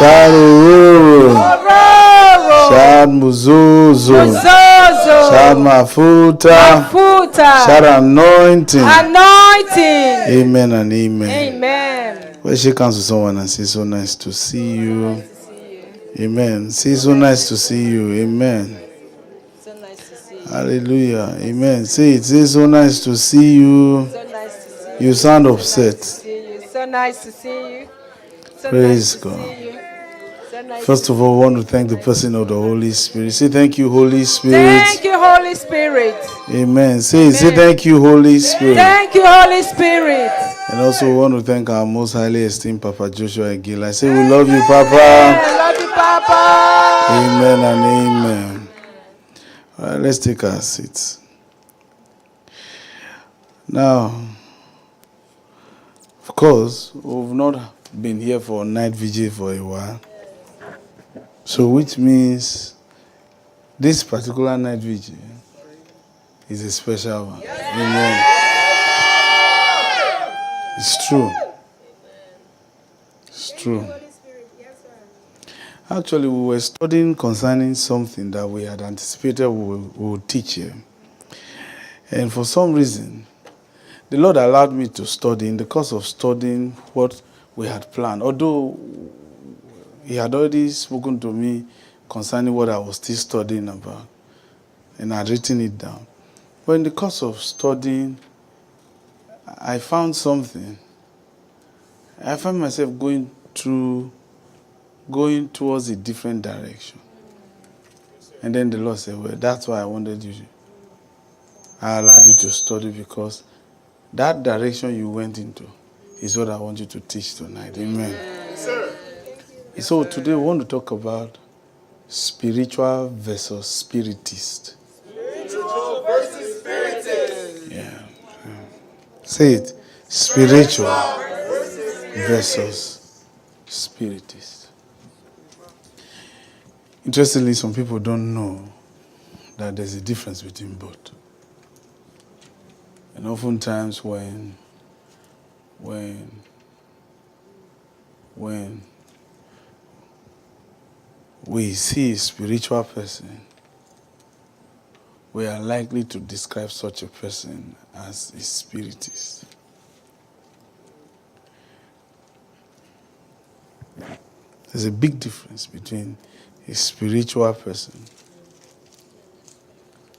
Sharu. Shad Muzuzu. Shad Mafuta. Shad anointing. Amen and amen. Amen. Well, shake hands with someone and say, so nice to see you. Amen. Say, so nice to see you. Amen. So nice to see you. Hallelujah. Amen. Say it. Say, so nice to see you. So nice to see you. You sound upset. So nice to see you. Praise God. First of all, I want to thank the person of the Holy Spirit. Say thank you, Holy Spirit. Thank you, Holy Spirit. Amen. Say thank you, Holy Spirit. Thank you, Holy Spirit. And also we want to thank our most highly esteemed Papa Joshua Aguilar. I say we love you, Papa. I love you, Papa. Amen and amen. All right, let's take our seats. Now, of course, we've not been here for night vigil for a while. So which means this particular night vigil is a special one. Amen. It's true. It's true. Actually, we were studying concerning something that we had anticipated we would teach here. And for some reason, the Lord allowed me to study in the course of studying what we had planned. Although He had already spoken to me concerning what I was still studying about. And I had written it down. But in the course of studying, I found something. I found myself going towards a different direction. And then the Lord said, well, that's why I wanted you. I allowed you to study because that direction you went into is what I want you to teach tonight. Amen. Yes, sir. So today we want to talk about spiritual versus spiritist. Spiritual versus spiritist. Yeah. Say it. Spiritual versus spiritist. Interestingly, some people don't know that there's a difference between both. And oftentimes when we see a spiritual person, we are likely to describe such a person as a spiritist. There's a big difference between a spiritual person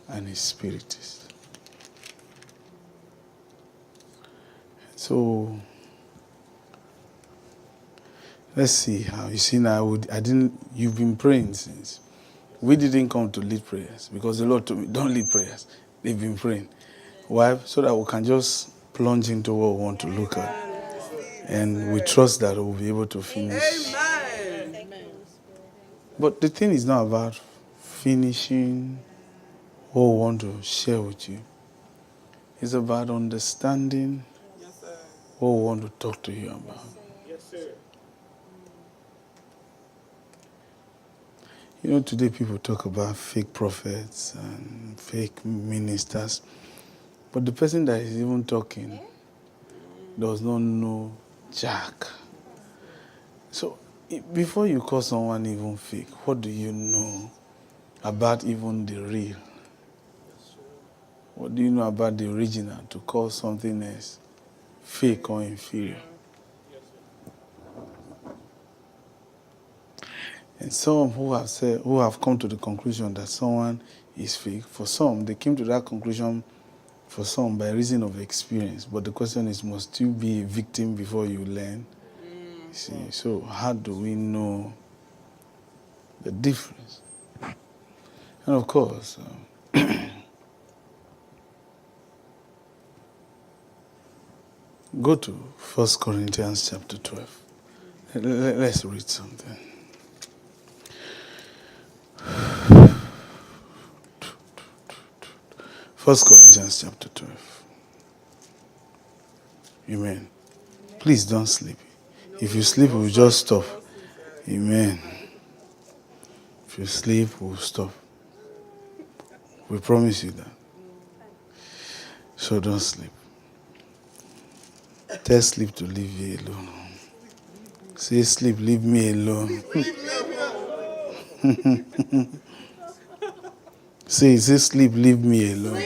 and a spiritist. So let's see how. You see now, you've been praying since. We didn't come to lead prayers because the Lord told me, don't lead prayers. They've been praying. Why? So that we can just plunge into what we want to look at. And we trust that we'll be able to finish. Amen. But the thing is not about finishing what we want to share with you. It's about understanding what we want to talk to you about. Yes, sir. You know, today people talk about fake prophets and fake ministers. But the person that is even talking does not know Jack. So, before you call someone even fake, what do you know about even the real? What do you know about the original to call something else fake or inferior? And some who have come to the conclusion that someone is fake, for some, they came to that conclusion for some by reason of experience. But the question is, must you be a victim before you learn? See, so how do we know the difference? And of course, go to 1 Corinthians chapter 12. Let's read something. 1 Corinthians chapter 12. Amen. Please don't sleep. If you sleep, we'll just stop. Amen. If you sleep, we'll stop. We promise you that. So don't sleep. Tell sleep to leave you alone. Say, sleep, leave me alone. Say, sleep, leave me alone.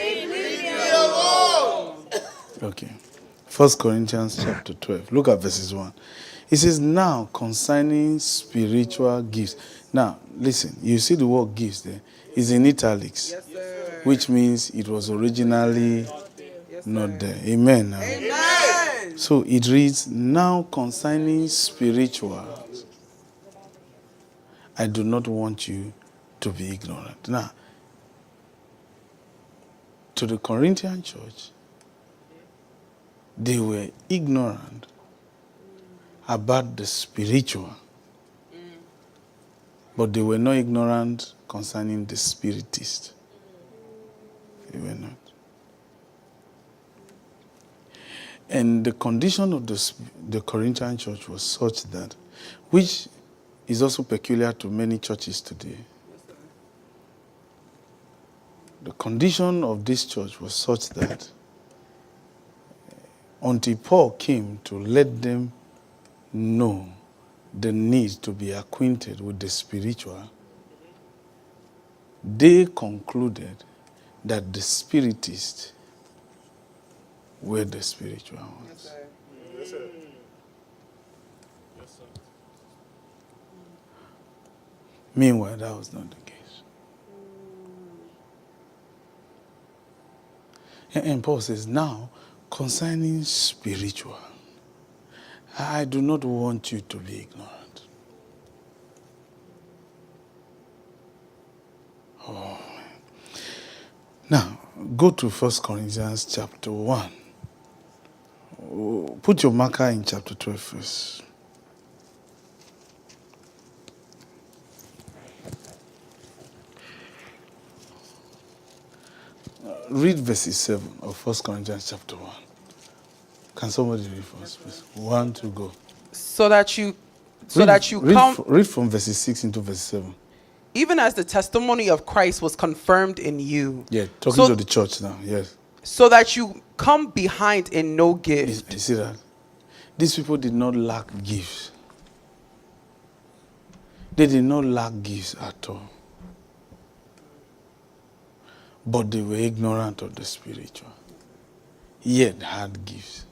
Okay. 1 Corinthians chapter 12. Look at verses 1. It says, now concerning spiritual gifts. Now, listen, you see the word gifts there. It's in italics. Yes, sir. Which means it was originally not there. Amen. Amen. So it reads, now concerning spiritual, I do not want you to be ignorant. Now, to the Corinthian church, they were ignorant about the spiritual, but they were not ignorant concerning the Spiritist. They were not. And the condition of the Corinthian church was such that, which is also peculiar to many churches today. The condition of this church was such that until Paul came to let them know the need to be acquainted with the spiritual, they concluded that the Spiritists were the spiritual ones. Yes, sir. Yes, sir. Meanwhile, that was not the case. And Paul says, now, concerning spiritual, I do not want you to be ignorant. Oh. Now, go to 1 Corinthians chapter 1. Put your marker in chapter 12 first. Read verses 7 of 1 Corinthians chapter 1. Can somebody read for us, please? 1 to go. So that you Read from verses 6 into verse 7. even as the testimony of Christ was confirmed in you. Yeah, talking to the church now, yes. So that you come behind in no gift. You see that? These people did not lack gifts. They did not lack gifts at all. But they were ignorant of the spiritual. Yet had gifts.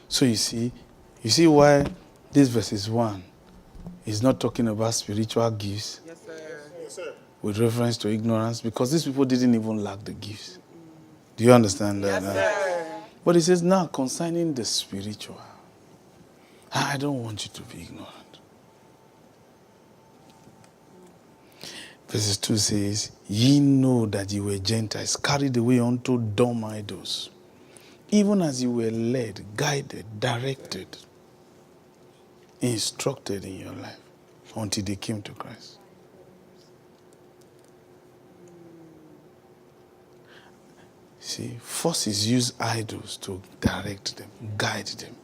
So you see why this verses 1 is not talking about spiritual gifts. Yes, sir. Yes, sir. With reference to ignorance, because these people didn't even lack the gifts. Do you understand that? Yes, sir. But he says, now concerning the spiritual, I don't want you to be ignorant. Verses 2 says, ye know that you were Gentiles, carried away unto dumb idols, even as you were led, guided, directed, instructed in your life, until they came to Christ. See, forces use idols to direct them, guide them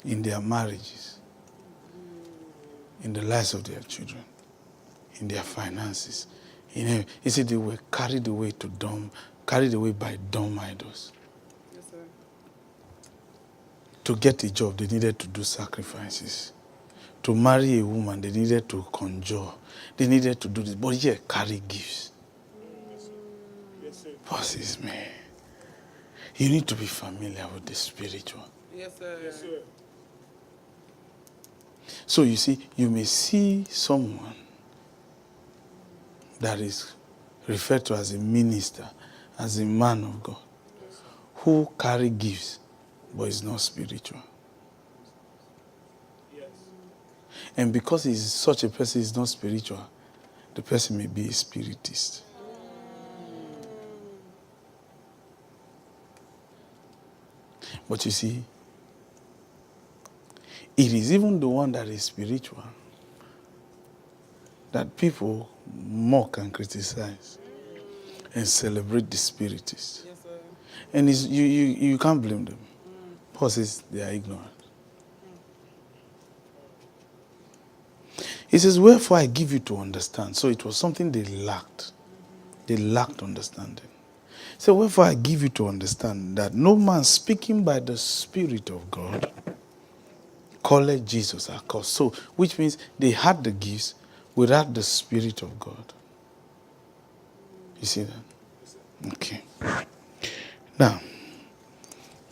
in their marriages, in the lives of their children, in their finances. You see, they were carried away by dumb idols. Yes, sir. To get a job, they needed to do sacrifices. To marry a woman, they needed to conjure. They needed to do this, but yet carry gifts. Yes, sir. Bosses, man, you need to be familiar with the spiritual. Yes, sir. Yes, sir. So you see, you may see someone that is referred to as a minister, as a man of God, who carry gifts, but is not spiritual. Yes. And because he's such a person is not spiritual, the person may be a spiritist. But you see, it is even the one that is spiritual that people mock and criticize and celebrate the Spiritist. Yes, sir. And you can't blame them. Paul says they are ignorant. He says, wherefore I give you to understand. So it was something they lacked. They lacked understanding. He So wherefore I give you to understand that no man speaking by the Spirit of God calleth Jesus accursed. So, which means they had the gifts without the Spirit of God. You see that? Okay. Now,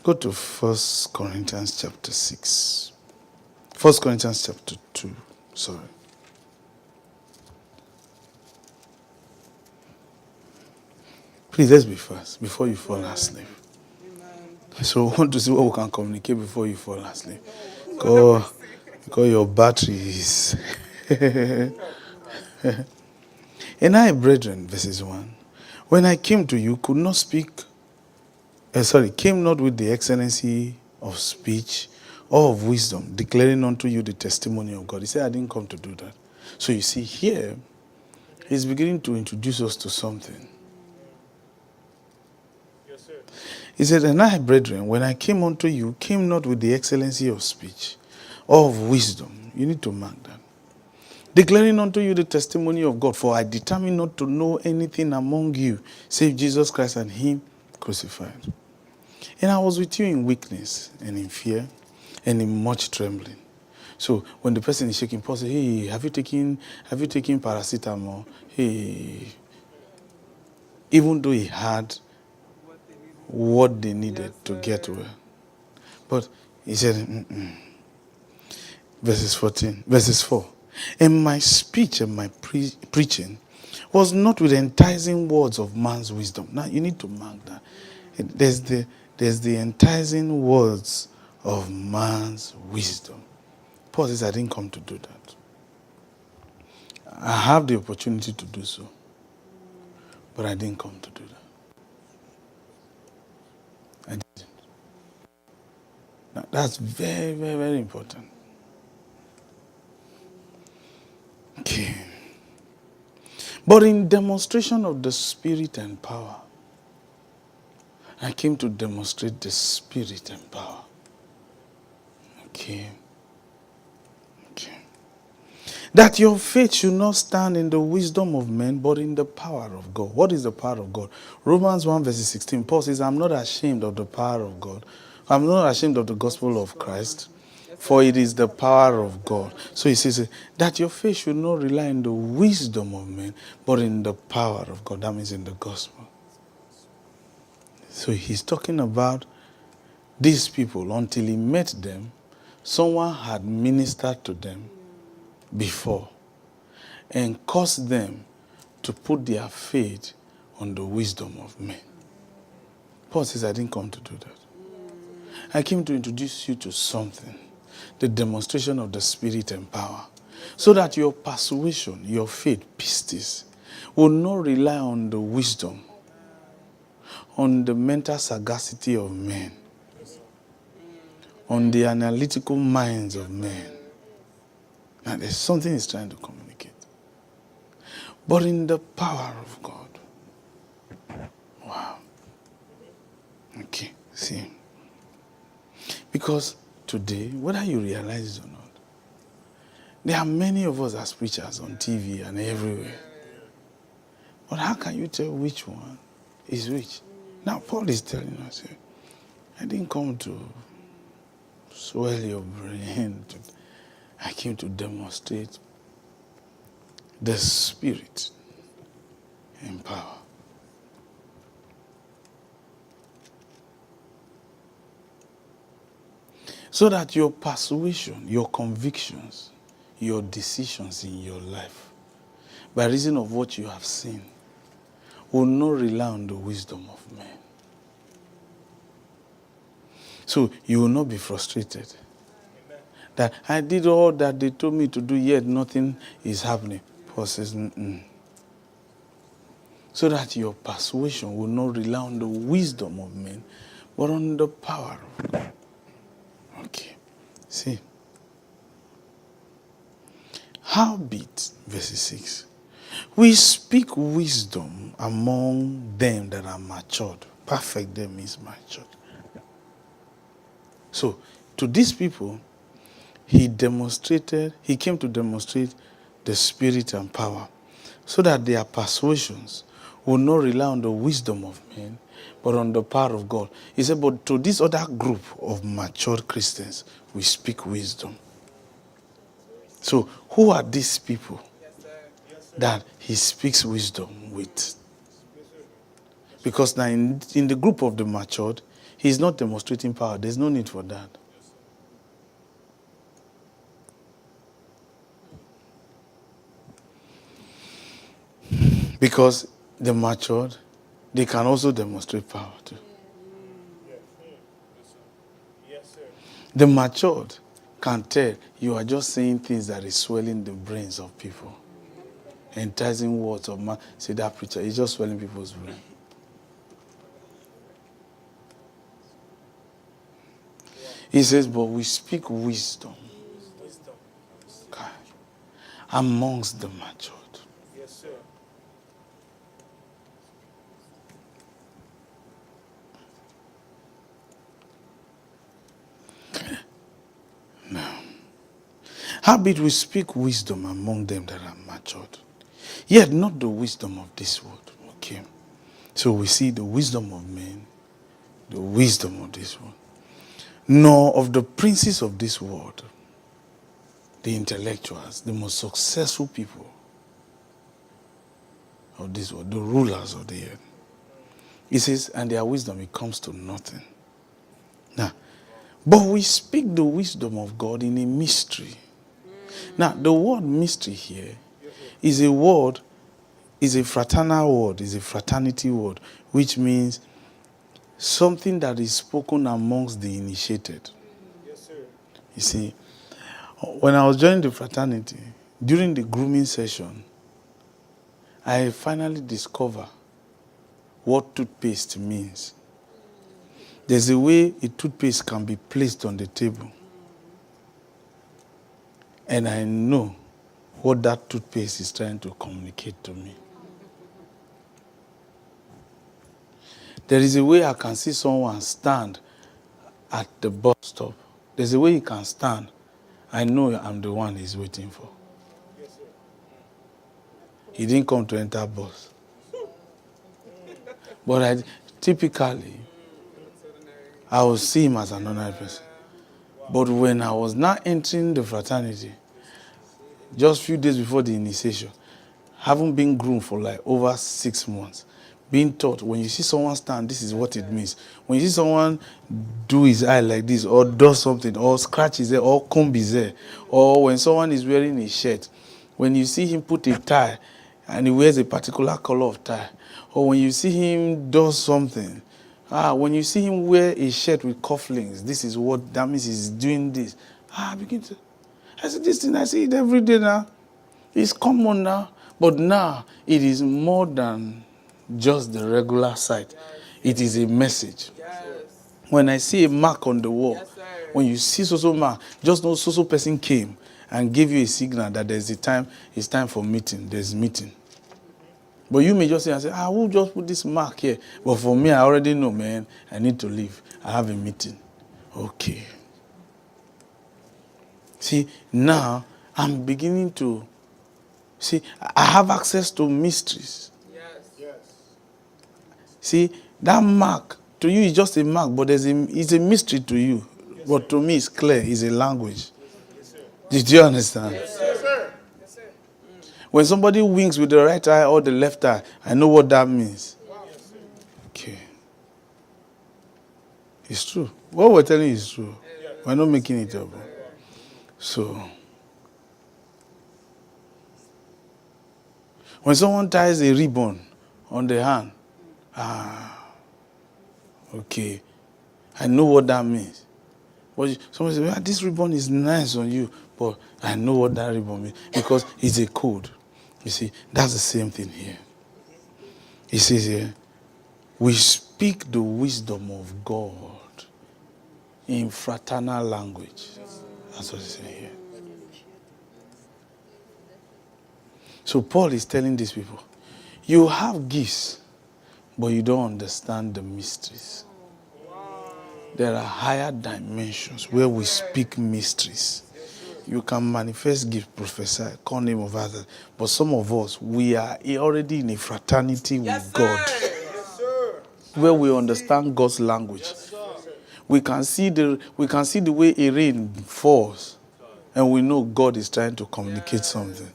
go to 1 Corinthians chapter 6. 1 Corinthians chapter 2. Sorry. Please, let's be fast before you fall asleep. So we want to see what we can communicate before you fall asleep. Because your battery is... And I, brethren, verses 1, when I came to you, could not speak, came not with the excellency of speech or of wisdom, declaring unto you the testimony of God. He said, I didn't come to do that. So you see here, he's beginning to introduce us to something. Yes, sir. He said, and I, brethren, when I came unto you, came not with the excellency of speech or of wisdom. You need to mark that. Declaring unto you the testimony of God, for I determined not to know anything among you, save Jesus Christ and him crucified. And I was with you in weakness and in fear and in much trembling. So when the person is shaking, Paul says, hey, have you taken paracetamol? Hey. Even though he had what they needed to get well. But he said, verses 4. And my speech and my preaching was not with enticing words of man's wisdom. Now you need to mark that. There's the enticing words of man's wisdom. Paul says, I didn't come to do that. I have the opportunity to do so, but I didn't come to do that. I didn't. Now, that's very, very, very important. Okay. But in demonstration of the Spirit and power, I came to demonstrate the Spirit and power. Okay. That your faith should not stand in the wisdom of men, but in the power of God. What is the power of God? Romans 1 verse 16. Paul says, I'm not ashamed of the power of God. I'm not ashamed of the gospel of Christ, for it is the power of God. So he says that your faith should not rely on the wisdom of men, but in the power of God. That means in the gospel. So he's talking about these people. Until he met them, someone had ministered to them before and caused them to put their faith on the wisdom of men. Paul says, I didn't come to do that. I came to introduce you to something, the demonstration of the Spirit and power, so that your persuasion, your faith, pistis, will not rely on the wisdom, on the mental sagacity of men, on the analytical minds of men. Now, there's something he's trying to communicate. But in the power of God. Wow. Okay, see. Because today, whether you realize it or not, there are many of us as preachers on TV and everywhere. But how can you tell which one is which? Now, Paul is telling us, I didn't come to swell your brain. I came to demonstrate the Spirit and power. So that your persuasion, your convictions, your decisions in your life, by reason of what you have seen, will not rely on the wisdom of men. So you will not be frustrated. Amen. That I did all that they told me to do, yet nothing is happening. Paul says, so that your persuasion will not rely on the wisdom of men, but on the power of God. Okay. See. Howbeit, verse 6, we speak wisdom among them that are matured. Perfect them means matured. So, to these people, he came to demonstrate the Spirit and power, so that their persuasions will not rely on the wisdom of men, but on the power of God. He said, but to this other group of matured Christians, we speak wisdom. So who are these people that he speaks wisdom with? Because now in the group of the matured, he's not demonstrating power. There's no need for that. Because the matured, they can also demonstrate power too. The matured can tell you are just saying things that is swelling the brains of people. Enticing words of man. See that preacher, he's just swelling people's brain. He says, but we speak wisdom amongst the matured. Yes, sir. Howbeit we speak wisdom among them that are matured, yet not the wisdom of this world. Okay. So we see the wisdom of men, the wisdom of this world, nor of the princes of this world, the intellectuals, the most successful people of this world, the rulers of the earth. He says, and their wisdom, it comes to nothing. Now, but we speak the wisdom of God in a mystery. Now, the word mystery here is a word, is a fraternal word, is a fraternity word, which means something that is spoken amongst the initiated. Yes, sir. You see, when I was joining the fraternity, during the grooming session, I finally discovered what toothpaste means. There's a way a toothpaste can be placed on the table. And I know what that toothpaste is trying to communicate to me. There is a way I can see someone stand at the bus stop. There's a way he can stand. I know I'm the one he's waiting for. Yes, sir. He didn't come to enter bus. But typically, I will see him as an ordinary person. But when I was now entering the fraternity, just a few days before the initiation, having been groomed for like over 6 months, being taught when you see someone stand, this is what it means. When you see someone do his eye like this, or does something, or scratch his hair, or comb his hair, or when someone is wearing a shirt, when you see him put a tie and he wears a particular color of tie, or when you see him do something, when you see him wear a shirt with cufflinks, this is what that means, he's doing this. I begin to, I see this thing, I see it every day now. It's common now, but now it is more than just the regular sight. It is a message. Yes. When I see a mark on the wall, Yes, sir. when you see so mark, just know so person came and gave you a signal that there's a time, it's time for meeting, there's meeting. But you may just say, we'll just put this mark here. But for me, I already know, man, I need to leave. I have a meeting. Okay. See, now I'm beginning to see, I have access to mysteries. Yes. Yes. See, that mark, to you is just a mark, but it's a mystery to you. Yes, But sir. to me, it's clear, it's a language. Yes, sir. Did you understand? Yes, sir. Yes, sir. When somebody winks with the right eye or the left eye, I know what that means. Yes, sir. Okay. It's true. What we're telling you is true. We're not making it up. So, when someone ties a ribbon on the hand, okay, I know what that means. But someone says, this ribbon is nice on you, but I know what that ribbon means because it's a code. You see, that's the same thing here. He says here, we speak the wisdom of God in fraternal language. That's what he's saying here. So Paul is telling these people, you have gifts, but you don't understand the mysteries. There are higher dimensions where we speak mysteries. You can manifest gifts, prophesy, call name of others. But some of us, we are already in a fraternity Yes, with God. sir. Yes, sir. where we understand God's language. We can see the way a rain falls, and we know God is trying to communicate something.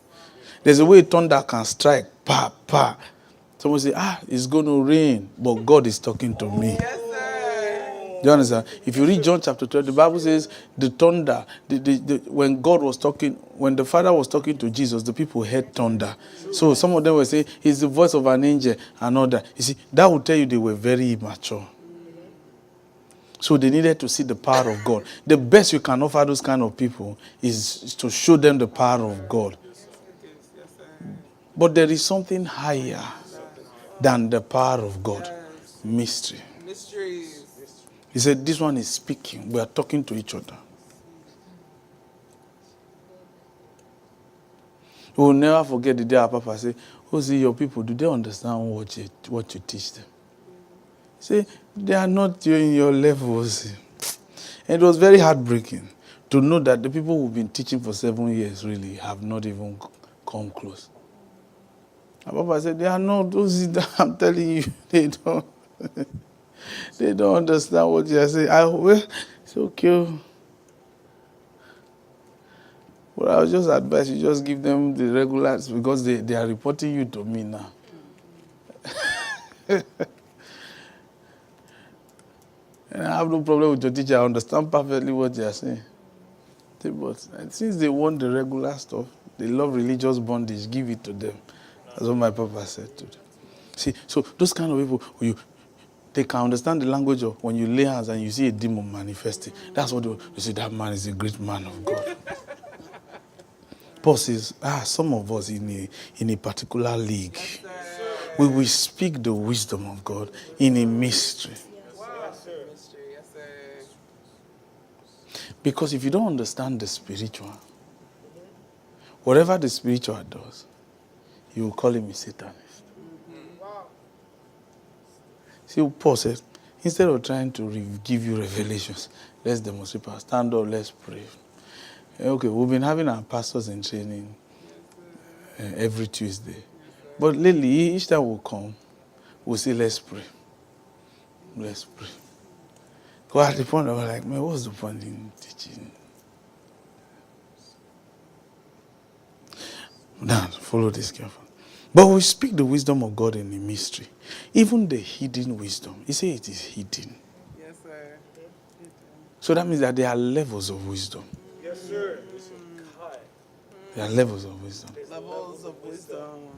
There's a way thunder can strike, pa, pa. Someone say, it's going to rain, but God is talking to me. Yes, sir. Do you understand? If you read John chapter 12, the Bible says the thunder, when God was talking, when the Father was talking to Jesus, the people heard thunder. So some of them were saying, it's the voice of an angel and all that. You see, that would tell you they were very immature. So they needed to see the power of God. The best you can offer those kind of people is to show them the power of God. But there is something higher than the power of God. Mystery. Mysteries. He said, this one is speaking. We are talking to each other. We will never forget the day our Papa said, see your people, do they understand what you teach them? He said, they are not in your levels. And it was very heartbreaking to know that the people who've been teaching for 7 years really have not even come close. Our Papa said, they are not those that I'm telling you, they don't. They don't understand what you are saying. Well, it's okay. But I would just advise you just give them the regulars because they are reporting you to me now. And I have no problem with your teacher. I understand perfectly what they are saying. But since they want the regular stuff, they love religious bondage, give it to them. That's what my Papa said to them. See, so those kind of people, they can understand the language of when you lay hands and you see a demon manifesting. That's what you say, that man is a great man of God. Paul says, some of us in a particular league, we will speak the wisdom of God in a mystery. Because if you don't understand the spiritual, whatever the spiritual does, you will call him a Satanist. See, Paul says, instead of trying to give you revelations, let's demonstrate power. Stand up, let's pray. Okay, we've been having our pastors in training every Tuesday. But lately, each time we'll come, we'll say, let's pray. Let's pray. Because at the point, I was like, man, what's the point in teaching? Now, follow this carefully. But we speak the wisdom of God in the mystery. Even the hidden wisdom. He said it is hidden. Yes, sir. So that means that there are levels of wisdom. Yes, sir. There are levels of wisdom. Levels of wisdom.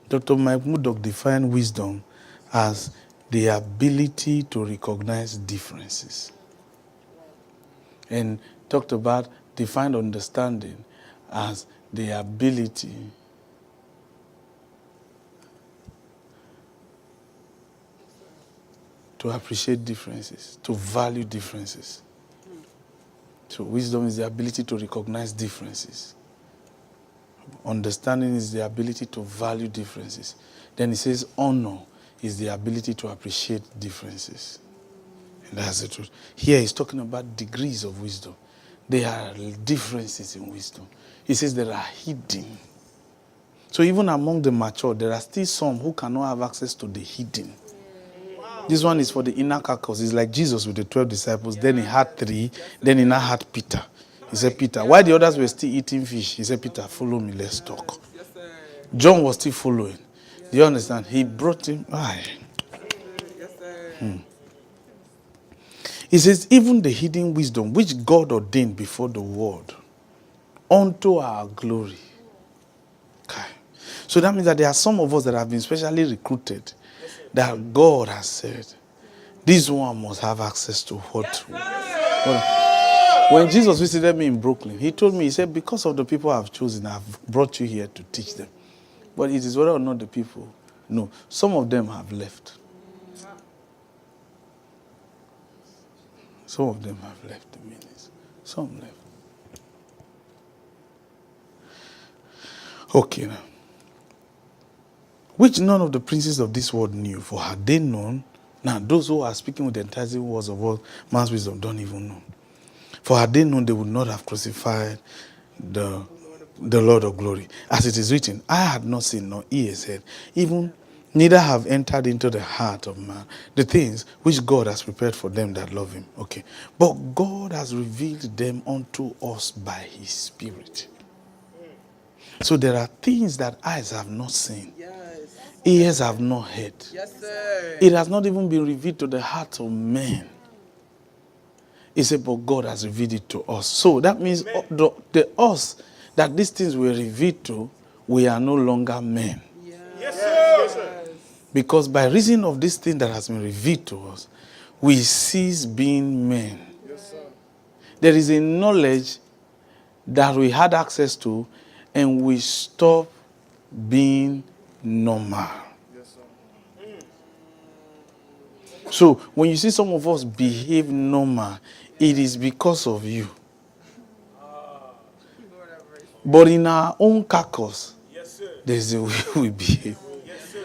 Dr. Mike Murdoch defined wisdom as the ability to recognize differences. And talked about defined understanding as the ability to appreciate differences, to value differences. So wisdom is the ability to recognize differences. Understanding is the ability to value differences. Then he says honor is the ability to appreciate differences. And that's the truth. Here he's talking about degrees of wisdom. There are differences in wisdom. He says there are hidden. So even among the mature, there are still some who cannot have access to the hidden. This one is for the inner carcass. It's like Jesus with the 12 disciples. Then he had 3. Then he now had Peter. He said, Peter, while the others were still eating fish, he said, Peter, follow me, let's talk. John was still following. Do you understand? He brought him. He says, even the hidden wisdom which God ordained before the world, unto our glory. Okay. So that means that there are some of us that have been specially recruited, that God has said, this one must have access to what. When Jesus visited me in Brooklyn, he told me, he said, because of the people I've chosen, I've brought you here to teach them. But it is whether or not the people know. Some of them have left. Some of them have left the ministry. Some left. Okay now. Which none of the princes of this world knew, for had they known, now those who are speaking with the enticing words of all man's wisdom don't even know. For had they known, they would not have crucified the Lord of glory. As it is written, I had not seen nor ears heard, even neither have entered into the heart of man the things which God has prepared for them that love him. Okay. But God has revealed them unto us by his Spirit. So there are things that eyes have not seen, Yes. ears have not heard. Yes, sir. It has not even been revealed to the heart of men. He said, but God has revealed it to us. So that means the us that these things were revealed to, we are no longer men. Yes, sir. Yes, sir. Because by reason of this thing that has been revealed to us, we cease being men. Yes, sir. There is a knowledge that we had access to, and we stop being normal. Yes, sir. So when you see some of us behave normal, it is because of you. But in our own carcass, Yes, sir. there's a way we behave. Yes, sir.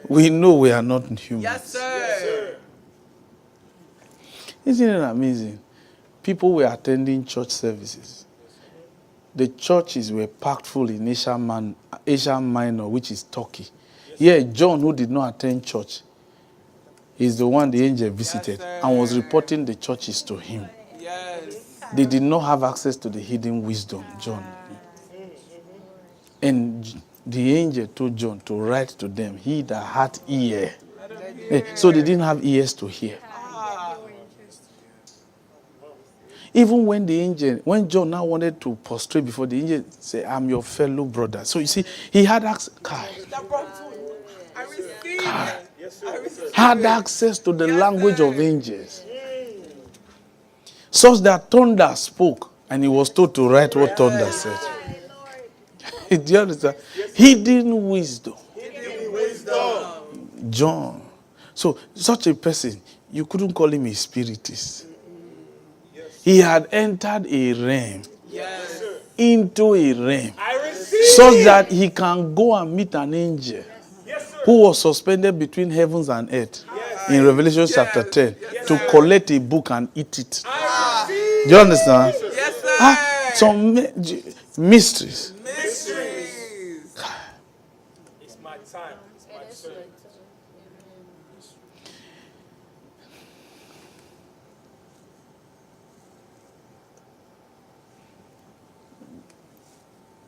We know we are not humans. Yes, sir. Yes, sir. Isn't it amazing? People were attending church services. The churches were packed full in Asia Minor, which is Turkey. Here, John, who did not attend church, is the one the angel visited and was reporting the churches to him. Yes. They did not have access to the hidden wisdom, John. And the angel told John to write to them, he that had ear. So they didn't have ears to hear. Even when when John now wanted to prostrate before the angel, say, I'm your fellow brother. So you see, he had access, had access to the language of angels. Such that thunder spoke, and he was told to write what thunder said. Do you understand? Hidden wisdom. Hidden wisdom. John. So such a person, you couldn't call him a spiritist. He had entered a realm, Yes. into a realm, I receive. such that he can go and meet an angel Yes, sir. who was suspended between heavens and earth in Revelation chapter 10 to collect a book and eat it. I receive. Do you understand? Yes, sir. Some mysteries. Mysteries. It's my time. It's my turn.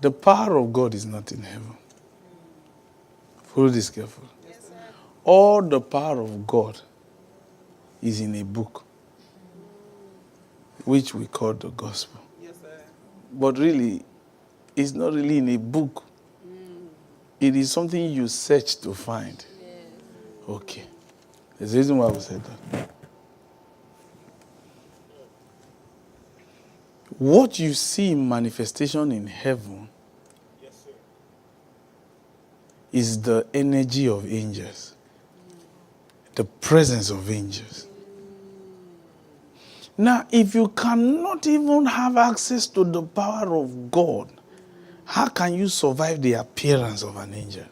The power of God is not in heaven. Follow this carefully. All the power of God is in a book, which we call the gospel. Yes, sir. But really, it's not really in a book. It is something you search to find. Okay. There's a reason why we said that. What you see in manifestation in heaven Yes, sir. is the energy of angels, the presence of angels. Now, if you cannot even have access to the power of God, how can you survive the appearance of an angel?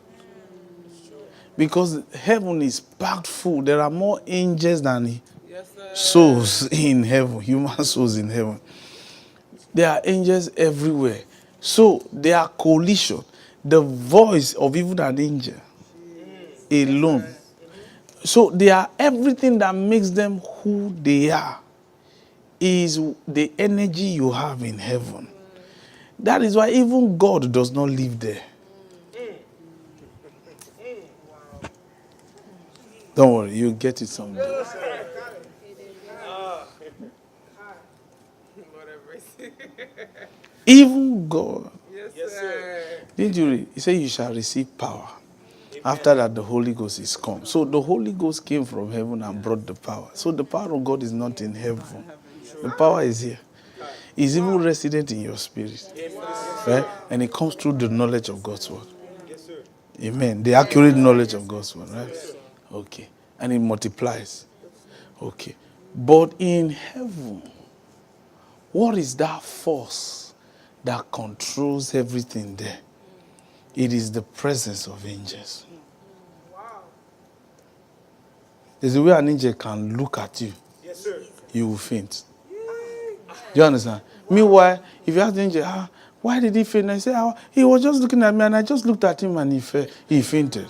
Because heaven is packed full. There are more angels than Yes, sir. souls in heaven, human souls in heaven. There are angels everywhere. So they are coalition. The voice of even an angel alone. So they are everything that makes them who they are is the energy you have in heaven. That is why even God does not live there. Don't worry, you'll get it someday. Even God. Yes, sir. Didn't you read? He said you shall receive power. After that, the Holy Ghost is come. So the Holy Ghost came from heaven and brought the power. So the power of God is not in heaven. The power is here. It's even resident in your spirit. Right? And it comes through the knowledge of God's word. Yes, sir. Amen. The accurate knowledge of God's word, right? Okay. And it multiplies. Okay. But in heaven, what is that force that controls everything there? It is the presence of angels. There's a way an angel can look at you, Yes, sir. you will faint. Do you understand? Meanwhile, if you ask the angel, why did he faint? I say, he was just looking at me and I just looked at him and he fainted.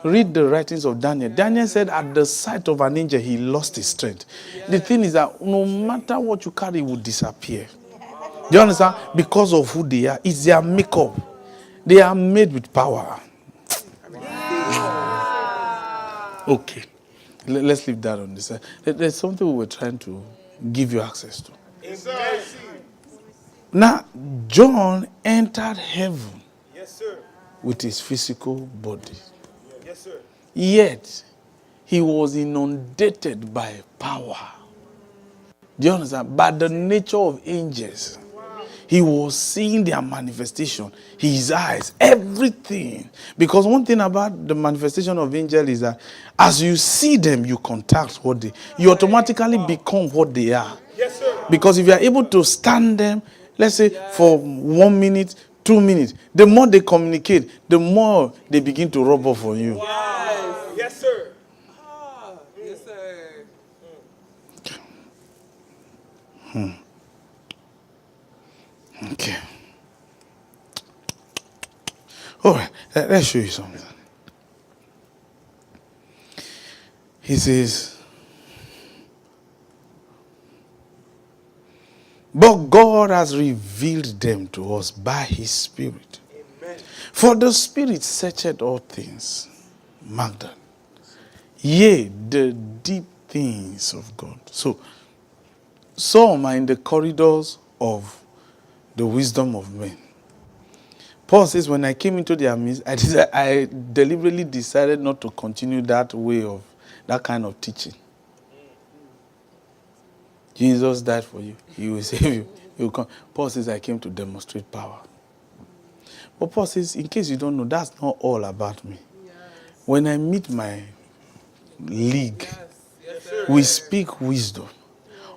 Read the writings of Daniel. Daniel said at the sight of an angel, he lost his strength. The thing is that no matter what you carry, it will disappear. Do you understand? Because of who they are. It's their makeup. They are made with power. Okay. Let's leave that on this side. There's something we were trying to give you access to. Now, John entered heaven with his physical body. Yet, he was inundated by power. Do you understand? By the nature of angels. He was seeing their manifestation, his eyes, everything. Because one thing about the manifestation of angels is that as you see them, you contact you automatically become what they are. Yes, sir. Because if you are able to stand them, let's say for 1 minute, 2 minutes, the more they communicate, the more they begin to rub off on you. Wow. Yes, sir. Yes, sir. Okay. All right, let's show you something. He says, but God has revealed them to us by his Spirit. Amen. For the Spirit searcheth all things, mark that. Yea, the deep things of God. So, some are in the corridors of the wisdom of men. Paul says, when I came into their midst, I deliberately decided not to continue that way of that kind of teaching. Jesus died for you. He will save you. He will come. Paul says, I came to demonstrate power. But Paul says, in case you don't know, that's not all about me. Yes. When I meet my league, Yes, sir. we speak wisdom.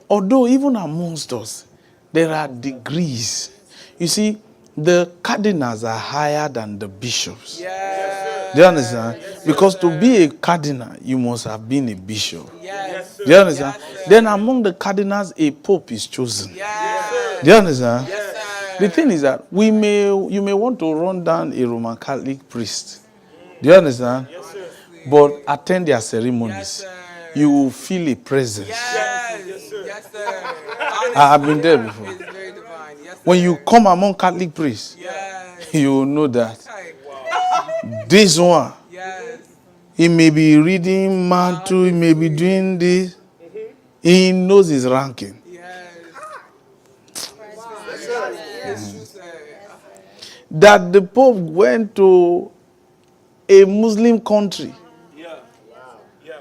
Although even amongst us, there are degrees. You see, the cardinals are higher than the bishops. Yes. Do you understand? Because to be a cardinal, you must have been a bishop. Yes. Do you understand? Yes, sir. Then among the cardinals, a pope is chosen. Yes. Do you understand? Yes, sir. The thing is that you may want to run down a Roman Catholic priest. Do you understand? Yes, sir. But attend their ceremonies. Yes, sir. You will feel a presence. Yes. Yes, sir. Yes, sir. I have been there before. It's very divine. Yes, sir. When you come among Catholic priests, Yes. you will know that Right. this one, Yes. he may be reading mantle, he may be doing this. He knows his ranking. Yes. Yes, sir. Yes, true, sir. That the Pope went to a Muslim country Yeah. Yeah.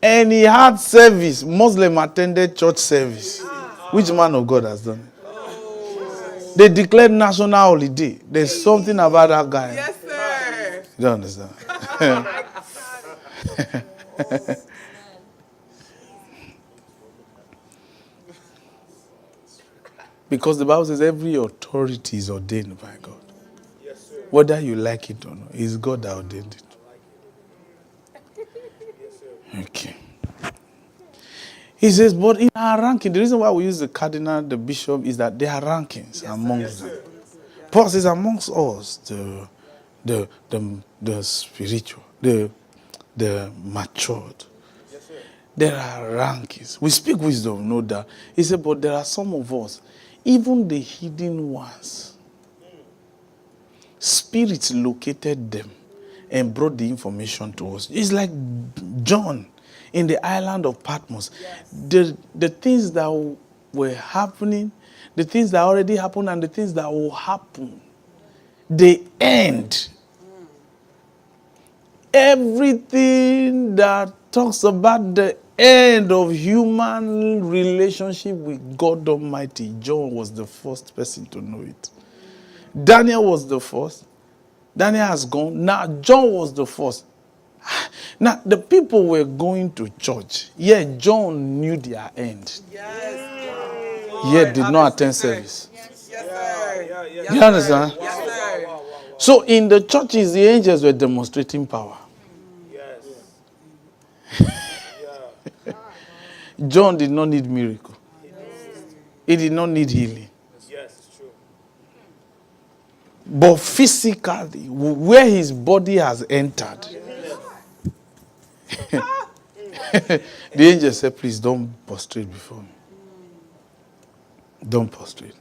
and he had service. Muslim attended church service. Which man of God has done it? They declared national holiday. There's something about that guy. Yes, sir. You don't understand? Because the Bible says every authority is ordained by God. Yes, sir. Whether you like it or not, it's God that ordained it. Okay. He says, but in our ranking, the reason why we use the cardinal, the bishop, is that there are rankings amongst them. Paul says, amongst us, the spiritual, the matured, there are rankings. We speak wisdom, no doubt. He said, but there are some of us, even the hidden ones, spirits located them and brought the information to us. It's like John in the island of Patmos. Yes. The things that were happening, the things that already happened, and the things that will happen, they end. Everything that talks about the end of human relationship with God Almighty, John was the first person to know it. Daniel was the first. Daniel has gone. Now, John was the first. Now, the people were going to church. Yet, John knew their end. Yes. Yet, did not attend service. Yes, sir. Yeah. You understand? Yes, sir. So, in the churches, the angels were demonstrating power. Yes. Yeah. John did not need miracle. He did not need healing. Yes, it's true. But physically, where his body has entered, The angel said, please don't prostrate before me. Don't prostrate.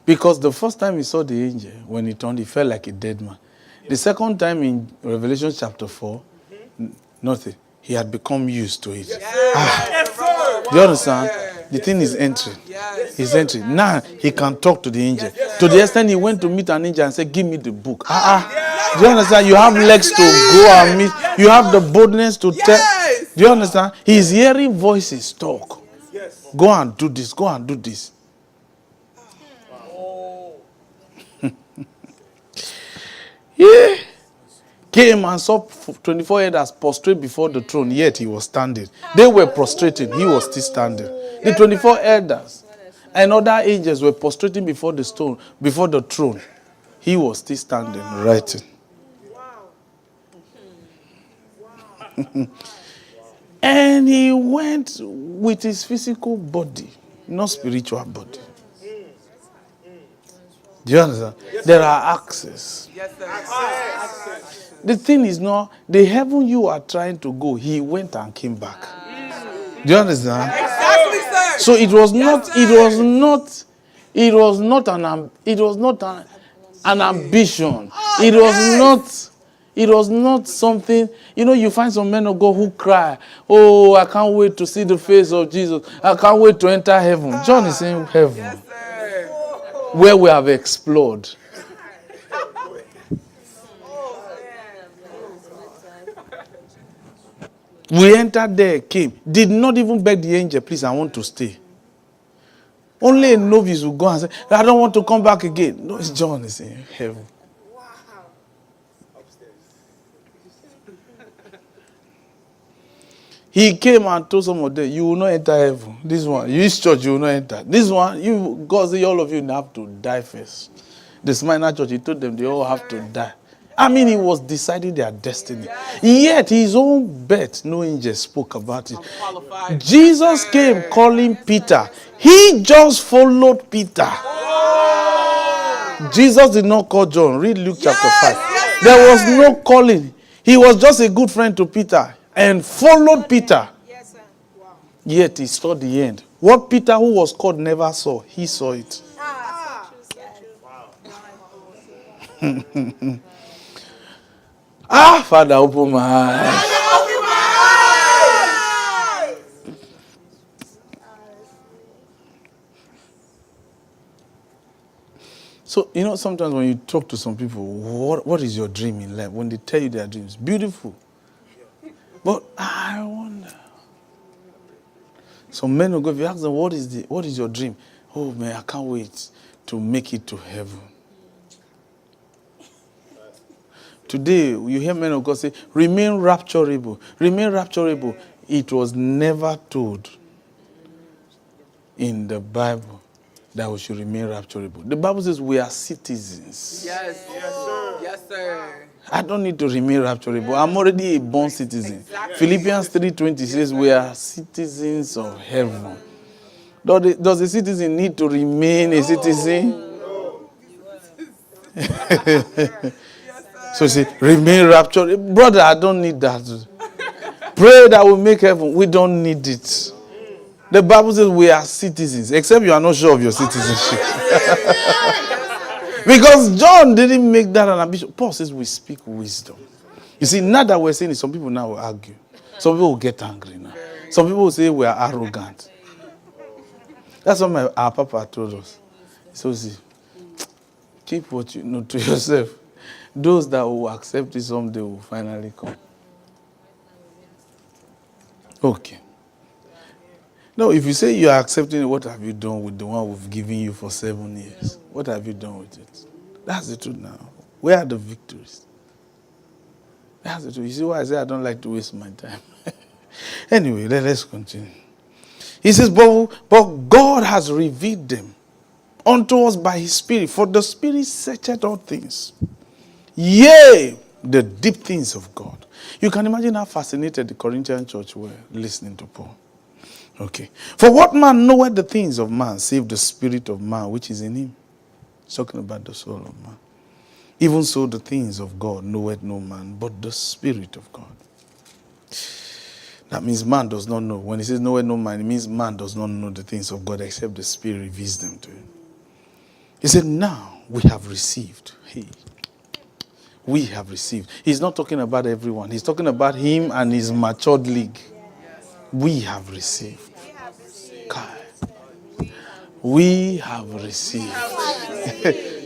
Because the first time he saw the angel, when he turned, he felt like a dead man. The second time in Revelation chapter 4, nothing. He had become used to it. Do you understand? The thing is entering. He's entering. Now he can talk to the angel. To the extent he went to meet an angel and said, give me the book. Do you understand? You have legs to go and meet. You have the boldness to tell. Do you understand? He's hearing voices talk. Go and do this. Go and do this. Yeah. Came and saw 24 elders prostrate before the throne, yet he was standing. They were prostrating, he was still standing. The 24 elders and other angels were prostrating before the throne. He was still standing, writing. And he went with his physical body, not spiritual body. Do you understand? There are access. The thing is not, the heaven you are trying to go, he went and came back. Do you understand? Exactly, sir. So it was not an ambition. It was not something, you find some men of God who cry, oh, I can't wait to see the face of Jesus. I can't wait to enter heaven. John is saying heaven, where we have explored. We entered there, came, did not even beg the angel, please, I want to stay. Only a novice will go and say, I don't want to come back again. No, it's John is in heaven. He came and told some of them, you will not enter heaven. This one, this church, you will not enter. This one, God say all of you have to die first. The Smyrna church, he told them they all have to die. I mean, he was deciding their destiny. Yet his own birth, no angel spoke about it. Jesus came calling Peter. He just followed Peter. Jesus did not call John. Read Luke chapter 5. There was no calling. He was just a good friend to Peter and followed Peter. Yet he saw the end. What Peter, who was called, never saw, he saw it. Father, open my eyes. So, sometimes when you talk to some people, what is your dream in life? When they tell you their dreams, beautiful. But I wonder. Some men will go, if you ask them, what is your dream? Oh man, I can't wait to make it to heaven. Today, you hear men of God say, remain rapturable. Remain rapturable. It was never told in the Bible that we should remain rapturable. The Bible says we are citizens. Yes, sir. Yes, sir. I don't need to remain rapturable. I'm already a born citizen. Exactly. Philippians 3:20 says we are citizens of heaven. Does a citizen need to remain a citizen? No. So you say, remain rapturable. Brother, I don't need that. Pray that we make heaven. We don't need it. The Bible says we are citizens, except you are not sure of your citizenship. Because John didn't make that an ambition. Paul says we speak wisdom. You see, now that we're saying it, some people now will argue. Some people will get angry now. Some people will say we are arrogant. That's what our Papa told us. So see, keep what you know to yourself. Those that will accept it someday will finally come. Okay. No, if you say you are accepting it, what have you done with the one we've given you for 7 years? What have you done with it? That's the truth now. Where are the victories? That's the truth. You see why I say I don't like to waste my time. Anyway, let's continue. He says, but God has revealed them unto us by his Spirit. For the Spirit searcheth all things. Yea, the deep things of God. You can imagine how fascinated the Corinthian church were listening to Paul. Okay. For what man knoweth the things of man, save the spirit of man which is in him? He's talking about the soul of man. Even so the things of God knoweth no man, but the Spirit of God. That means man does not know. When he says nowhere, no man, it means man does not know the things of God except the Spirit reveals them to him. He said, now we have received. We have received. He's not talking about everyone. He's talking about him and his matured league. We have received. God. We have received.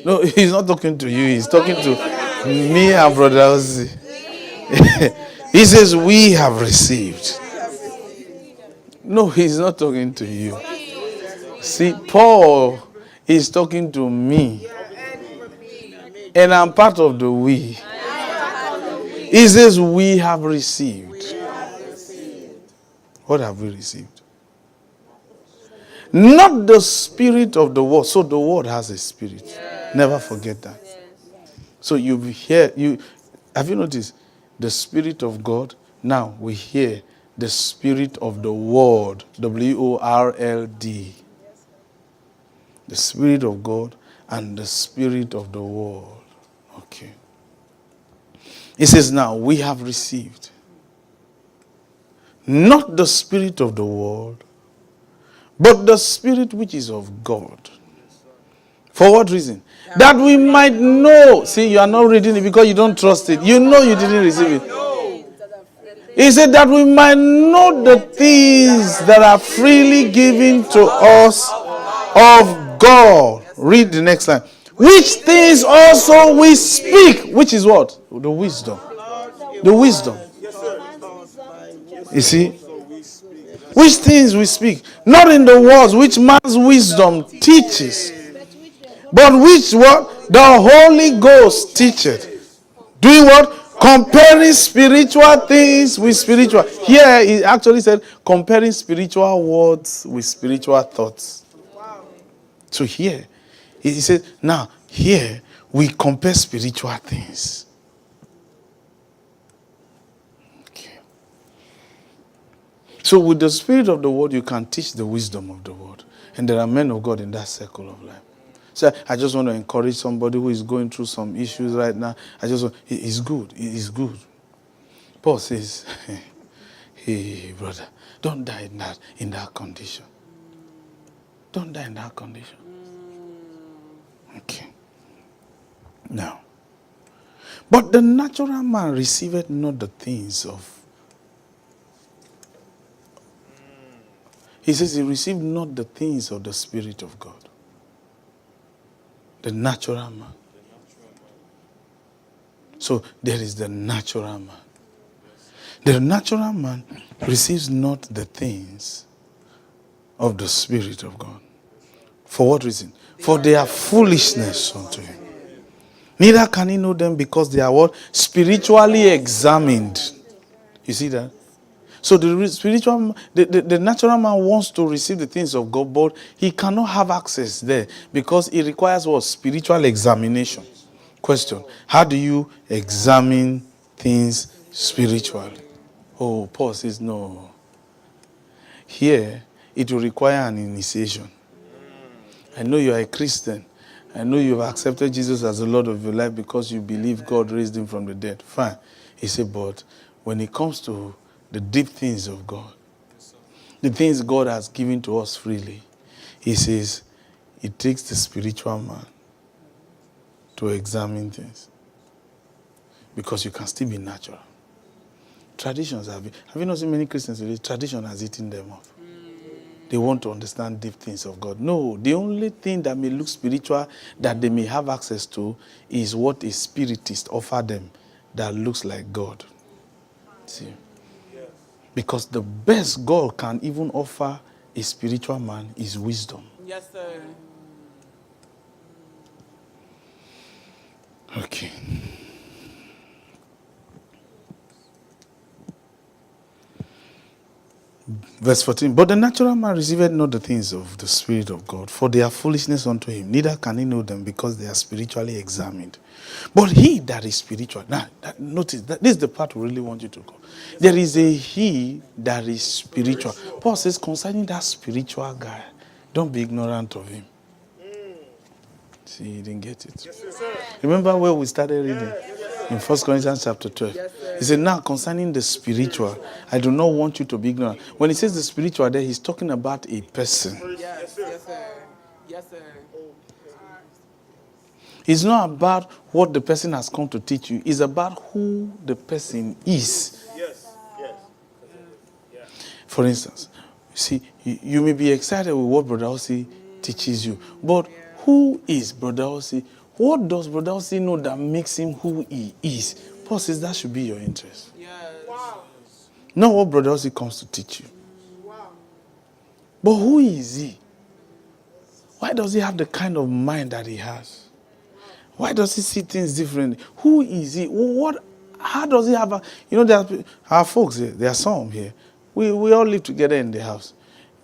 No, he's not talking to you. He's talking to me and Bro.Osi. He says, we have received. No, he's not talking to you. See, Paul is talking to me. And I'm part of the we. He says, we have received. What have we received? Not the spirit of the world. So the world has a spirit. Never forget that. So you hear, have you noticed? The Spirit of God. Now we hear the spirit of the world. W-O-R-L-D. The Spirit of God and the spirit of the world. Okay. He says, now we have received not the spirit of the world, but the Spirit which is of God. For what reason? That we might know. See, you are not reading it because you don't trust it. You know you didn't receive it. He said that we might know the things that are freely given to us of God. Read the next line. Which things also we speak. Which is what? The wisdom. The wisdom. You see? Which things we speak. Not in the words which man's wisdom teaches. But which what? The Holy Ghost teacheth. Doing what? Comparing spiritual things with spiritual. Here he actually said comparing spiritual words with spiritual thoughts. So here, he said, now here we compare spiritual things. Okay. So with the spirit of the word, you can teach the wisdom of the word. And there are men of God in that circle of life. So I just want to encourage somebody who is going through some issues right now. It's good. It is good. Paul says, hey, brother, don't die in that condition. Don't die in that condition. Okay. Now, but the natural man receiveth not the things of. He says he received not the things of the Spirit of God. The natural man. So there is the natural man. The natural man receives not the things of the Spirit of God. For what reason? For they are foolishness unto him. Neither can he know them because they are what? Spiritually examined. You see that? So the natural man wants to receive the things of God, but he cannot have access there because it requires what? Spiritual examination. Question: how do you examine things spiritually? Oh, Paul says no. Here, it will require an initiation. I know you are a Christian. I know you have accepted Jesus as the Lord of your life because you believe God raised him from the dead. Fine. He said, but when it comes to the deep things of God, the things God has given to us freely, he says, it takes the spiritual man to examine things. Because you can still be natural. Traditions have you not seen many Christians today? Tradition has eaten them up. They want to understand deep things of God. No, the only thing that may look spiritual that they may have access to is what a spiritist offer them that looks like God. See? Because the best God can even offer a spiritual man is wisdom. Yes, sir. Okay. Verse 14. But the natural man receiveth not the things of the Spirit of God, for they are foolishness unto him. Neither can he know them because they are spiritually examined. But he that is spiritual. Now, notice that this is the part we really want you to go. There is a he that is spiritual. Paul says concerning that spiritual guy, don't be ignorant of him. See, you didn't get it. Remember where we started reading? In 1 Corinthians chapter 12. He said, now concerning the spiritual, I do not want you to be ignorant. When he says the spiritual there, he's talking about a person. Yes, yes, sir. Yes, sir. It's not about what the person has come to teach you. It's about who the person is. Yes. Yes. For instance, you see, you may be excited with what Bro.Osi teaches you. But who is Bro.Osi? What does Bro.Osi know that makes him who he is? Paul says that should be your interest. Yes. Wow. Not what Bro.Osi comes to teach you. Wow. But who is he? Why does he have the kind of mind that he has? Why does he see things differently? Who is he? How does he have there are folks here, there are some here. We all live together in the house.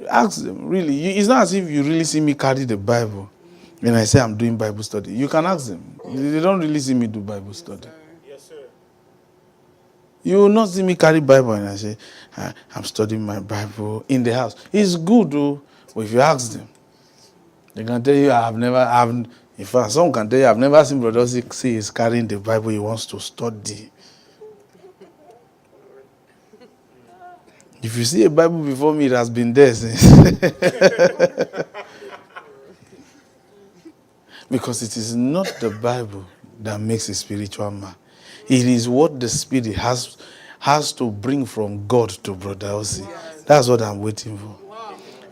Ask them, really. It's not as if you really see me carry the Bible when I say I'm doing Bible study. You can ask them. They don't really see me do Bible study. Yes, sir. You will not see me carry Bible and I say, I'm studying my Bible in the house. It's good, though. But if you ask them, they can tell you, in fact, some can tell you, I've never seen Bro.Osi say he's carrying the Bible he wants to study. If you see a Bible before me, it has been there since. Because it is not the Bible that makes a spiritual man. It is what the Spirit has to bring from God to Bro.Osi. That's what I'm waiting for.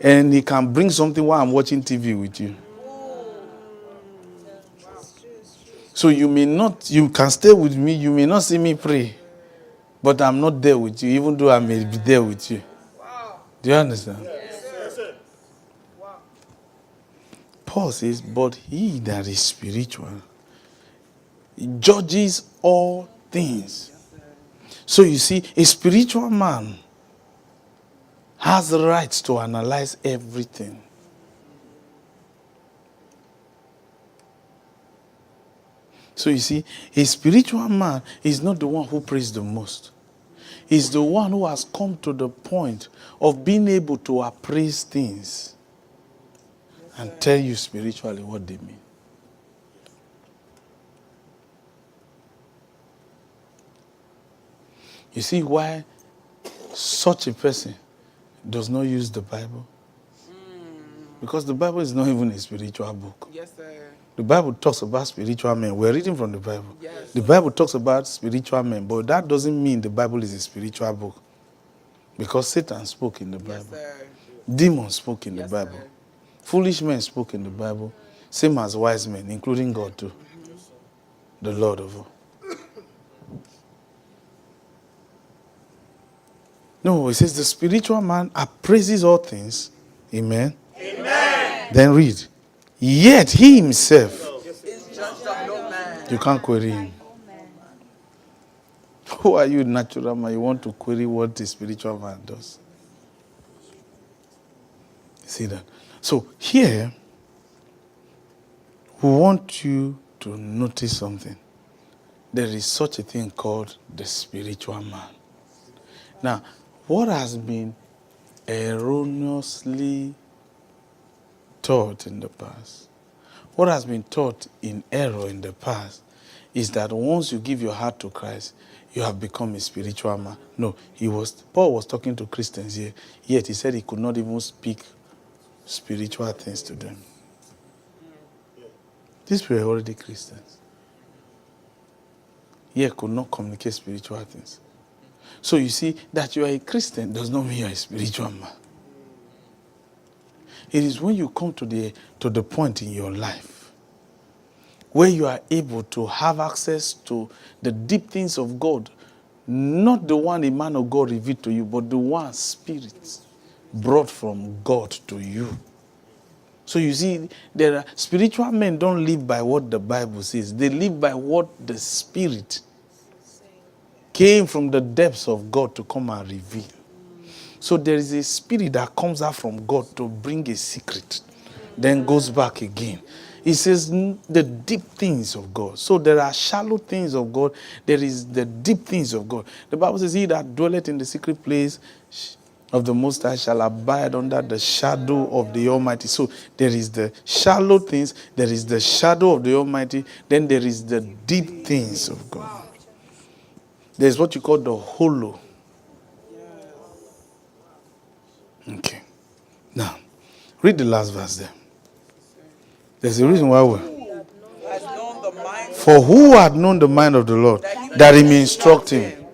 And he can bring something while I'm watching TV with you. So you can stay with me, you may not see me pray, but I'm not there with you, even though I may be there with you. Do you understand? Yes, sir. Paul says, but he that is spiritual judges all things. So you see, a spiritual man has the right to analyze everything. So you see, a spiritual man is not the one who prays the most. He's the one who has come to the point of being able to appraise things and tell you spiritually what they mean. You see why such a person does not use the Bible? Because the Bible is not even a spiritual book. Yes, sir. The Bible talks about spiritual men. We're reading from the Bible. Yes. The Bible talks about spiritual men, but that doesn't mean the Bible is a spiritual book. Because Satan spoke in the Bible. Yes, sir. Demons spoke in Yes, the Bible. sir. Foolish men spoke in the Bible. Same as wise men, including God too. The Lord of all. No, it says the spiritual man appraises all things. Amen. Amen. Then read. Yet he himself, Is judged of no man. you can't query him. Who are you, natural man? You want to query what the spiritual man does. See that? So here, we want you to notice something. There is such a thing called the spiritual man. Now, what has been erroneously taught in the past, what has been taught in error in the past, is that once you give your heart to Christ, you have become a spiritual man. No, Paul was talking to Christians here, yet he said he could not even speak spiritual things to them. These were already Christians. Yet could not communicate spiritual things. So you see, that you are a Christian does not mean you are a spiritual man. It is when you come to the point in your life where you are able to have access to the deep things of God, not the one a man of God revealed to you, but the one Spirit brought from God to you. So you see, there are spiritual men don't live by what the Bible says. They live by what the Spirit came from the depths of God to come and reveal. So there is a spirit that comes out from God to bring a secret, then goes back again. He says the deep things of God. So there are shallow things of God. There is the deep things of God. The Bible says, he that dwelleth in the secret place of the Most High shall abide under the shadow of the Almighty. So there is the shallow things, there is the shadow of the Almighty, then there is the deep things of God. There's what you call the hollow. Okay. Now, read the last verse there. There's a reason why we. Has known the mind For who had known the mind of the Lord, that he may instruct him?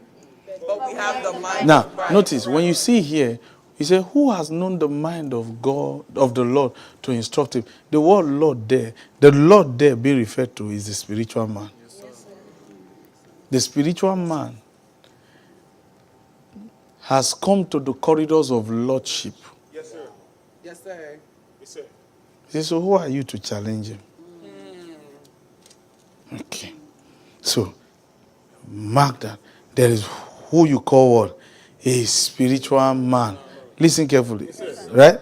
but we have the mind Now, of Christ. notice when you see here, he said, who has known the mind of God, of the Lord, to instruct him? The word Lord there, the Lord there being referred to is the spiritual man. The spiritual man has come to the corridors of lordship. Yes, sir. Yes, sir. Yes, sir. He said, so who are you to challenge him? Okay. So, mark that. There is who you call what? A spiritual man. Listen carefully. Right?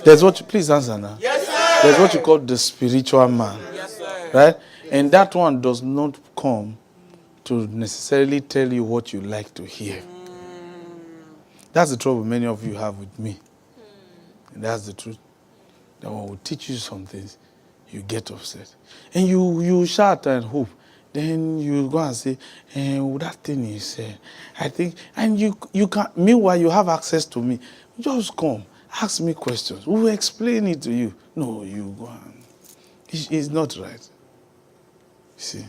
There's what you, please answer now. Yes, sir. There's what you call the spiritual man. Yes, sir. Right? And that one does not come to necessarily tell you what you like to hear. That's the trouble many of you have with me. And that's the truth. That one will teach you some things, you get upset. And you shout and hope. Then you go and say, that thing you said, I think, and you can, meanwhile you have access to me. Just come, ask me questions. We will explain it to you. No, you go and, it's not right. You see.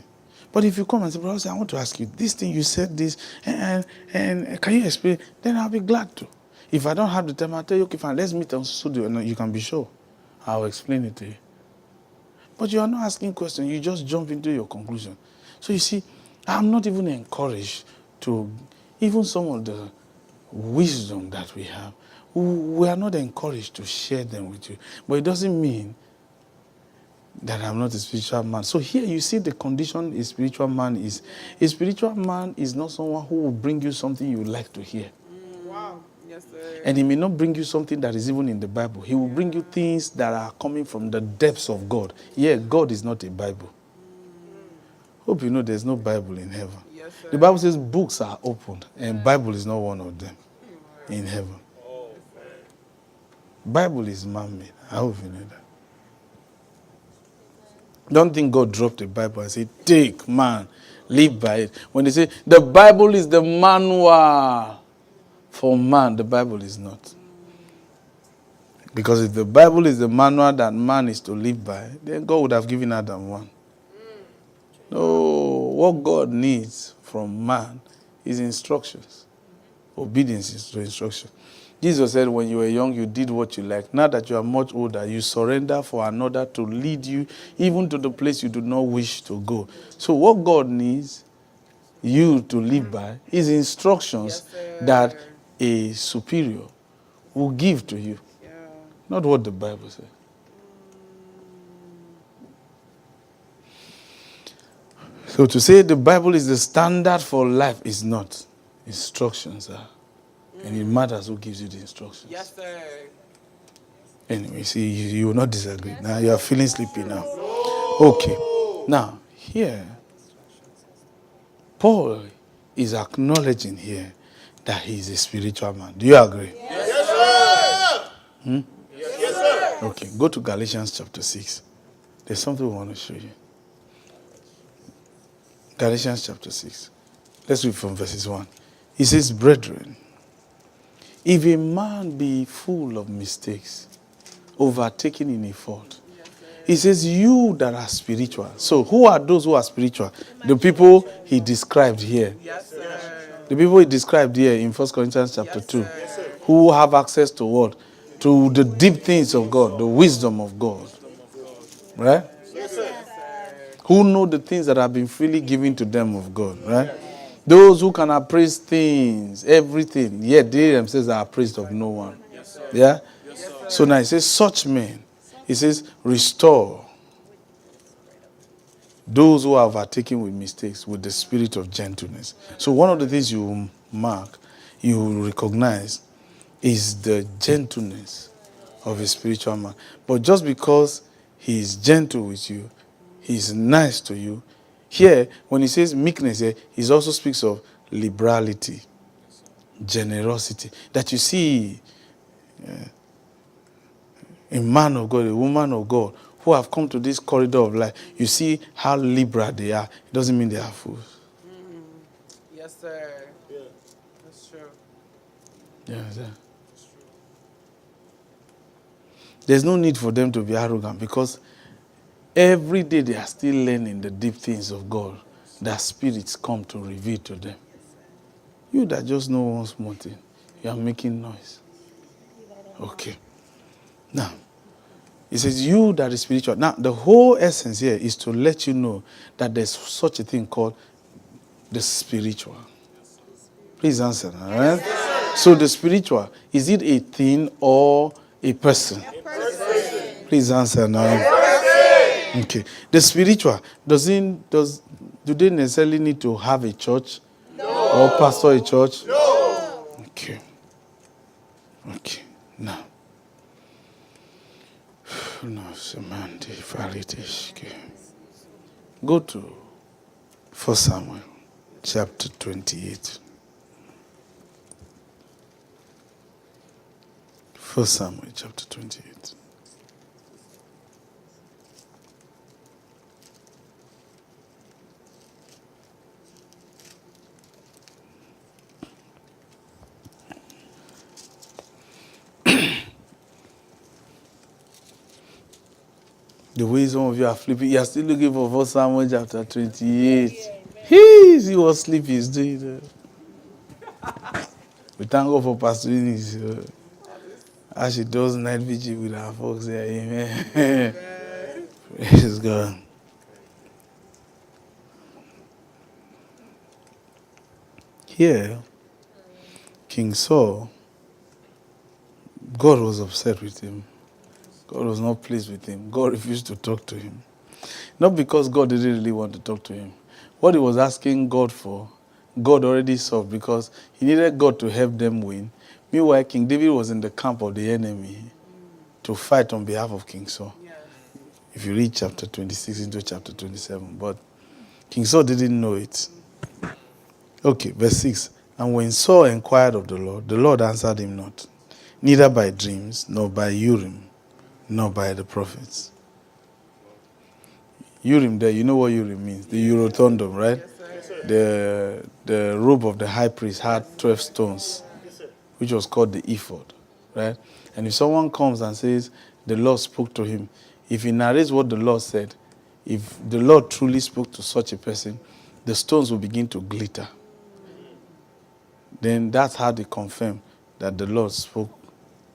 But if you come and say, Bro.Osi, I want to ask you, this thing you said this, and can you explain? Then I'll be glad to. If I don't have the time, I'll tell you, okay, fine, let's meet on studio, and you can be sure. I'll explain it to you. But you are not asking questions, you just jump into your conclusion. So you see, I'm not even encouraged to, even some of the wisdom that we have, we are not encouraged to share them with you. But it doesn't mean that I'm not a spiritual man. So here you see the condition a spiritual man is. A spiritual man is not someone who will bring you something you like to hear. Wow. Yes, sir. And he may not bring you something that is even in the Bible. He will bring you things that are coming from the depths of God. Yeah, God is not a Bible. Hope you know there's no Bible in heaven. Yes, sir. The Bible says books are opened, and Bible is not one of them in heaven. Bible is man-made. I hope you know that. Don't think God dropped a Bible and said, take, man, live by it. When they say, the Bible is the manual for man, the Bible is not. Because if the Bible is the manual that man is to live by, then God would have given Adam one. No, what God needs from man is instructions. Obedience is to instruction. Jesus said, when you were young, you did what you liked. Now that you are much older, you surrender for another to lead you even to the place you do not wish to go. So what God needs you to live by is instructions that a superior will give to you. Yeah. Not what the Bible says. So to say the Bible is the standard for life is not. Instructions are. And it matters who gives you the instructions. Yes, sir. Anyway, see, you will not disagree. Now you are feeling sleepy now. Okay. Now, here, Paul is acknowledging here that he is a spiritual man. Do you agree? Yes, sir. Yes, sir. Okay, go to Galatians chapter 6. There's something we want to show you. Galatians chapter 6. Let's read from verses 1. He says, brethren, if a man be full of mistakes, overtaken in a fault, he says, you that are spiritual. So who are those who are spiritual? The people he described here. Yes, sir. The people he described here in 1 Corinthians chapter 2. Who have access to what? To the deep things of God, the wisdom of God. Right? Who know the things that have been freely given to them of God. Right? Those who can appraise things, everything, yet they themselves are appraised of no one. Yeah? So now it says, such men, it says, restore those who have taken with mistakes with the spirit of gentleness. So one of the things you mark, you recognize, is the gentleness of a spiritual man. But just because he is gentle with you, he is nice to you, here, when he says meekness, he also speaks of liberality, generosity. That you see a man of God, a woman of God, who have come to this corridor of life, you see how liberal they are. It doesn't mean they are fools. Yes, Yes, sir. Yeah. That's true. Yeah. There's no need for them to be arrogant because every day they are still learning the deep things of God that spirits come to reveal to them. You that just know one small thing, you are making noise. Okay. Now, it says you that is spiritual. Now, the whole essence here is to let you know that there's such a thing called the spiritual. Please answer. All right? Yes, so the spiritual, is it a thing or a person? A person. Please answer now. Okay. The spiritual, do they necessarily need to have a church? No. Or pastor a church? No. Okay. Okay. Now. No, go to 1 Samuel chapter 28. 1 Samuel chapter 28. The way some of you are sleeping, you are still looking for 1 Samuel chapter 28. He see what sleep is doing. We thank God for Pastor Eunice. As she does night vigil with our folks here. Amen. Praise God. Here, King Saul, God was upset with him. God was not pleased with him. God refused to talk to him. Not because God didn't really want to talk to him. What he was asking God for, God already solved because he needed God to help them win. Meanwhile, King David was in the camp of the enemy to fight on behalf of King Saul. Yes. If you read chapter 26 into chapter 27. But King Saul didn't know it. Okay, verse 6. And when Saul inquired of the Lord answered him not, neither by dreams, nor by Urine, nor by the prophets. Urine there, you know what Urine means? The Eurotondom, right? Yes, sir. The robe of the high priest had 12 stones, which was called the ephod, right? And if someone comes and says, the Lord spoke to him, if he narrates what the Lord said, if the Lord truly spoke to such a person, the stones will begin to glitter. Then that's how they confirm that the Lord spoke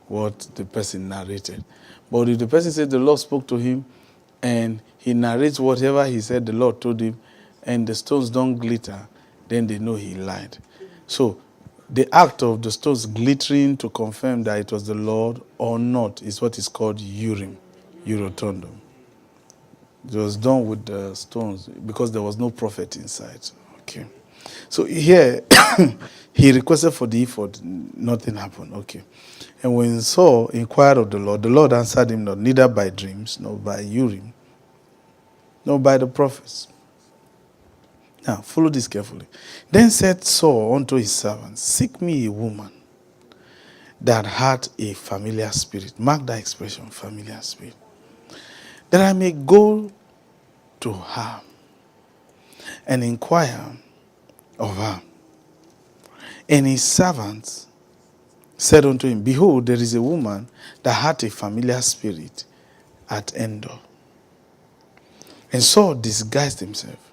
what the person narrated. But if the person said the Lord spoke to him and he narrates whatever he said the Lord told him and the stones don't glitter, then they know he lied. So the act of the stones glittering to confirm that it was the Lord or not is what is called Urine, Eurotondom. It was done with the stones because there was no prophet inside. Okay. So here, he requested for the ephod. Nothing happened. Okay. And when Saul inquired of the Lord answered him not, neither by dreams, nor by Urine, nor by the prophets. Now, follow this carefully. Then said Saul unto his servants, seek me a woman that had a familiar spirit. Mark that expression, familiar spirit. That I may go to her and inquire of her. And his servants said unto him, behold, there is a woman that had a familiar spirit at Endor. And Saul disguised himself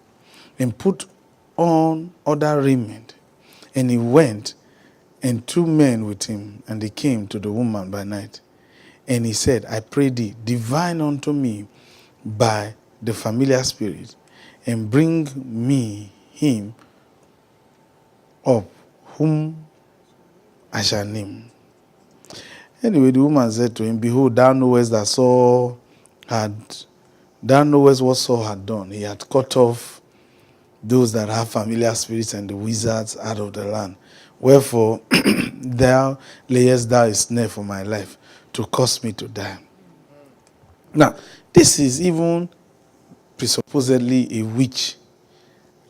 and put on other raiment. And he went, and 2 men with him, and they came to the woman by night. And he said, I pray thee, divine unto me by the familiar spirit, and bring me him up, whom I shall name. Anyway, the woman said to him, behold, thou knowest what Saul had done. He had cut off those that have familiar spirits and the wizards out of the land. Wherefore, thou layest thou a snare for my life to cause me to die. Now, this is even presupposedly a witch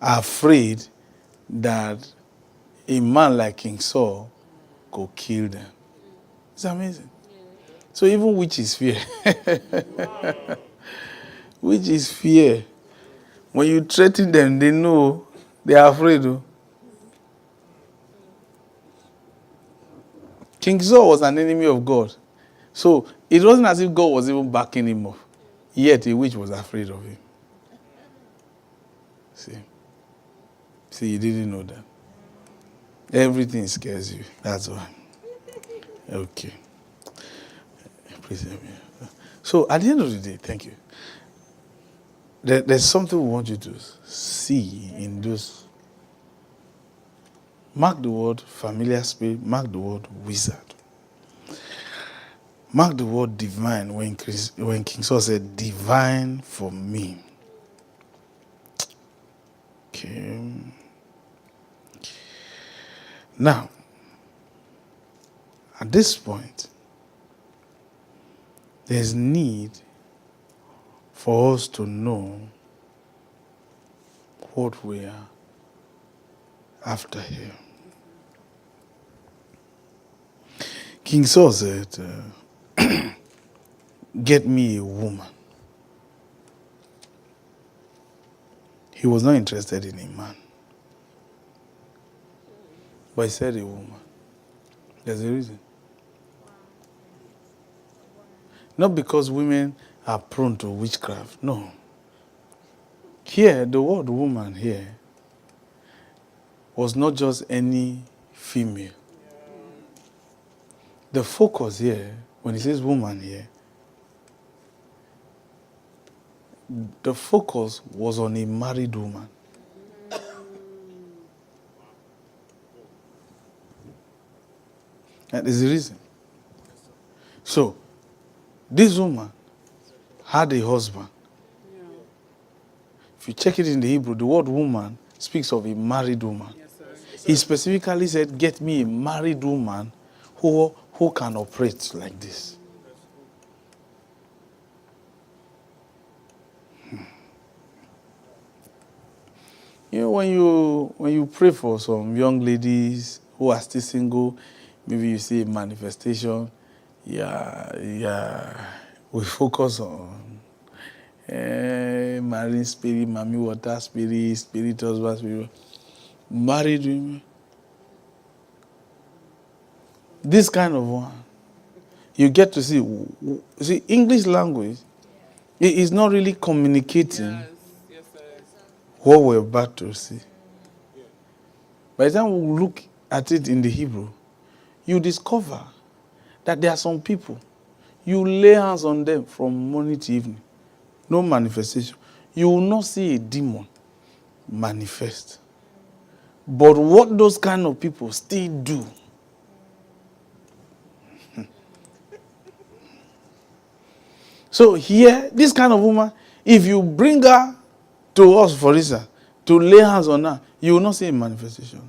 afraid that a man like King Saul could kill them. It's amazing. So even witches fear. Witches fear. When you threaten them, they know they are afraid. King Saul was an enemy of God. So it wasn't as if God was even backing him up. Yet a witch was afraid of him. See, you didn't know that. Everything scares you. That's why. Okay. Please help me. So at the end of the day, thank you. There's something we want you to see in those. Mark the word familiar spirit. Mark the word wizard. Mark the word divine when King Saul said, divine for me. Okay. Now, at this point, there's need for us to know what we are after here. King Saul said, get me a woman. He was not interested in a man. But he said a woman. There's a reason. Not because women are prone to witchcraft. No. Here, the word woman here was not just any female. The focus here, when he says woman here, the focus was on a married woman. That is the reason. So, this woman had a husband. If you check it in the Hebrew, the word woman speaks of a married woman. He specifically said, get me a married woman who can operate like this. You know, when you pray for some young ladies who are still single, maybe you see a manifestation. We focus on marine spirit, mommy water spirit, spirit husband spirit, married women. This kind of one, you get to see English language. It is not really communicating what we're about to see. By the time we look at it in the Hebrew, you discover that there are some people, you lay hands on them from morning to evening. No manifestation. You will not see a demon manifest. But what those kind of people still do, so here, this kind of woman, if you bring her to us, for instance, to lay hands on her, you will not see a manifestation.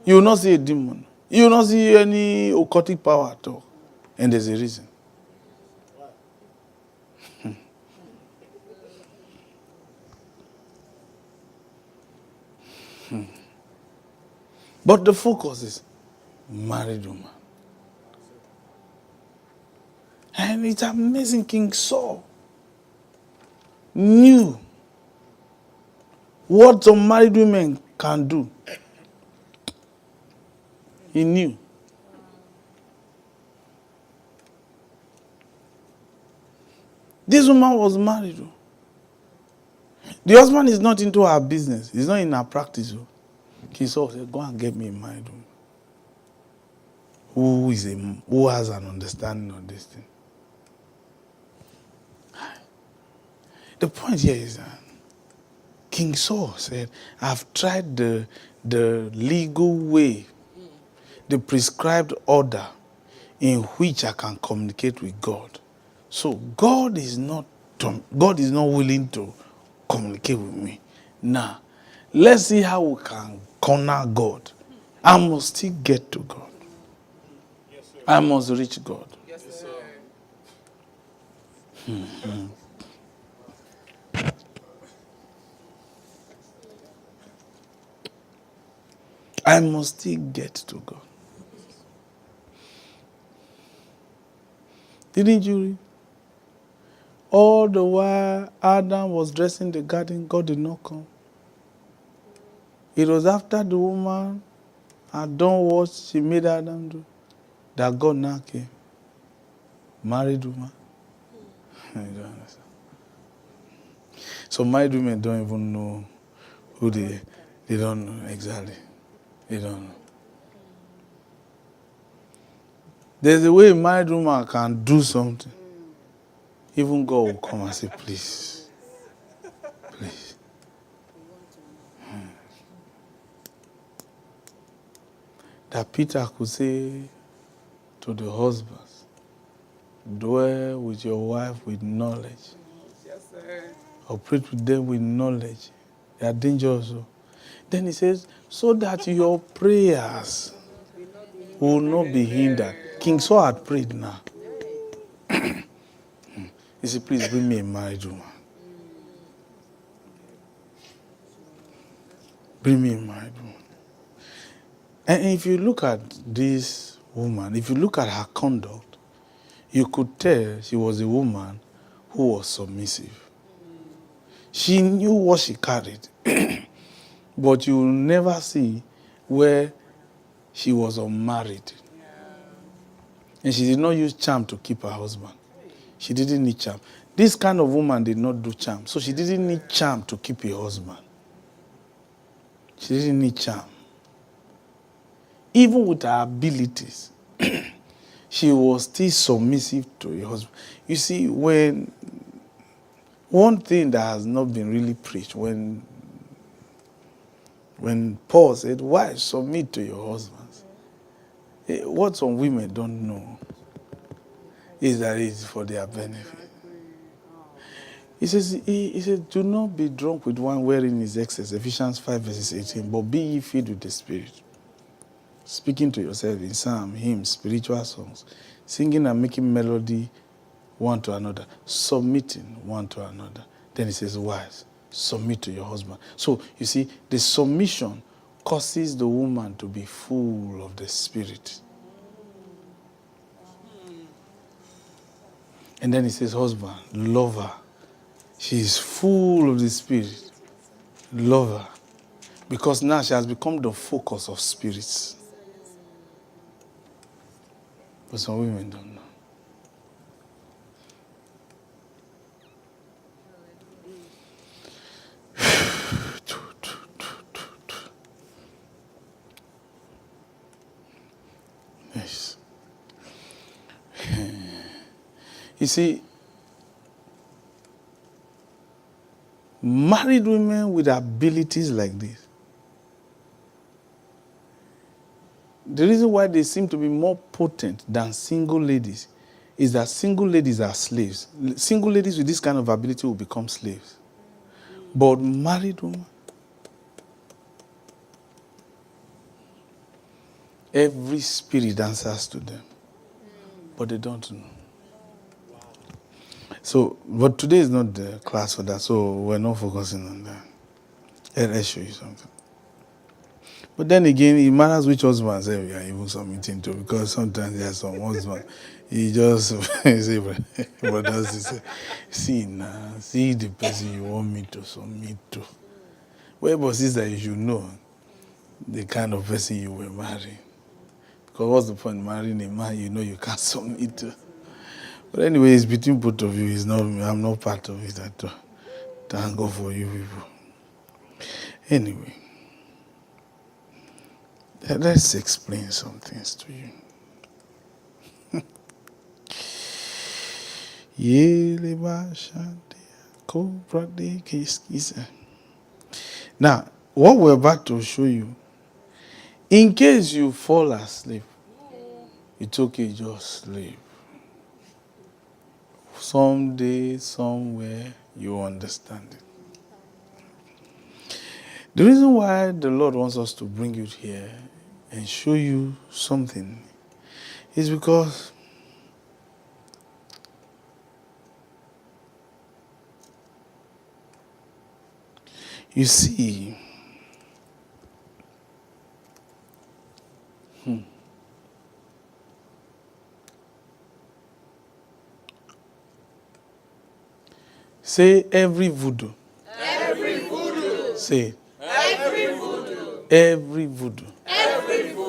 You will not see a demon. You will not see any occultic power at all. And there's a reason. But the focus is married woman. And it's amazing. King Saul knew what some married women can do. He knew. This woman was married. The husband is not into her business. He's not in her practice. King Saul said, go and get me a married woman who has an understanding of this thing. The point here is that King Saul said, I've tried the legal way, the prescribed order in which I can communicate with God. So God is not willing to communicate with me. Now, let's see how we can corner God. I must still get to God. Yes, sir. I must reach God. Yes, sir. I must still get to God. Didn't you read? All the while Adam was dressing the garden, God did not come. It was after the woman and done what she made Adam do, that God now came. Married woman. You don't understand. So married women don't even know who they don't know exactly. They don't know. There's a way a married woman can do something. Even God will come and say, please. Please. That Peter could say to the husbands, dwell with your wife with knowledge. Yes, sir. Operate with them with knowledge. They are dangerous. Then he says, so that your prayers will not be hindered. King Saul had prayed now. He said, please bring me a married woman. Bring me a married woman. And if you look at this woman, if you look at her conduct, you could tell she was a woman who was submissive. She knew what she carried. But you will never see where she was unmarried. And she did not use charm to keep her husband. She didn't need charm. This kind of woman did not do charm. So she didn't need charm to keep her husband. She didn't need charm. Even with her abilities, she was still submissive to her husband. You see, when one thing that has not been really preached, when Paul said, wives, submit to your husbands. What some women don't know is that it's for their benefit. He says, do not be drunk with wine wherein is excess. Ephesians 5 verses 18. But be ye filled with the Spirit. Speaking to yourself in psalm, hymns, spiritual songs. Singing and making melody one to another. Submitting one to another. Then he says, wives, submit to your husband. So, you see, the submission causes the woman to be full of the Spirit. And then he says, husband, love her. She is full of the Spirit. Love her. Because now she has become the focus of spirits. But some women don't know. Yes. You see, married women with abilities like this, the reason why they seem to be more potent than single ladies is that single ladies are slaves. Single ladies with this kind of ability will become slaves. But married women, every spirit answers to them. But they don't know. So, but today is not the class for that, so we're not focusing on that. Let's show you something. But then again, it matters which husbands we are even submitting to, because sometimes there are some husbands, he just say, brothers, he say, see now, see the person you want me to submit to. Well, but sister, you should know the kind of person you were marrying. Because what's the point marrying a man you know you can't submit to? But anyway, it's between both of you. It's not, I'm not part of it at all. Thank God for you people. Anyway, let's explain some things to you. Now, what we're about to show you, in case you fall asleep, it's okay, just sleep. Someday, somewhere, you understand it. The reason why the Lord wants us to bring you here and show you something is because you see, say every voodoo. Every voodoo. Say Every voodoo. every voodoo. Every voodoo.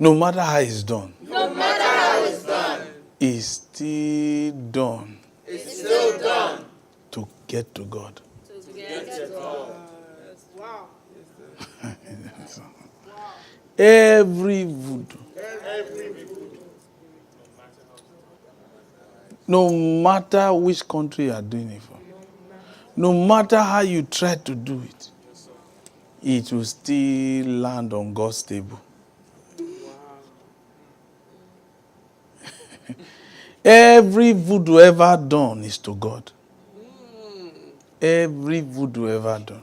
No matter how it's done. No matter how it's done. It's still done. It's still done. To get to God. To get to God. Wow. Every voodoo. No matter which country you are doing it for. No matter how you try to do it. It will still land on God's table. Every voodoo ever done is to God. Every voodoo ever done.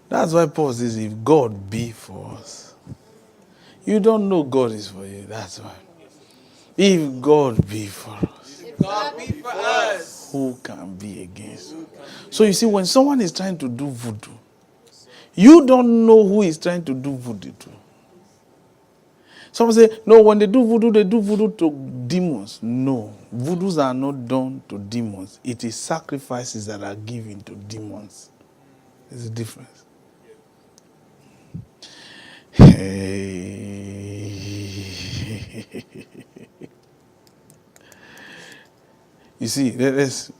That's why Paul says, if God be for us. You don't know God is for you. That's why. If God be for us. If God be for us, Who can be against us? So you see, when someone is trying to do voodoo, you don't know who is trying to do voodoo to. Someone say, no, when they do voodoo to demons. No, voodoos are not done to demons. It is sacrifices that are given to demons. There's a difference. You see, there's...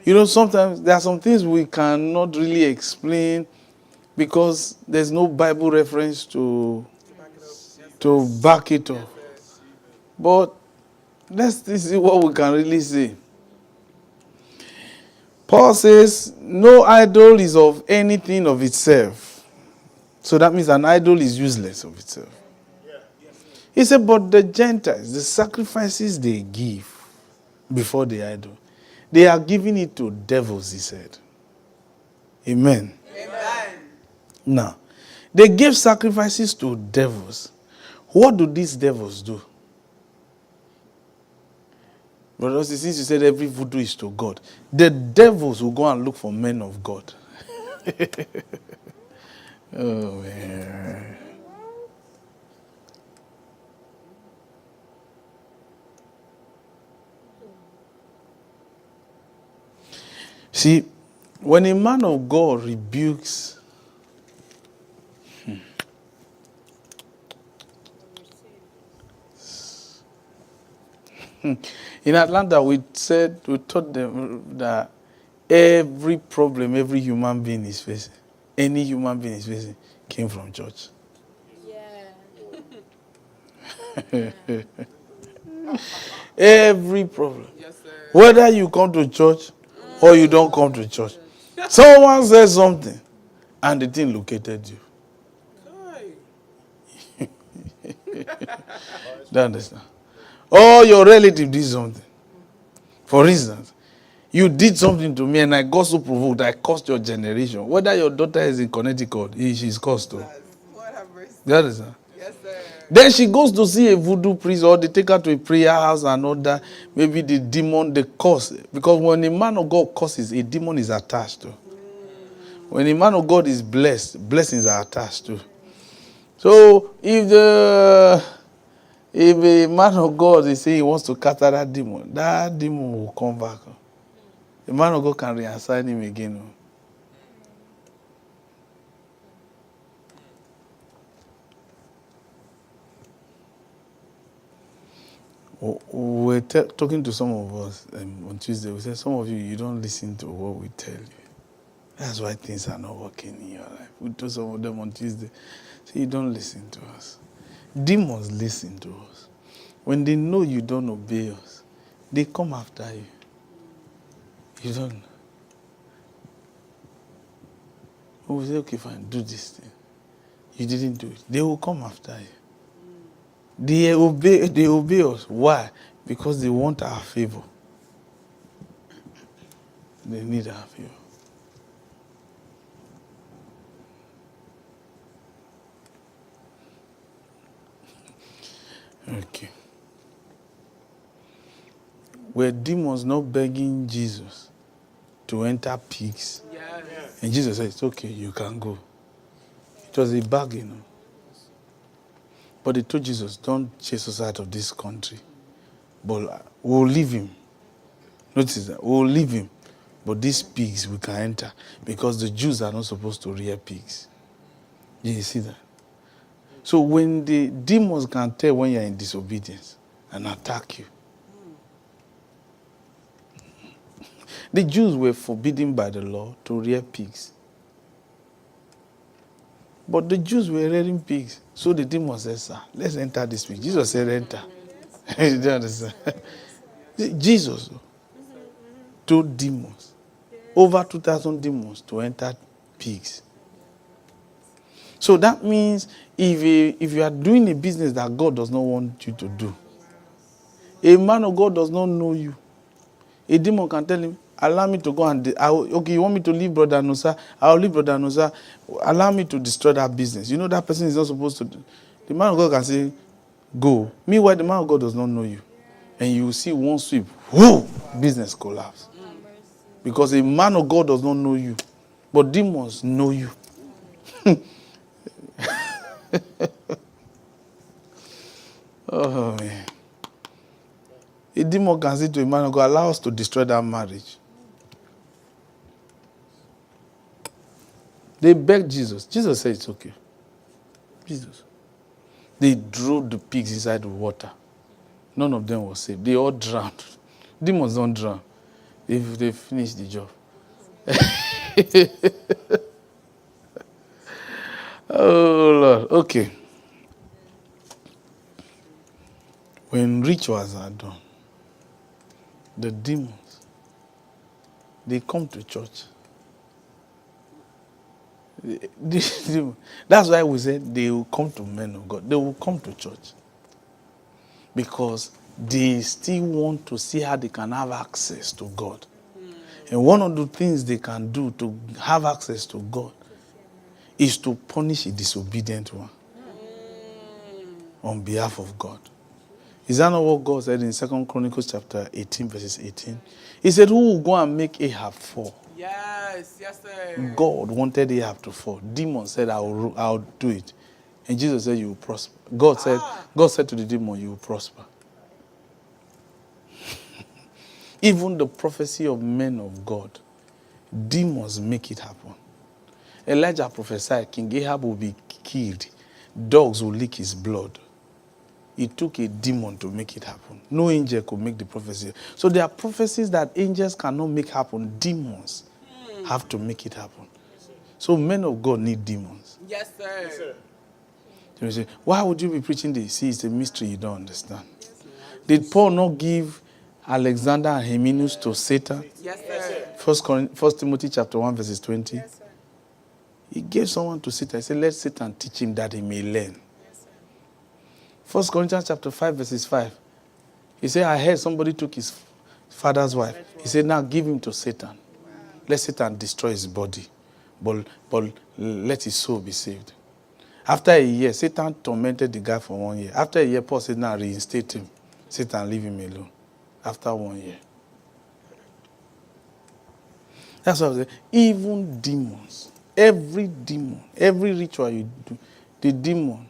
You know, sometimes there are some things we cannot really explain because there's no Bible reference to back it up. But let's see what we can really say. Paul says, no idol is of anything of itself. So that means an idol is useless of itself. He said, but the Gentiles, the sacrifices they give before the idol, they are giving it to devils, he said. Amen. amen. Now, they gave sacrifices to devils. What do these devils do? Bro.Osi, since you said every voodoo is to God, the devils will go and look for men of God. Oh, man. See, when a man of God rebukes, in Atlanta, we taught them that every problem every human being is facing, any human being is facing, came from church. Yeah. Every problem. Yes, sir. Whether you come to church or you don't come to church. Someone says something and the thing located you. Do you understand? Or your relative did something. For instance, you did something to me and I got so provoked I cursed your generation. Whether your daughter is in Connecticut, she's cursed too. Lord have mercy. Do you understand? Yes, sir. Then she goes to see a voodoo priest or they take her to a prayer house and all that. Maybe the demon, the curse. Because when a man of God curses, a demon is attached to. When a man of God is blessed, blessings are attached to. So if a man of God is saying he wants to cast out that demon will come back. The man of God can reassign him again. We were talking to some of us on Tuesday. We said, some of you don't listen to what we tell you. That's why things are not working in your life. We told some of them on Tuesday, so you don't listen to us. Demons listen to us. When they know you don't obey us, they come after you. You don't. We say, okay, fine, do this thing. You didn't do it. They will come after you. They obey us. Why? Because they want our favor. They need our favor. Okay. Were demons not begging Jesus to enter pigs? Yes. And Jesus said, it's okay, you can go. It was a bargain. But they told Jesus, don't chase us out of this country. But we'll leave him. Notice that. We'll leave him. But these pigs we can enter. Because the Jews are not supposed to rear pigs. You see that? So when the demons can tell when you're in disobedience and attack you. The Jews were forbidden by the law to rear pigs. But the Jews were rearing pigs. So the demons said, sir, let's enter this pig. Jesus said, enter. You don't understand? Jesus told demons, over 2,000 demons, to enter pigs. So that means if you are doing a business that God does not want you to do, a man of God does not know you, a demon can tell him, allow me to go and, okay, you want me to leave Brother Nusa? I'll leave Brother Nusa. Allow me to destroy that business. You know that person is not supposed to do. The man of God can say, go. Meanwhile, the man of God does not know you. And you will see one sweep, whoo, business collapse. Because a man of God does not know you. But demons know you. Oh, man. A demon can say to a man of God, allow us to destroy that marriage. They begged Jesus. Jesus said it's okay. Jesus. They drove the pigs inside the water. None of them was saved. They all drowned. Demons don't drown. They finished the job. Oh, Lord. Okay. When rituals are done, the demons, they come to church. That's why we said they will come to men of God. They will come to church. Because they still want to see how they can have access to God. And one of the things they can do to have access to God is to punish a disobedient one on behalf of God. Is that not what God said in 2 Chronicles chapter 18, verses 18? He said, who will go and make Ahab fall? Yes, sir. God wanted Ahab to fall. Demon said, I'll do it. And Jesus said, you will prosper. God said to the demon, you will prosper. Even the prophecy of men of God, demons make it happen. Elijah prophesied, King Ahab will be killed. Dogs will lick his blood. It took a demon to make it happen. No angel could make the prophecy. So there are prophecies that angels cannot make happen. Demons have to make it happen. So men of God need demons. Yes, sir. Yes, sir. You say, why would you be preaching this? See, it's a mystery you don't understand. Did Paul not give Alexander and Hymenaeus to Satan? Yes, sir. 1 Timothy chapter 1, verses 20. Yes, sir. He gave someone to Satan. He said, let Satan teach him that he may learn. 1 Corinthians chapter 5, verses 5. He said, I heard somebody took his father's wife. He said, now give him to Satan. Wow. Let Satan destroy his body. But let his soul be saved. After a year, Satan tormented the guy for 1 year. After a year, Paul said, now reinstate him. Satan, leave him alone. After 1 year. That's what I was saying. Even demons, every demon, every ritual you do, the demon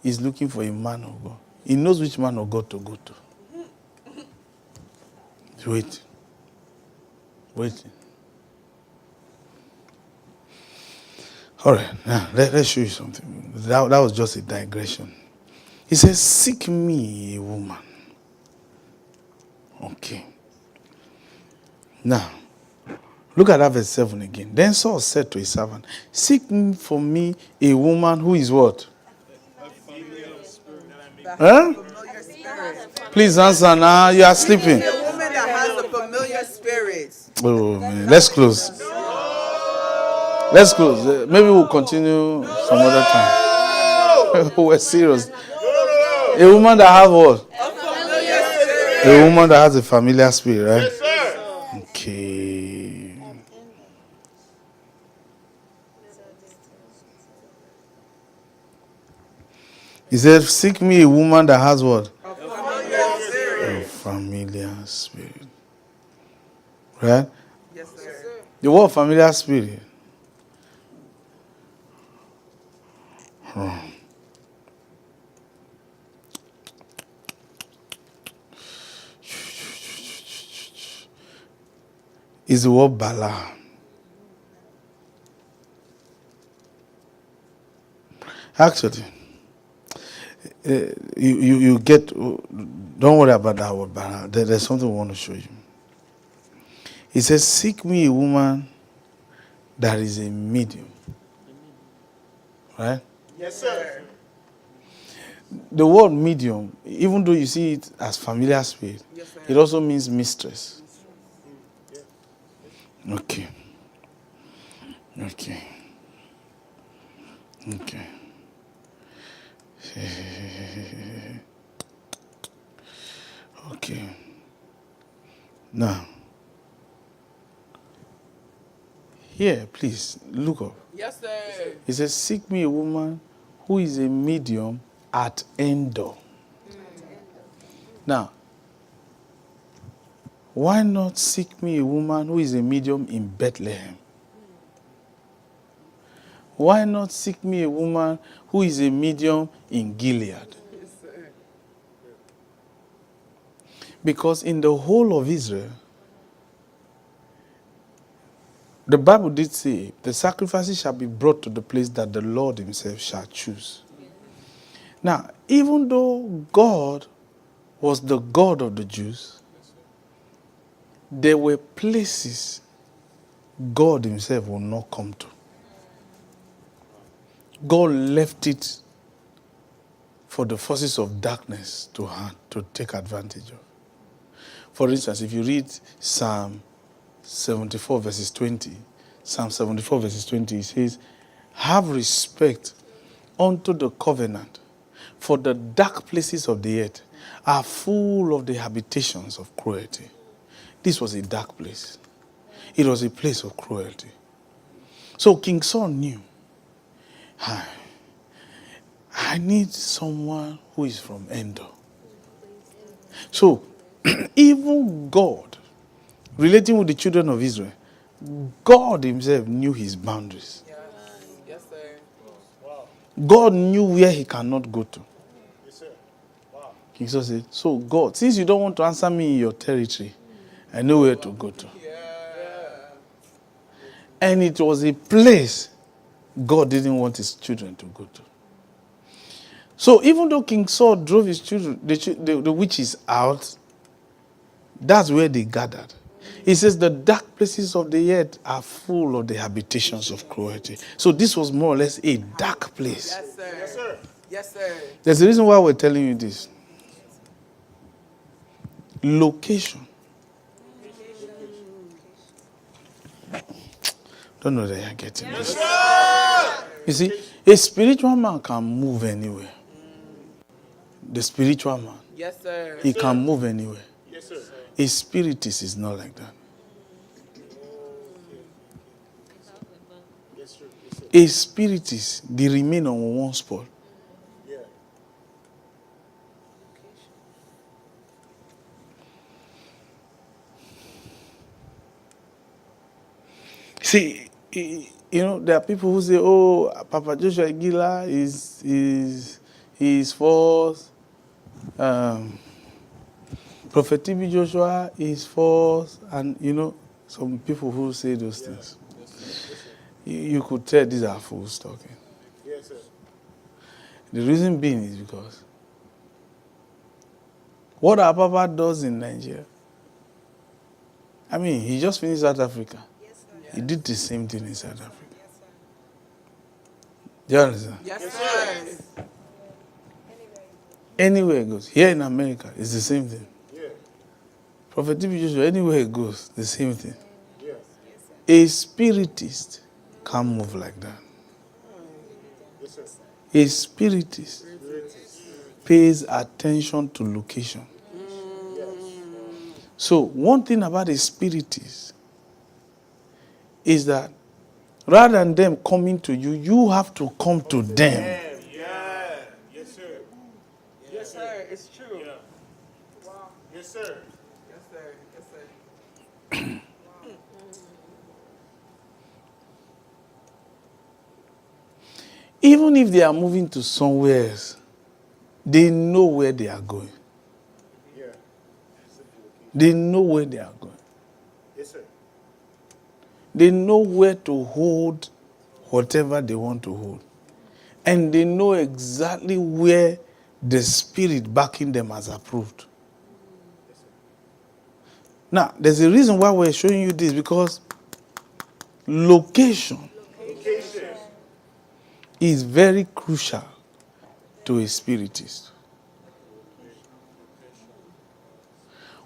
is looking for a man of God. He knows which man of God to go to. Wait. All right, now let's show you something. That was just a digression. He says, seek me a woman. Okay. Now, look at that verse 7 again. Then Saul said to his servant, seek for me a woman who is what? Huh? Please answer now. You are sleeping. A woman that has a familiar spirit. Oh, man. Let's close. Let's close. Maybe we'll continue some other time. We're serious. A woman that has what? A familiar spirit. A woman that has a familiar spirit, right? Yes, sir. Okay. He said, seek me a woman that has what? A familiar spirit. A familiar spirit. Right? Yes, sir. The word familiar spirit. Is the word Bala. Actually, you get. Don't worry about that word, but there's something we want to show you. It says, "Seek me a woman that is a medium." Right? Yes, sir. The word medium, even though you see it as familiar spirit, Yes, sir. it also means mistress. Okay. Okay. Okay. Okay. Now, here, please look up. Yes, sir. It says, "Seek me a woman who is a medium at Endor." Now, why not seek me a woman who is a medium in Bethlehem? Why not seek me a woman who is a medium in Gilead? Yes, sir. Because in the whole of Israel, the Bible did say, the sacrifices shall be brought to the place that the Lord himself shall choose. Now, even though God was the God of the Jews, there were places God himself will not come to. God left it for the forces of darkness to take advantage of. For instance, if you read Psalm 74 verses 20, Psalm 74 verses 20, it says, "Have respect unto the covenant, for the dark places of the earth are full of the habitations of cruelty." This was a dark place. It was a place of cruelty. So King Saul knew, I need someone who is from Endor. So, even God, relating with the children of Israel, God himself knew his boundaries. Yes. Yes, sir. God knew where he cannot go to. Yes, sir. Wow. King Saul said, "So God, since you don't want to answer me in your territory, I know where to go to." Yeah. And it was a place God didn't want his children to go to. So even though King Saul drove his children, the witches out, that's where they gathered. He says the dark places of the earth are full of the habitations of cruelty. So this was more or less a dark place. Yes, sir. Yes, sir. Yes, sir. There's a reason why we're telling you this. Location. Don't know that you're getting this. You see, a spiritual man can move anywhere. The spiritual man, Yes, sir. he can move anywhere. Yes, sir. A spiritist is not like that. Yes, sir. Yes, sir. A spiritist, they remain on one spot. Yeah. See, there are people who say, "Oh, Papa Joshua Gila is false. Prophet TB Joshua is false," and some people who say those things. You could tell these are fools talking. Yes, sir. The reason being is because what our Papa does in Nigeria, I mean, he just finished South Africa. He did the same thing in South Africa. Do you understand? Yes, sir. Anywhere it goes. Here in America, it's the same thing. Yeah. Prophet TB Joshua, anywhere it goes, the same thing. Yeah. A spiritist can't move like that. Yes, sir. A spiritist pays attention to location. So one thing about a spiritist is that rather than them coming to you, you have to come to them. Yeah. Yes, sir. Yes, sir. It's true. Yeah. Wow. Yes, sir. Yes, sir. Yes, sir. Even if they are moving to somewhere else, they know where they are going. Yeah. They know where they are going. Yes, sir. They know where to hold whatever they want to hold. And they know exactly where the spirit backing them has approved. Now, there's a reason why we're showing you this, because location is very crucial to a spiritist.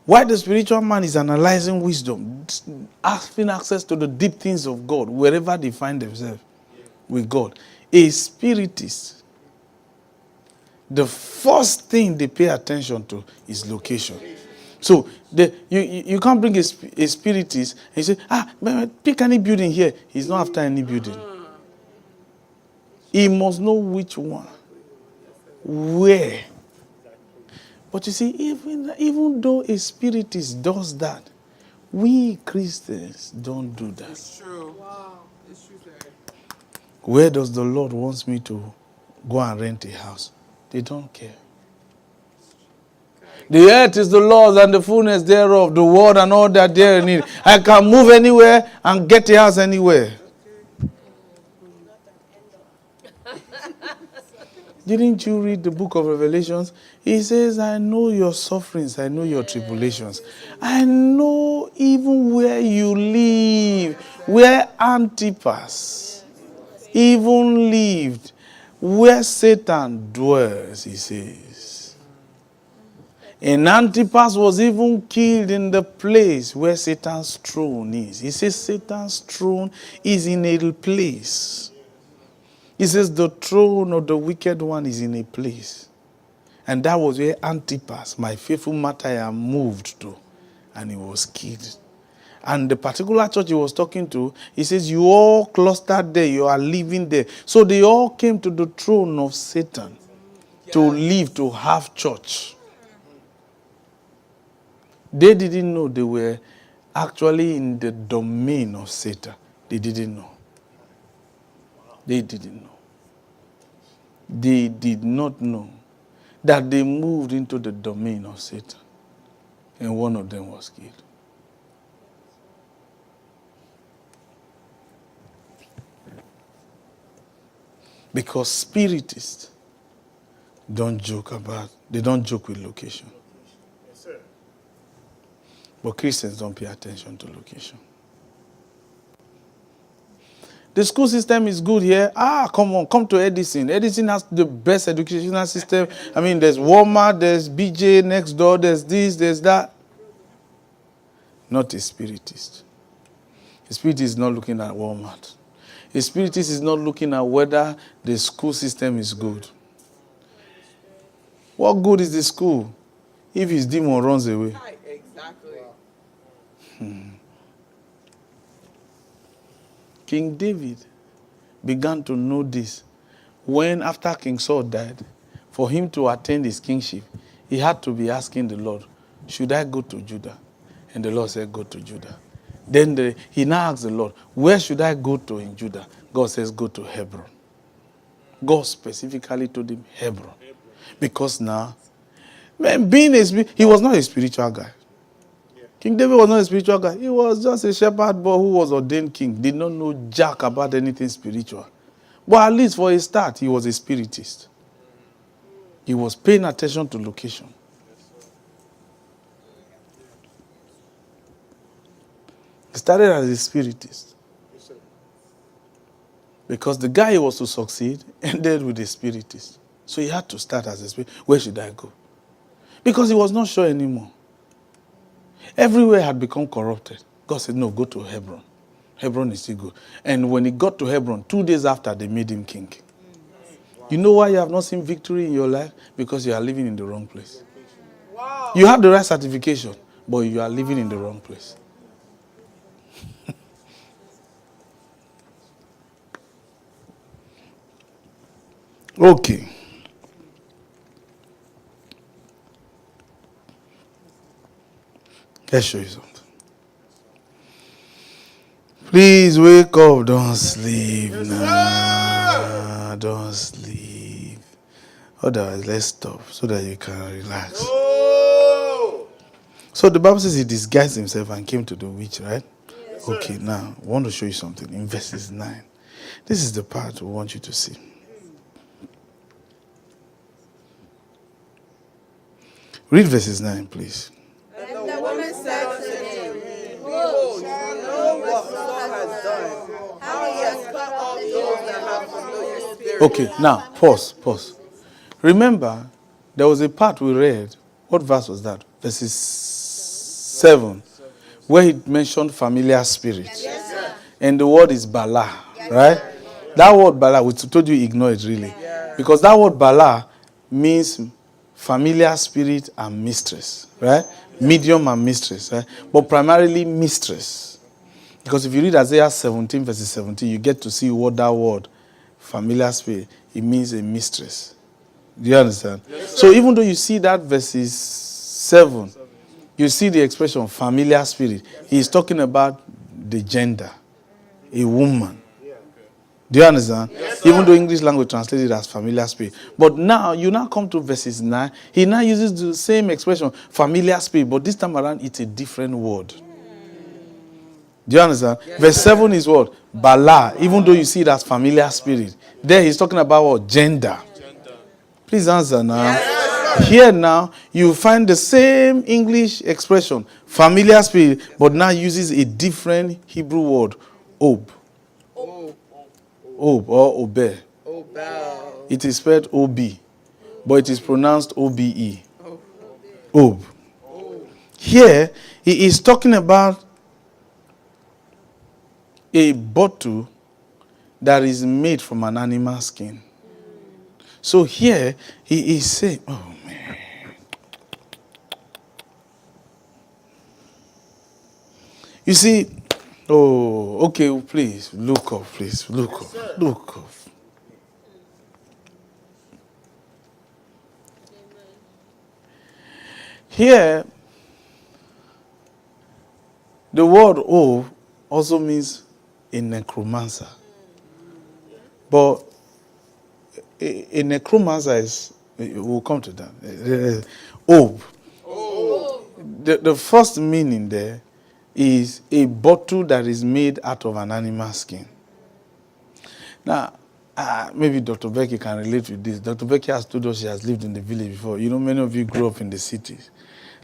While the spiritual man is analyzing wisdom, having access to the deep things of God, wherever they find themselves with God, a spiritist, the first thing they pay attention to is location. So you can't bring a spiritist and say, pick any building here. He's not after any building. He must know which one, where. But you see, even though a spiritist does that, we Christians don't do that. It's true. Wow. It's true, sir. Where does the Lord wants me to go and rent a house? They don't care. The earth is the Lord's and the fullness thereof, the world and all that therein is. I can move anywhere and get a house anywhere. Didn't you read the book of Revelations? He says, I know your sufferings, I know your tribulations. I know even where you live, where Antipas even lived, where Satan dwells, he says. And Antipas was even killed in the place where Satan's throne is. He says Satan's throne is in a place. He says the throne of the wicked one is in a place. And that was where Antipas, my faithful martyr, moved to. And he was killed. And the particular church he was talking to, he says, you all clustered there, you are living there. So they all came to the throne of Satan to live, to have church. They didn't know they were actually in the domain of Satan. They didn't know. They didn't know. They did not know that they moved into the domain of Satan. And one of them was killed. Because spiritists don't joke with location. Yes, sir. But Christians don't pay attention to location. The school system is good here. Come on, come to Edison. Edison has the best educational system. I mean, there's Walmart, there's BJ next door, there's this, there's that. Not a spiritist. A spiritist is not looking at Walmart. A spiritist is not looking at whether the school system is good. What good is the school if his demon runs away? Exactly. King David began to know this when, after King Saul died, for him to attain his kingship, he had to be asking the Lord, should I go to Judah? And the Lord said, go to Judah. Then he now asked the Lord, where should I go to in Judah? God says, go to Hebron. God specifically told him Hebron. Because now, man, he was not a spiritual guy. King David was not a spiritual guy. He was just a shepherd boy who was ordained king. Did not know jack about anything spiritual. But at least for a start, he was a spiritist. He was paying attention to location. He started as a spiritist. Because the guy he was to succeed ended with a spiritist. So he had to start as a spiritist. Where should I go? Because he was not sure anymore. Everywhere had become corrupted. God said, no, go to Hebron. Hebron is still good. And when he got to Hebron, 2 days after, they made him king. You know why you have not seen victory in your life? Because you are living in the wrong place. Wow. You have the right certification, but you are living in the wrong place. Okay. Let's show you something. Please wake up. Don't sleep now. Don't sleep. Otherwise, let's stop so that you can relax. So the Bible says he disguised himself and came to the witch, right? Yes, okay, now I want to show you something in verses 9. This is the part we want you to see. Read verses 9, please. And the woman said to him, Behold, you know what Saul has done, how he has cut off those that have familiar spirits. Okay, now, pause. Remember, there was a part we read. What verse was that? Verses 7, where he mentioned familiar spirits. Yes, sir. And the word is Bala, right? That word Bala, we told you ignore it really. Because that word Bala means familiar spirit and mistress, right? Medium and mistress, right? But primarily mistress. Because if you read Isaiah 17 verses 17, you get to see what that word, familiar spirit, it means a mistress. Do you understand? So even though you see that verses 7, you see the expression familiar spirit, he's talking about the gender, a woman. Do you understand? Even though English language translated as familiar spirit. But now, you now come to verses 9. He now uses the same expression, familiar spirit. But this time around, it's a different word. Do you understand? Verse 7 is what? Bala. Even though you see it as familiar spirit. There he's talking about what? Gender. Please answer now. Here now, you find the same English expression, familiar spirit, but now uses a different Hebrew word, ob. Ob or obe. It is spelled O-B, but it is pronounced O-B-E. Ob. Here, he is talking about a bottle that is made from an animal skin. So here, he is saying, oh man. You see, oh, okay, please, look up, please, look up, look up. Here, the word O also means a necromancer. But a necromancer is, we'll come to that. Ob. The first meaning there is a bottle that is made out of an animal skin. Now, maybe Dr. Becky can relate with this. Dr. Becky has told us she has lived in the village before. You know, many of you grew up in the cities.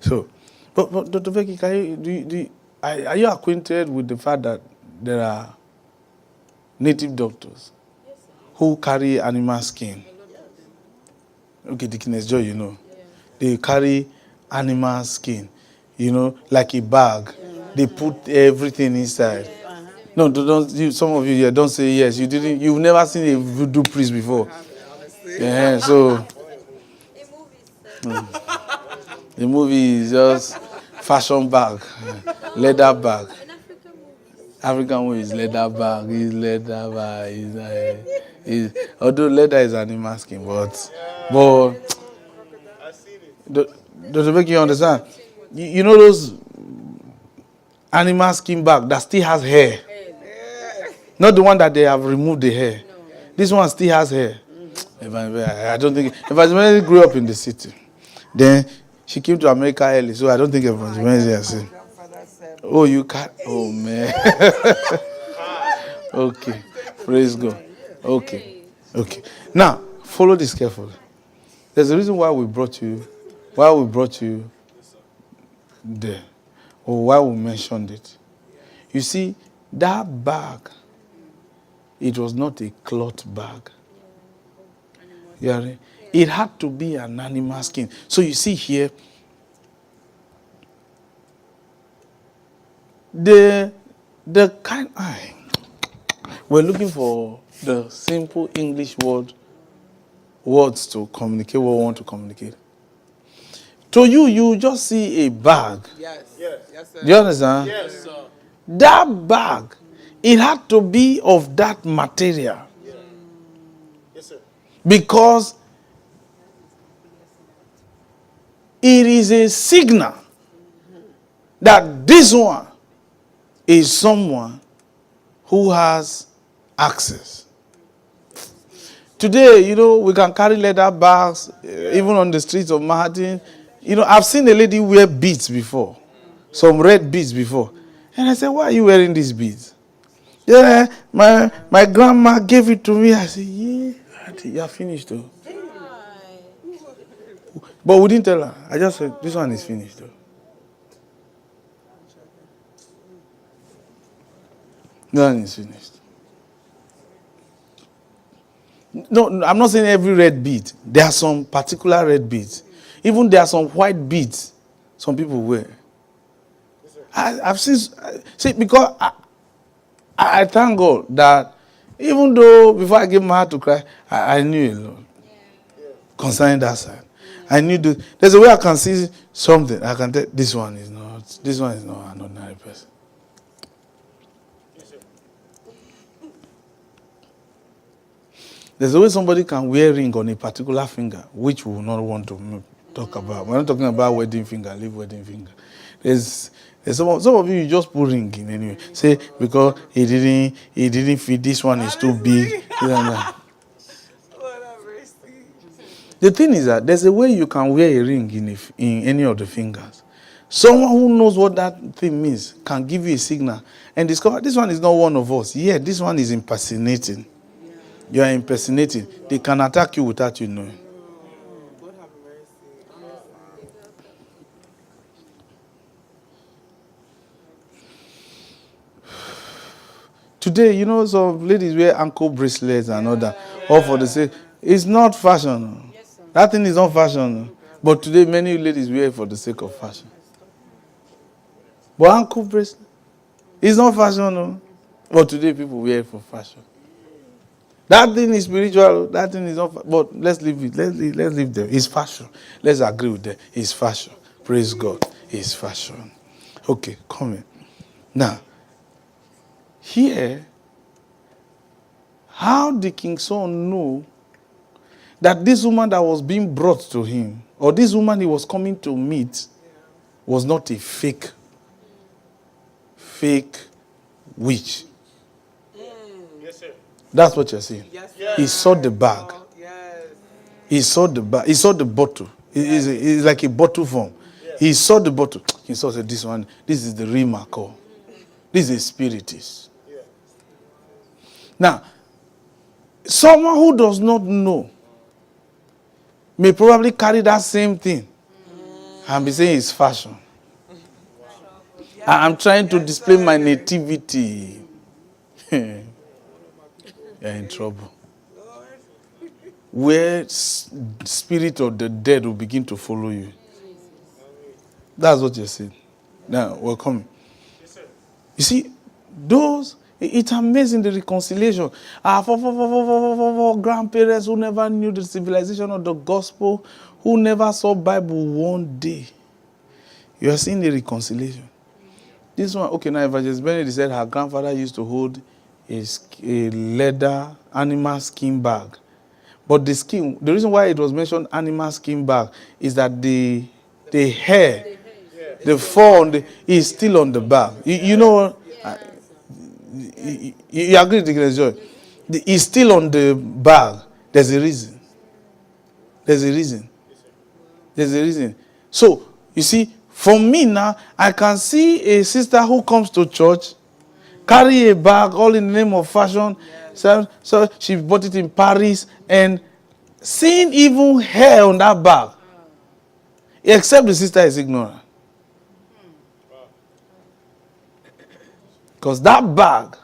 So, but Dr. Becky, are you acquainted with the fact that there are native doctors who carry animal skin? Okay, Deaconess Joy, you know. They carry animal skin, you know, like a bag. They put everything inside. No, don't. Some of you here don't say yes. You didn't. You've never seen a voodoo priest before. Yeah. So the movie is just fashion bag, leather bag. African movie is leather bag. Is leather bag. Although leather is animal skin, but does it make you understand? You know those animal skin bag that still has hair. Not the one that they have removed the hair. No. This one still has hair. I don't think. Evangelist grew up in the city. Then she came to America early, so I don't think Evangelist has seen. Oh, you can't. Oh, man. Okay. Praise God. Okay. Now, follow this carefully. There's a reason why we brought you there, or why we mentioned it. You see, that bag, it was not a cloth bag. Yeah, it had to be an animal skin. So you see here, the kind we're looking for the simple English words to communicate what we want to communicate. To you, you just see a bag. Yes, sir. Do you understand? Yes, sir. That bag, it had to be of that material. Yes, sir. Because it is a signal that this one is someone who has access. Today, you know, we can carry leather bags, even on the streets of Manhattan. You know, I've seen a lady wear beads before, some red beads before. And I said, why are you wearing these beads? Yeah, my grandma gave it to me. I said, yeah, you are finished though. But we didn't tell her. I just said, this one is finished though. This one is finished. No, I'm not saying every red bead. There are some particular red beads. Even there are some white beads some people wear. I've seen, see, because I thank God that even though before I gave my heart to Christ, I knew a lot concerning that side. I knew there's a way I can see something. I can tell this one is not an ordinary person. There's a way somebody can wear a ring on a particular finger, which we will not want to talk about. We're not talking about wedding finger, leave wedding finger. There's some of you just put ring in anyway. Say because he didn't fit, this one is too big. The thing is that there's a way you can wear a ring in any of the fingers. Someone who knows what that thing means can give you a signal and discover this one is not one of us. Yeah, this one is impersonating. You are impersonating. They can attack you without you knowing. Today, you know, some ladies wear ankle bracelets and all that. All for the sake. It's not fashion. That thing is not fashion. But today, many ladies wear it for the sake of fashion. But ankle bracelet is not fashion. But today, people wear it for fashion. That thing is spiritual. That thing is not. But let's leave it. Let's leave them. It's fashion. Let's agree with them. It's fashion. Praise God. It's fashion. Okay, come in. Now, here, how did King Saul know that this woman that was being brought to him, or this woman he was coming to meet, was not a fake witch? Yes, sir. That's what you're saying. Yes, He saw the bag. Yes. He saw the bag. He saw the bottle. It's like a bottle form. He saw the bottle. He saw that this is the real Marco. This is a spiritist. Now, someone who does not know may probably carry that same thing and be saying it's fashion. I'm trying to display my nativity. You're in trouble. Where spirit of the dead will begin to follow you. That's what you're saying. Now, welcome. You see, it's amazing the reconciliation. Our grandparents who never knew the civilization of the gospel, who never saw Bible one day. You are seeing the reconciliation. This one, okay, now Evangelist Benedict said her grandfather used to hold a leather animal skin bag. But the reason why it was mentioned animal skin bag is that the hair, the fur is still on the bag. You know, you agree with the joy? It's still on the bag. There's a reason. There's a reason. So, you see, for me now, I can see a sister who comes to church, carry a bag all in the name of fashion. So she bought it in Paris, and seeing even hair on that bag, except the sister is ignorant. Because that bag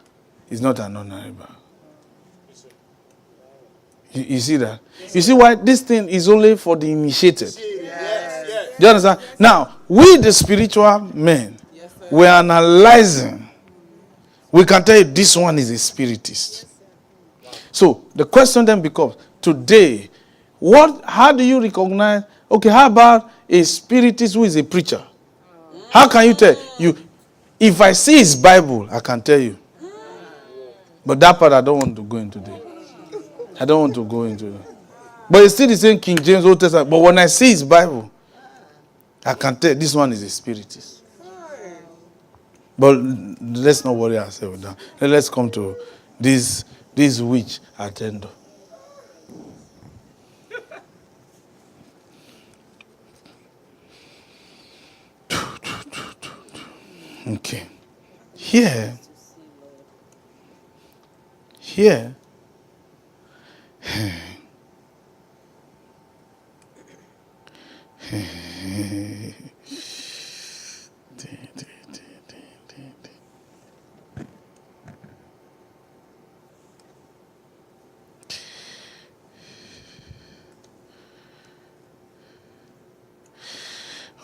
is not an ordinary bag. You see that? You see why this thing is only for the initiated? Do you understand? Now, we the spiritual men, we're analyzing. We can tell you this one is a spiritist. So, the question then becomes, today, how do you recognize, okay, how about a spiritist who is a preacher? How can you tell? If I see his Bible, I can tell you. But that part I don't want to go into today. I don't want to go into it. But it's still the same King James Old Testament. But when I see his Bible, I can tell this one is a spiritist. But let's not worry ourselves with that. Let's come to this witch agenda. Okay. Here,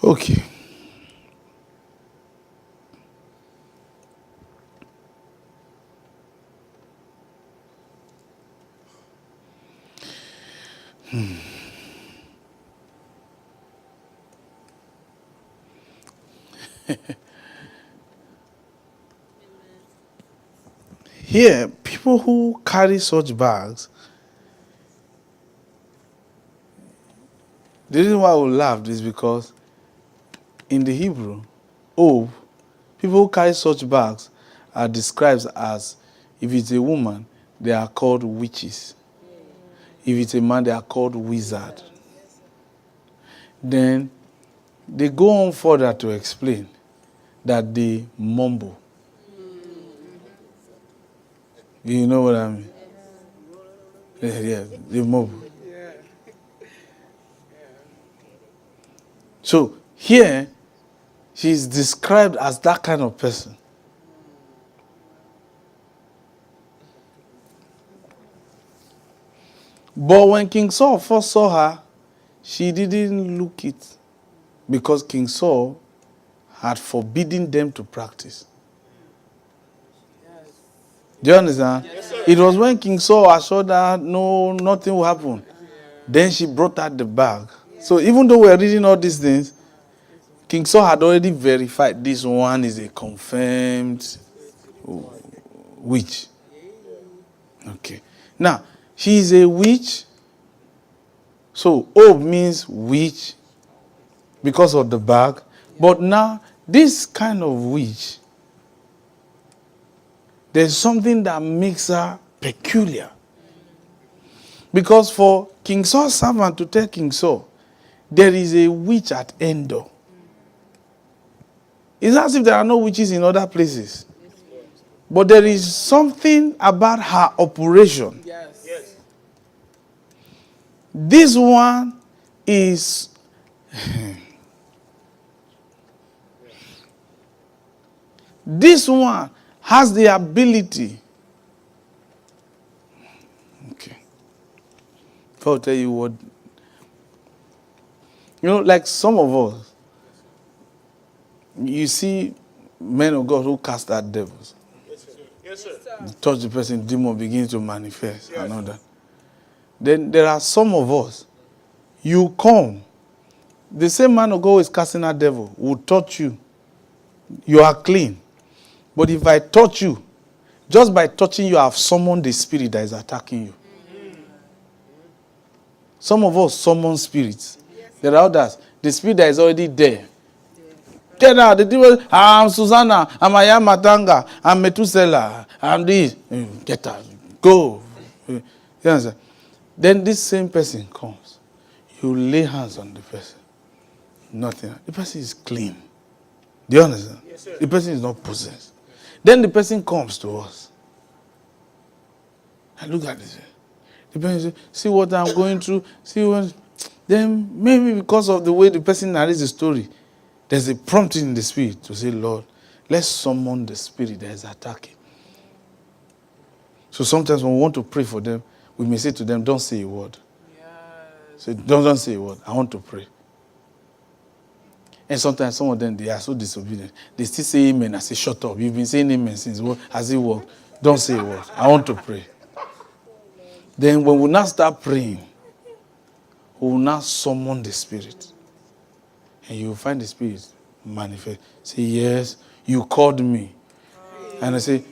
Okay. Here, people who carry such bags, the reason why we laughed is because in the Hebrew, people who carry such bags are described as, if it's a woman, they are called witches. If it's a man, they are called wizard. Then they go on further to explain that they mumble. You know what I mean? Yeah, they mumble. So here, she's described as that kind of person. But when King Saul first saw her, she didn't look it because King Saul had forbidden them to practice. Do you understand? Yes, it was when King Saul assured her, no, nothing will happen. Then she brought out the bag. So even though we're reading all these things, King Saul had already verified this one is a confirmed witch. Okay. Now, she is a witch. So, Ob means witch because of the bag. But now, this kind of witch, there's something that makes her peculiar. Because for King Saul's servant to tell King Saul, there is a witch at Endor. It's as if there are no witches in other places. But there is something about her operation. Yes. This one is... this one has the ability. Okay. If I'll tell you what... You know, like some of us, you see men of God who cast out devils. Yes, sir. You touch the person, demon begins to manifest and all that. Then there are some of us, you come, the same man of God who is casting out devil will touch you. You are clean. But if I touch you, just by touching you, I have summoned the spirit that is attacking you. Some of us summon spirits. There are others, the spirit that is already there. Get out. The people, I'm Susanna, I'm Ayamatanga, I'm Methuselah, I'm this. Get out. Go. You understand? Then this same person comes. You lay hands on the person. Nothing. The person is clean. Do you understand? Yes, sir. The person is not possessed. Then the person comes to us. And look at this. The person says, see what I'm going through. See what. Then maybe because of the way the person narrates the story, there's a prompting in the spirit to say, Lord, let's summon the spirit that is attacking. So sometimes when we want to pray for them, we may say to them, don't say a word. Yes. So don't say a word. I want to pray. And sometimes some of them, they are so disobedient. They still say amen. I say, shut up. You've been saying amen since. Has it worked? Don't say a word. I want to pray. Then when we now start praying, we will now summon the spirit. And you will find the spirit manifest. Say, yes, you called me. And I say,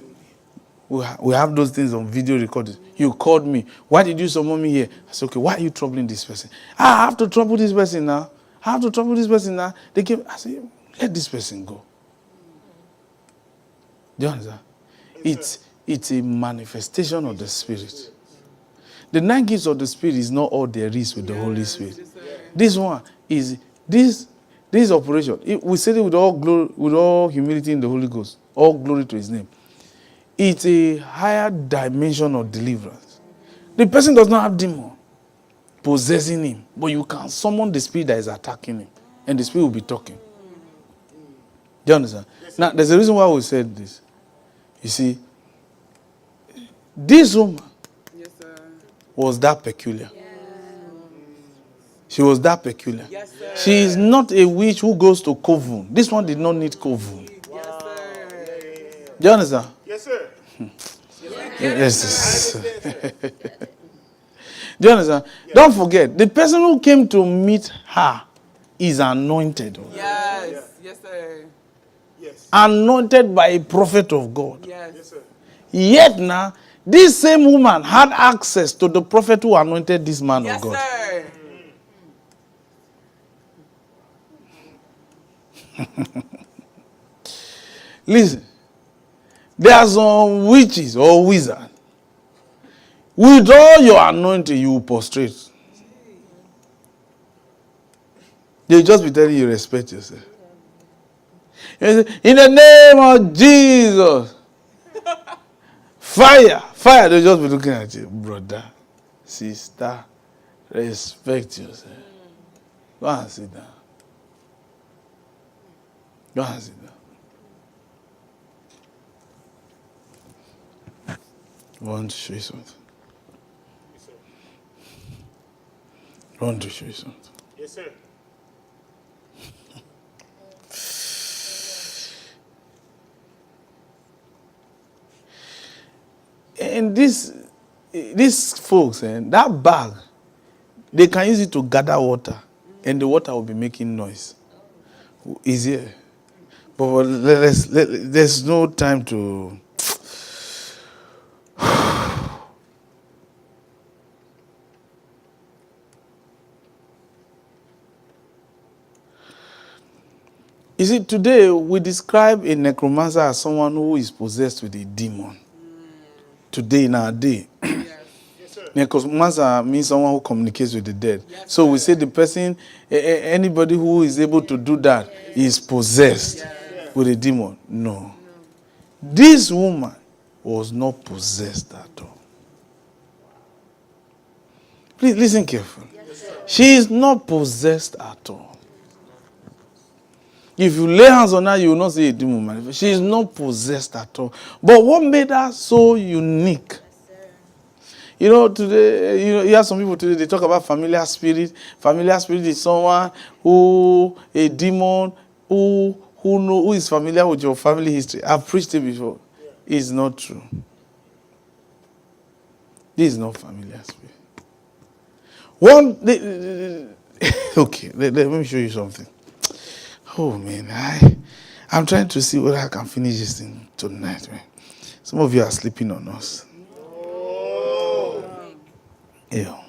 we have those things on video recorded. You called me. Why did you summon me here? I said, okay, why are you troubling this person? I have to trouble this person now. I have to trouble this person now. They came. I said, let this person go. Do you understand? It's a manifestation of the Spirit. The 9 gifts of the Spirit is not all there is with the Holy Spirit. This one is this operation. We say it with all glory, with all humility in the Holy Ghost. All glory to His name. It's a higher dimension of deliverance. The person does not have demon, possessing him. But you can summon the spirit that is attacking him. And the spirit will be talking. Do you understand? Now, there's a reason why we said this. You see, this woman was that peculiar. She was that peculiar. She is not a witch who goes to coven. This one did not need coven. Do you understand? Yes, sir. Yes. Do you understand? Don't forget, the person who came to meet her is anointed. Yes. Yes, sir. Yes. Anointed by a prophet of God. Yes. Yes, sir. Yet now, this same woman had access to the prophet who anointed this man Yes, of God. sir. Listen, there are some witches or wizards. With all your anointing, you will prostrate. They'll just be telling you, respect yourself. In the name of Jesus. Fire. Fire. They'll just be looking at you. Brother, sister, respect yourself. Go and sit down. Go and sit down. I want to show you something. I want to show you something. Yes, sir. And these folks, that bag, they can use it to gather water, and the water will be making noise. Is here. But there's no time to. You see, today we describe a necromancer as someone who is possessed with a demon. Today, in our day. Necromancer means someone who communicates with the dead. So we say the person, anybody who is able to do that is possessed with a demon. No. This woman was not possessed at all. Please listen carefully. She is not possessed at all. If you lay hands on her, you will not see a demon manifest. She is not possessed at all. But what made her so unique? You know, today, you have some people today, they talk about familiar spirit. Familiar spirit is someone a demon, who is familiar with your family history. I've preached it before. It's not true. This is not familiar spirit. Okay, let me show you something. Oh, man, I'm trying to see whether I can finish this thing tonight, man. Some of you are sleeping on us. Yeah.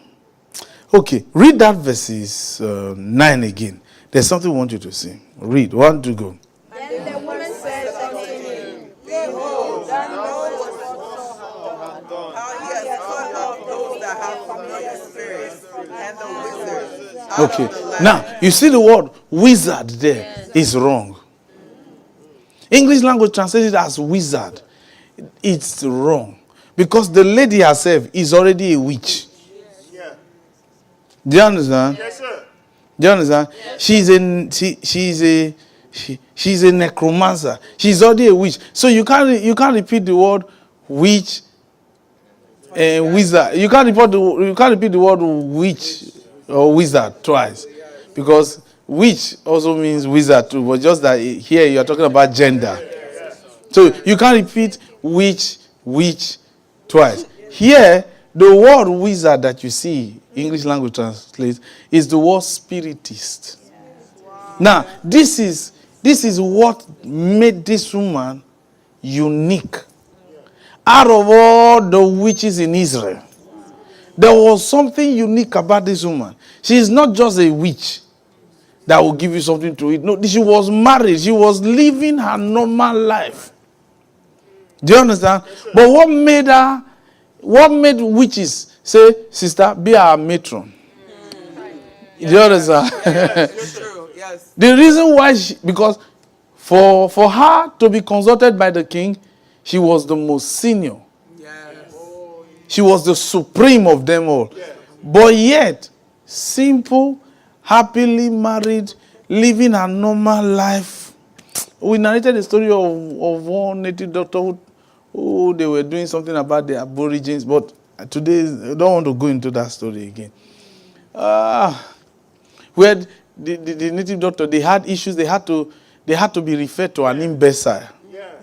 Okay, read that verses 9 again. There's something I want you to see. Read. 1, 2, go. Then the woman said unto him, Behold, thou knowest how he has cut off those that have familiar spirits and the wizards. Okay. Now, you see the word wizard there is wrong. English language translated as wizard. It's wrong. Because the lady herself is already a witch. Do you understand? Yes, sir. Do you understand? She's a necromancer. She's already a witch. So you can't repeat the word witch and wizard. You can't repeat the word witch or wizard twice. Because witch also means wizard too, but just that here you're talking about gender. So you can't repeat witch twice. Here, the word wizard that you see, English language translates, is the word spiritist. Now, this is what made this woman unique. Out of all the witches in Israel, there was something unique about this woman. She is not just a witch that will give you something to eat. No, she was married. She was living her normal life. Do you understand? But what made witches say, sister, be our matron? Do you understand? It's true. Yes. The reason why, because for her to be consulted by the king, she was the most senior. Yes. She was the supreme of them all. But yet, simple, happily married, living a normal life. We narrated the story of one native doctor who they were doing something about the aborigines, but today I don't want to go into that story again. Where the native doctor, they had issues, they had to be referred to an imbecile.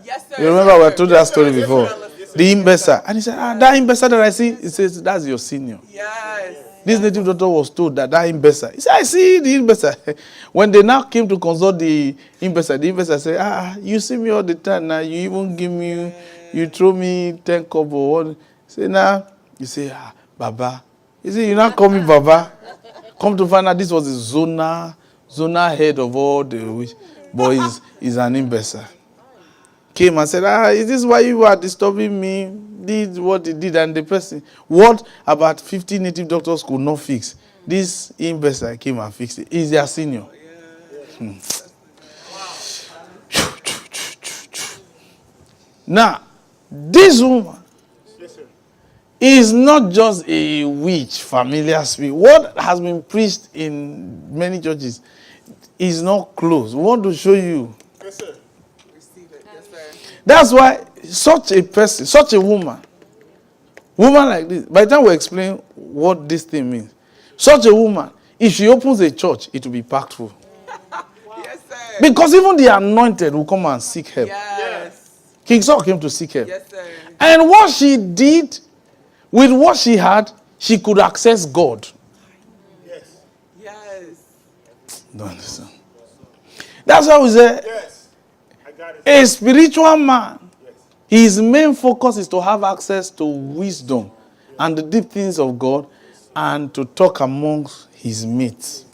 Yes, sir. You remember we told that story before? The imbecile. And he said, that imbecile that I see, he says, that's your senior. Yes. This native doctor was told that imbecile. He said, I see the imbecile. When they now came to consult the imbecile said, you see me all the time now. You even give me, you throw me 10 kobo. Say now, you say, Baba. You see, you now call me Baba. Come to find out this was the zonal head of all the boys. Is an imbecile. Came and said, is this why you are disturbing me? Did what he did, and the person, what about 50 native doctors could not fix? This imbecile came and fixed it. He's their senior. Now, this woman is not just a witch, familiar spirit. What has been preached in many churches is not close. We want to show you. Yes, sir. Receive it. Yes, sir. That's why such a person, such a woman like this, by the time we explain what this thing means, such a woman, if she opens a church, it will be packed full. Yes, sir. Because even the anointed will come and seek help. Yes. King Saul came to seek help. Yes, sir. And what she did, with what she had, she could access God. Yes. Yes. Don't understand. That's why we say, Yes. I got it. a spiritual man, his main focus is to have access to wisdom and the deep things of God and to talk amongst his mates.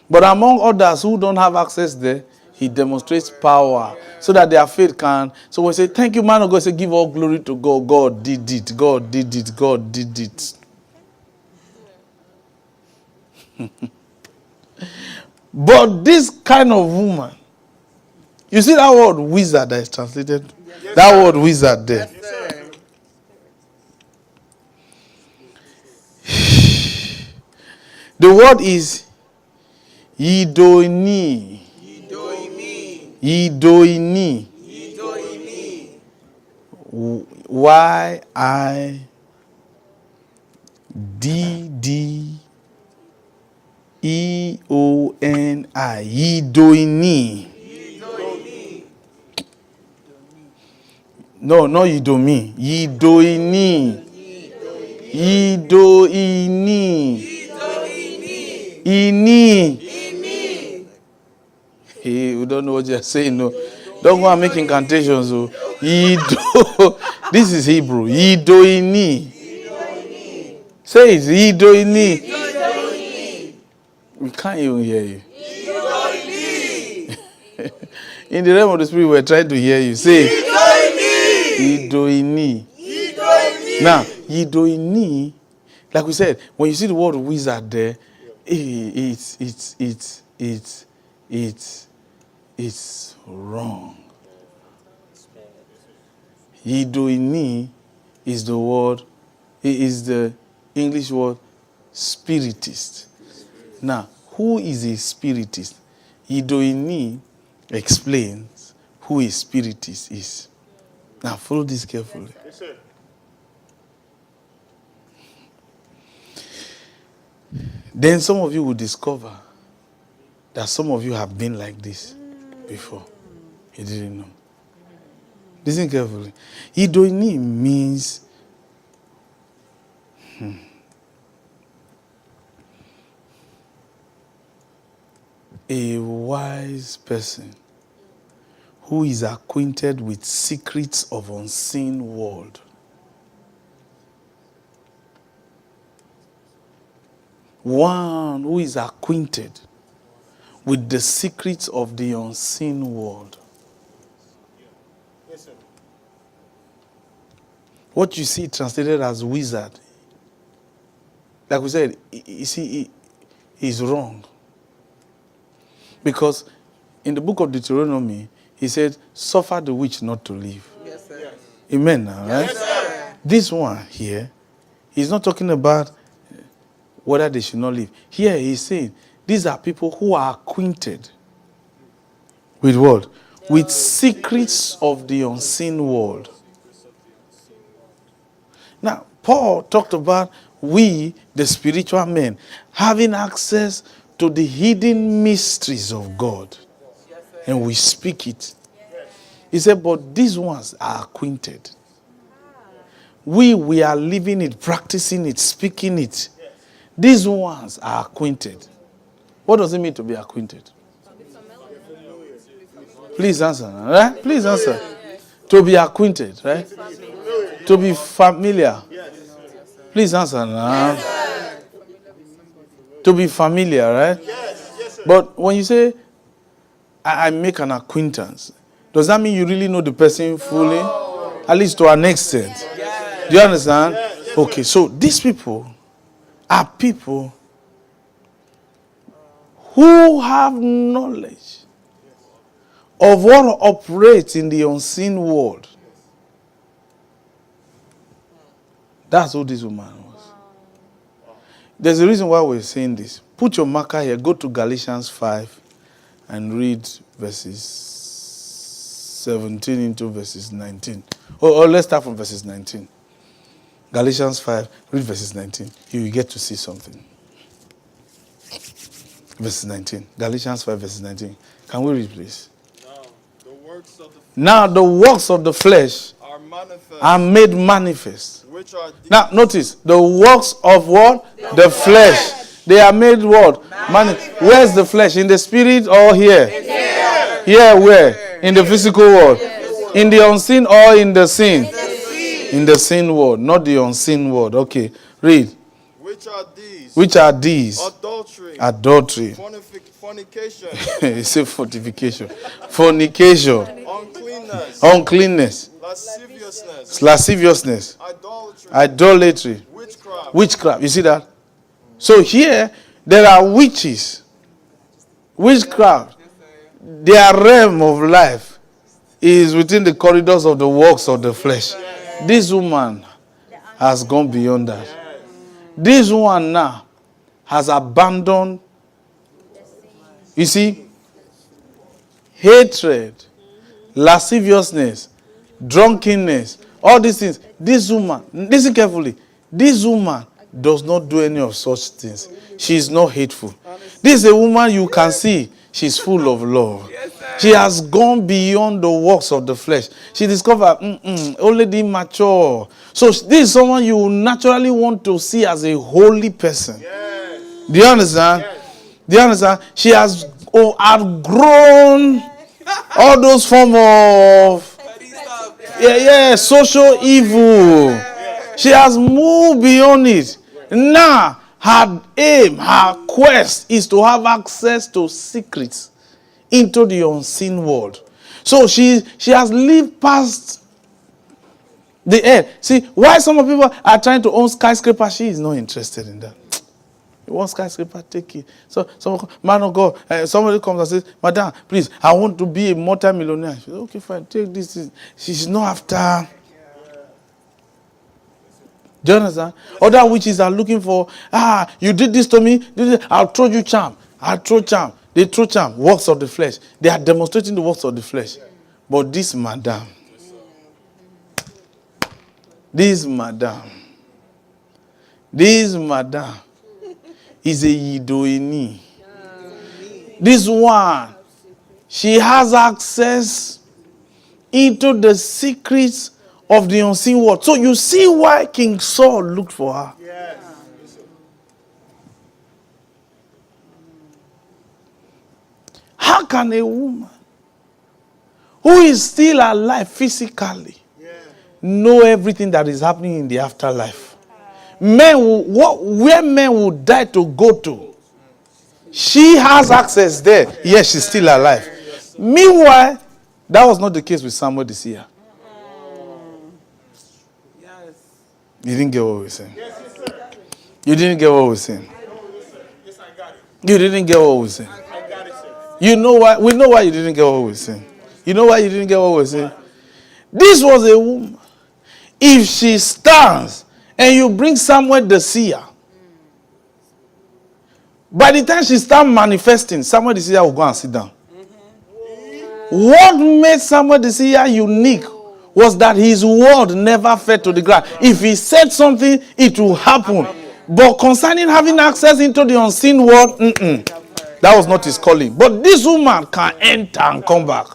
But among others who don't have access there, he demonstrates power so that their faith can. So we say, thank you, man of God. Say, give all glory to God. God did it. God did it. God did it. But this kind of woman, you see that word wizard that is translated? Yes, That sir. word wizard there. Yes, sir. The word is Idoini. Idoini. Idoini. Idoini. Yiddoni. Idoini. Idoini. No, not Idomi. Idoini. Idoini. Ini. Hey, we don't know what you're saying. No, don't go and make incantations. So, Ido. This is Hebrew. Idoini. Say it. Idoini. We can't even hear you. In the realm of the spirit, we're trying to hear you. Say it. Idoini. Now, Idoini, like we said, when you see the word wizard there, it's wrong. Idoini is the word, is the English word spiritist. Now, who is a spiritist? Idoini explains who a spiritist is. Now, follow this carefully. Yes, sir. Then some of you will discover that some of you have been like this before. You didn't know. Listen carefully. Idoini means a wise person who is acquainted with secrets of unseen world. One who is acquainted with the secrets of the unseen world. Yes, sir. What you see translated as wizard, like we said, you see, is wrong. Because in the book of Deuteronomy, he said, suffer the witch not to live. Yes, sir. Amen now, right? Yes, sir. This one here, he's not talking about whether they should not live. Here he's saying, these are people who are acquainted with what? With secrets of the unseen world. Now, Paul talked about we, the spiritual men, having access to the hidden mysteries of God. And we speak it. He said, but these ones are acquainted. We are living it, practicing it, speaking it. These ones are acquainted. What does it mean to be acquainted? Please answer, right? Please answer. To be acquainted, right? To be familiar. Please answer now. To be familiar, right? But when you say, I make an acquaintance, does that mean you really know the person fully? At least to an extent. Do you understand? Okay, so these people are people who have knowledge of what operates in the unseen world. That's who this woman was. There's a reason why we're saying this. Put your marker here. Go to Galatians 5 and read verses 17 into verses 19. Or let's start from verses 19. Galatians 5, read verses 19. You will get to see something. Verses 19. Galatians 5, verses 19. Can we read, please? Now the works of the flesh are made manifest. Now notice, the works of what? The flesh. They are made what? Where's the flesh? In the spirit or here? Here where? In the physical world. In the unseen or in the seen? In the seen world, not the unseen world. Okay, read. Which are these? Adultery. Fornication. You say fortification. Fornication. Uncleanness. Lasciviousness. Idolatry. Witchcraft. You see that? So here, there are witches. Witchcraft. Their realm of life is within the corridors of the works of the flesh. This woman has gone beyond that. This one now has abandoned, you see, hatred, lasciviousness, drunkenness, all these things. This woman, listen carefully, this woman does not do any of such things. She is not hateful. This is a woman you can see. She's full of love. She has gone beyond the works of the flesh. She discovered only the immature. So this is someone you naturally want to see as a holy person. Yes. Do you understand? Yes. Do you understand? She has outgrown all those forms of social evil. She has moved beyond it. Now, her aim, her quest is to have access to secrets into the unseen world. So she has lived past the end. See, why some of people are trying to own skyscraper, she is not interested in that. You want skyscraper, take it. So, man of God, somebody comes and says, Madam, please, I want to be a multi-millionaire. She says, okay, fine, take this. She's not after. Do you understand? Other witches are looking for, you did this to me, I'll throw you charm. I'll throw charm. They throw charm, works of the flesh. They are demonstrating the works of the flesh. But this madam is a Yidoini. This one, she has access into the secrets of the unseen world. So you see why King Saul looked for her. Yes. How can a woman who is still alive physically know everything that is happening in the afterlife? Where men will die to go to, she has access there. Yes, she's still alive. Meanwhile, that was not the case with Samuel this year. You didn't get what we were saying. You didn't get what we were saying. You didn't get what we were saying. You know why? We know why you didn't get what we were saying. You know why you didn't get what we were saying? This was a woman. If she stands and you bring Samuel the seer, By the time she started manifesting, Samuel the seer will go and sit down. What made Samuel the seer unique was that his word never fell to the ground. If he said something, it will happen. But concerning having access into the unseen world, that was not his calling. But this woman can enter and come back.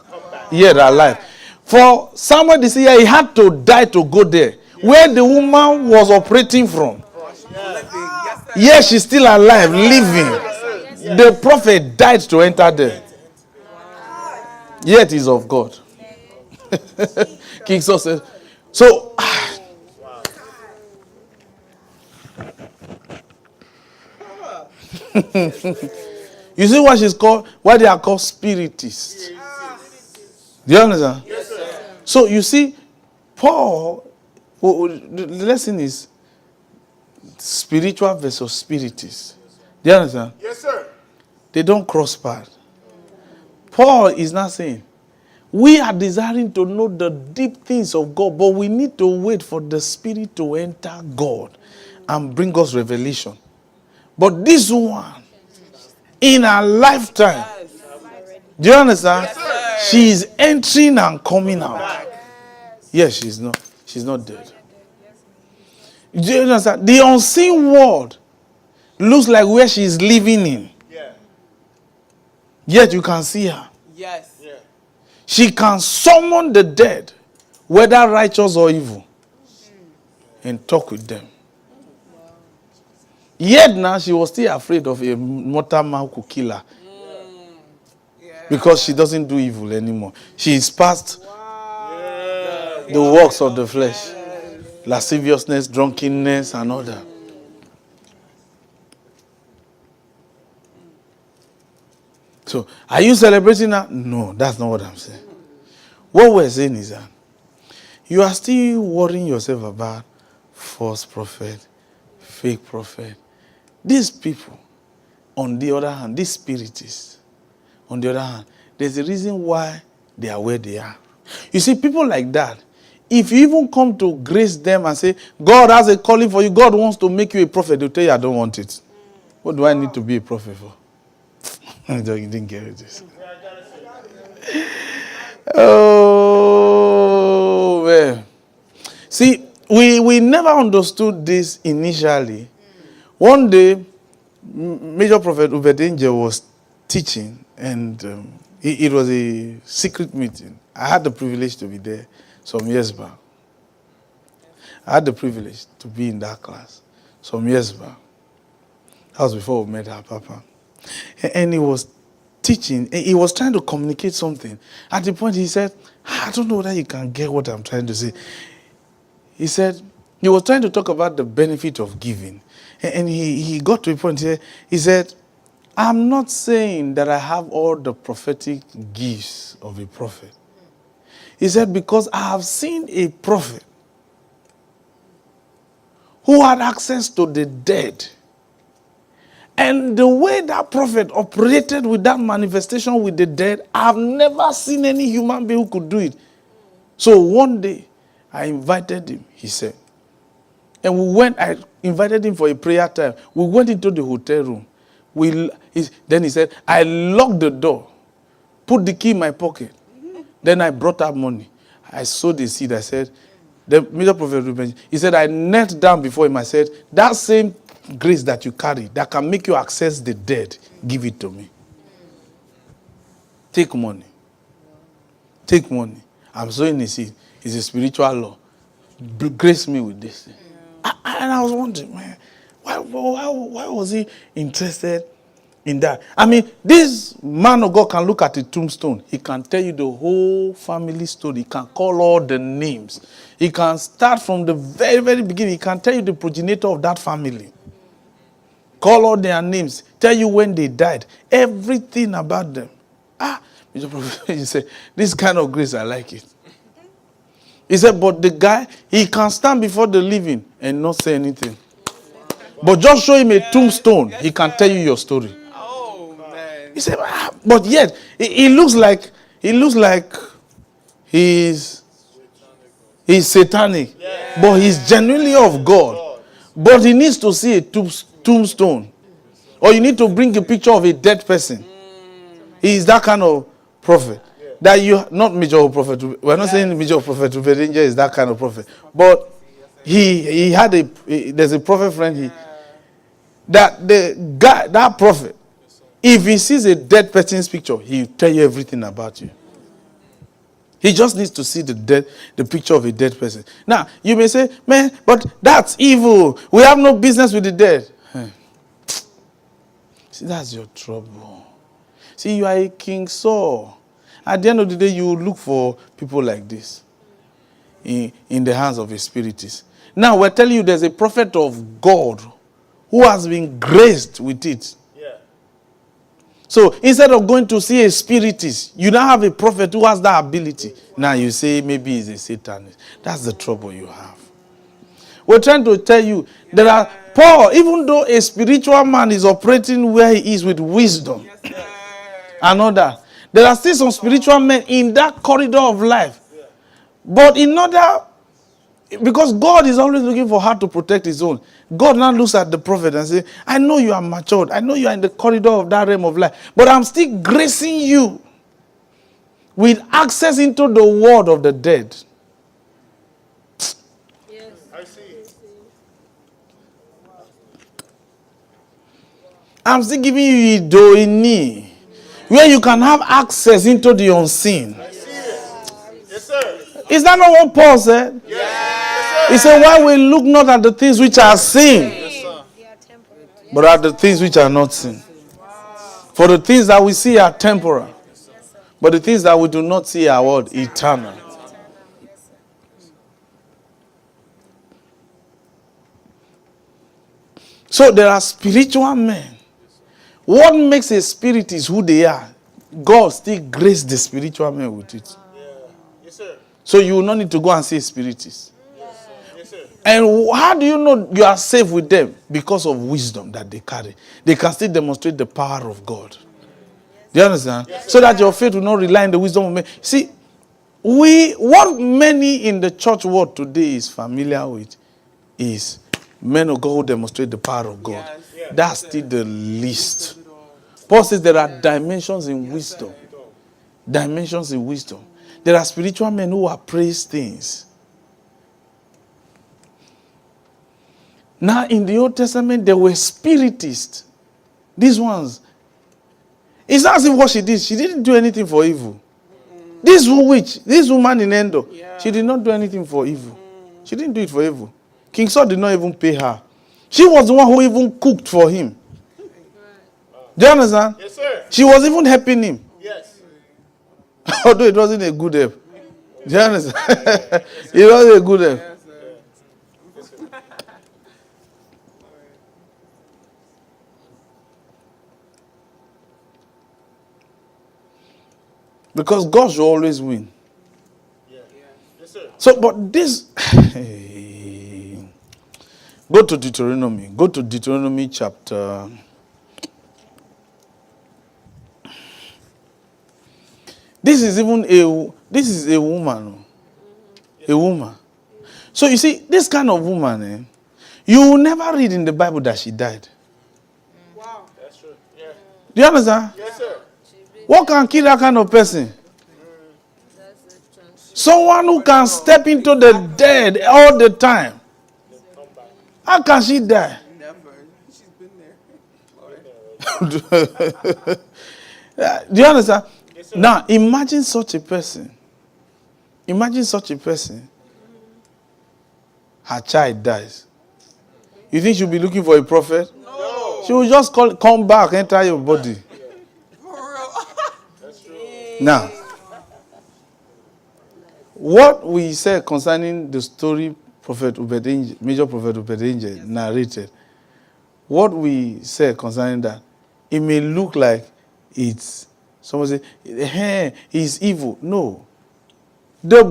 Yet alive. For Samuel the seer, he had to die to go there. Where the woman was operating from. Yes, she's still alive, living. The prophet died to enter there. Yet he's of God. King Saul says, so you see what she's called? Why they are called spiritists. Do you understand? Yes, sir. So you see, Paul, the lesson is spiritual versus spiritist. Do you understand? Yes, sir. They don't cross paths. Paul is not saying, we are desiring to know the deep things of God, but we need to wait for the Spirit to enter God and bring us revelation. But this one, in her lifetime, do you understand? Yes, She is entering and coming out. Yes, she's not dead. Do you understand? The unseen world looks like where she is living in. Yeah. Yet you can see her. Yes. Yeah. She can summon the dead, whether righteous or evil, and talk with them. Yet now she was still afraid of a mortal man who could kill her. Because she doesn't do evil anymore. She is past the works of the flesh. Lasciviousness, drunkenness, and all that. So, are you celebrating that? No, that's not what I'm saying. What we're saying is that you are still worrying yourself about false prophet, fake prophet. These people, on the other hand, these spiritists, on the other hand, there's a reason why they are where they are. You see, people like that, if you even come to grace them and say, God has a calling for you, God wants to make you a prophet, they'll tell you, I don't want it. What do I need to be a prophet for? You didn't get it. Oh, man. See, we never understood this initially. One day, Major Prophet Ubedenje was teaching, and it was a secret meeting. I had the privilege to be there some years back. I had the privilege to be in that class some years back. That was before we met our Papa. And he was teaching, and he was trying to communicate something. At the point he said, I don't know whether you can get what I'm trying to say. He said, he was trying to talk about the benefit of giving. And he got to a point here, he said, I'm not saying that I have all the prophetic gifts of a prophet. He said, because I have seen a prophet who had access to the dead. And the way that prophet operated with that manifestation with the dead, I've never seen any human being who could do it. So one day, I invited him, he said. And I invited him for a prayer time. We went into the hotel room. Then he said, I locked the door, put the key in my pocket. Then I brought out money. I sowed the seed. I said, the Major Prophet Ruben, he said, I knelt down before him. I said, that same grace that you carry, that can make you access the dead, give it to me. Take money. Take money. I'm sowing a seed. It's a spiritual law. Grace me with this thing. And I was wondering, man, why was he interested in that? I mean, this man of God can look at a tombstone. He can tell you the whole family story. He can call all the names. He can start from the very, very beginning. He can tell you the progenitor of that family. Call all their names. Tell you when they died. Everything about them. Mr. Prophet, he said, this kind of grace, I like it. He said, but the guy, he can stand before the living and not say anything. But just show him a tombstone, he can tell you your story. Oh, man. He said, but yet, he looks like he's satanic. But he's genuinely of God. But he needs to see a tombstone. Or you need to bring a picture of a dead person. He is that kind of prophet. That you, not major prophet. We're not saying major prophet. Danger is that kind of prophet. But he had there's a prophet friend. That the guy, that prophet, if he sees a dead person's picture, he'll tell you everything about you. He just needs to see the picture of a dead person. Now, you may say, man, but that's evil. We have no business with the dead. See, that's your trouble. See, you are a King Saul. At the end of the day, you will look for people like this in the hands of a spiritist. Now, we're telling you there's a prophet of God who has been graced with it. Yeah. So, instead of going to see a spiritist, you now have a prophet who has that ability. Now, you say maybe he's a Satanist. That's the trouble you have. We're trying to tell you, there are Paul, even though a spiritual man is operating where he is with wisdom and all that, there are still some spiritual men in that corridor of life. But in order, because God is always looking for how to protect his own, God now looks at the prophet and says, I know you are matured. I know you are in the corridor of that realm of life. But I'm still gracing you with access into the world of the dead. I see. I'm still giving you Urine, where you can have access into the unseen. I see it. Yes, sir. Is that not what Paul said? Yes, He said, why we look not at the things which are seen, yes, sir. but at the things which are not seen. For the things that we see are temporal, but the things that we do not see are what? Eternal. So there are spiritual men. What makes a spirit is who they are. God still graced the spiritual men with it. Yeah. Yes, sir. So you will not need to go and see a spiritist. Yes, sir. And how do you know you are safe with them? Because of wisdom that they carry. They can still demonstrate the power of God. Do you understand? Yes, so that your faith will not rely on the wisdom of men. See, what many in the church world today is familiar with is men of God who demonstrate the power of God. Yes. That's still the least. Paul says there are dimensions in wisdom. Dimensions in wisdom. There are spiritual men who appraise things. Now, in the Old Testament, there were spiritists. These ones. It's not as if what she did. She didn't do anything for evil. This witch, this woman in Endor, she did not do anything for evil. She didn't do it for evil. King Saul did not even pay her. She was the one who even cooked for him. Do you understand? Yes, sir. She was even helping him. Yes. Although it wasn't a good help. Do you understand? It wasn't a good help. Because God should always win. Yeah. Yes, sir. So, but this... Go to Deuteronomy. Go to Deuteronomy chapter... This is a woman. A woman. So you see, this kind of woman, you will never read in the Bible that she died. Wow. That's true. Yeah. Do you understand? Yes, sir. What can kill that kind of person? Someone who can step into the dead all the time. How can she die? Never. She's been there. Do you understand? Yes, now, imagine such a person. Imagine such a person. Her child dies. You think she'll be looking for a prophet? No. She will just come back, enter your body. For real. That's true. Now, what we said concerning the story Major Prophet Obed narrated, what we said concerning that, it may look like it's, someone say, hey, he's evil. No. The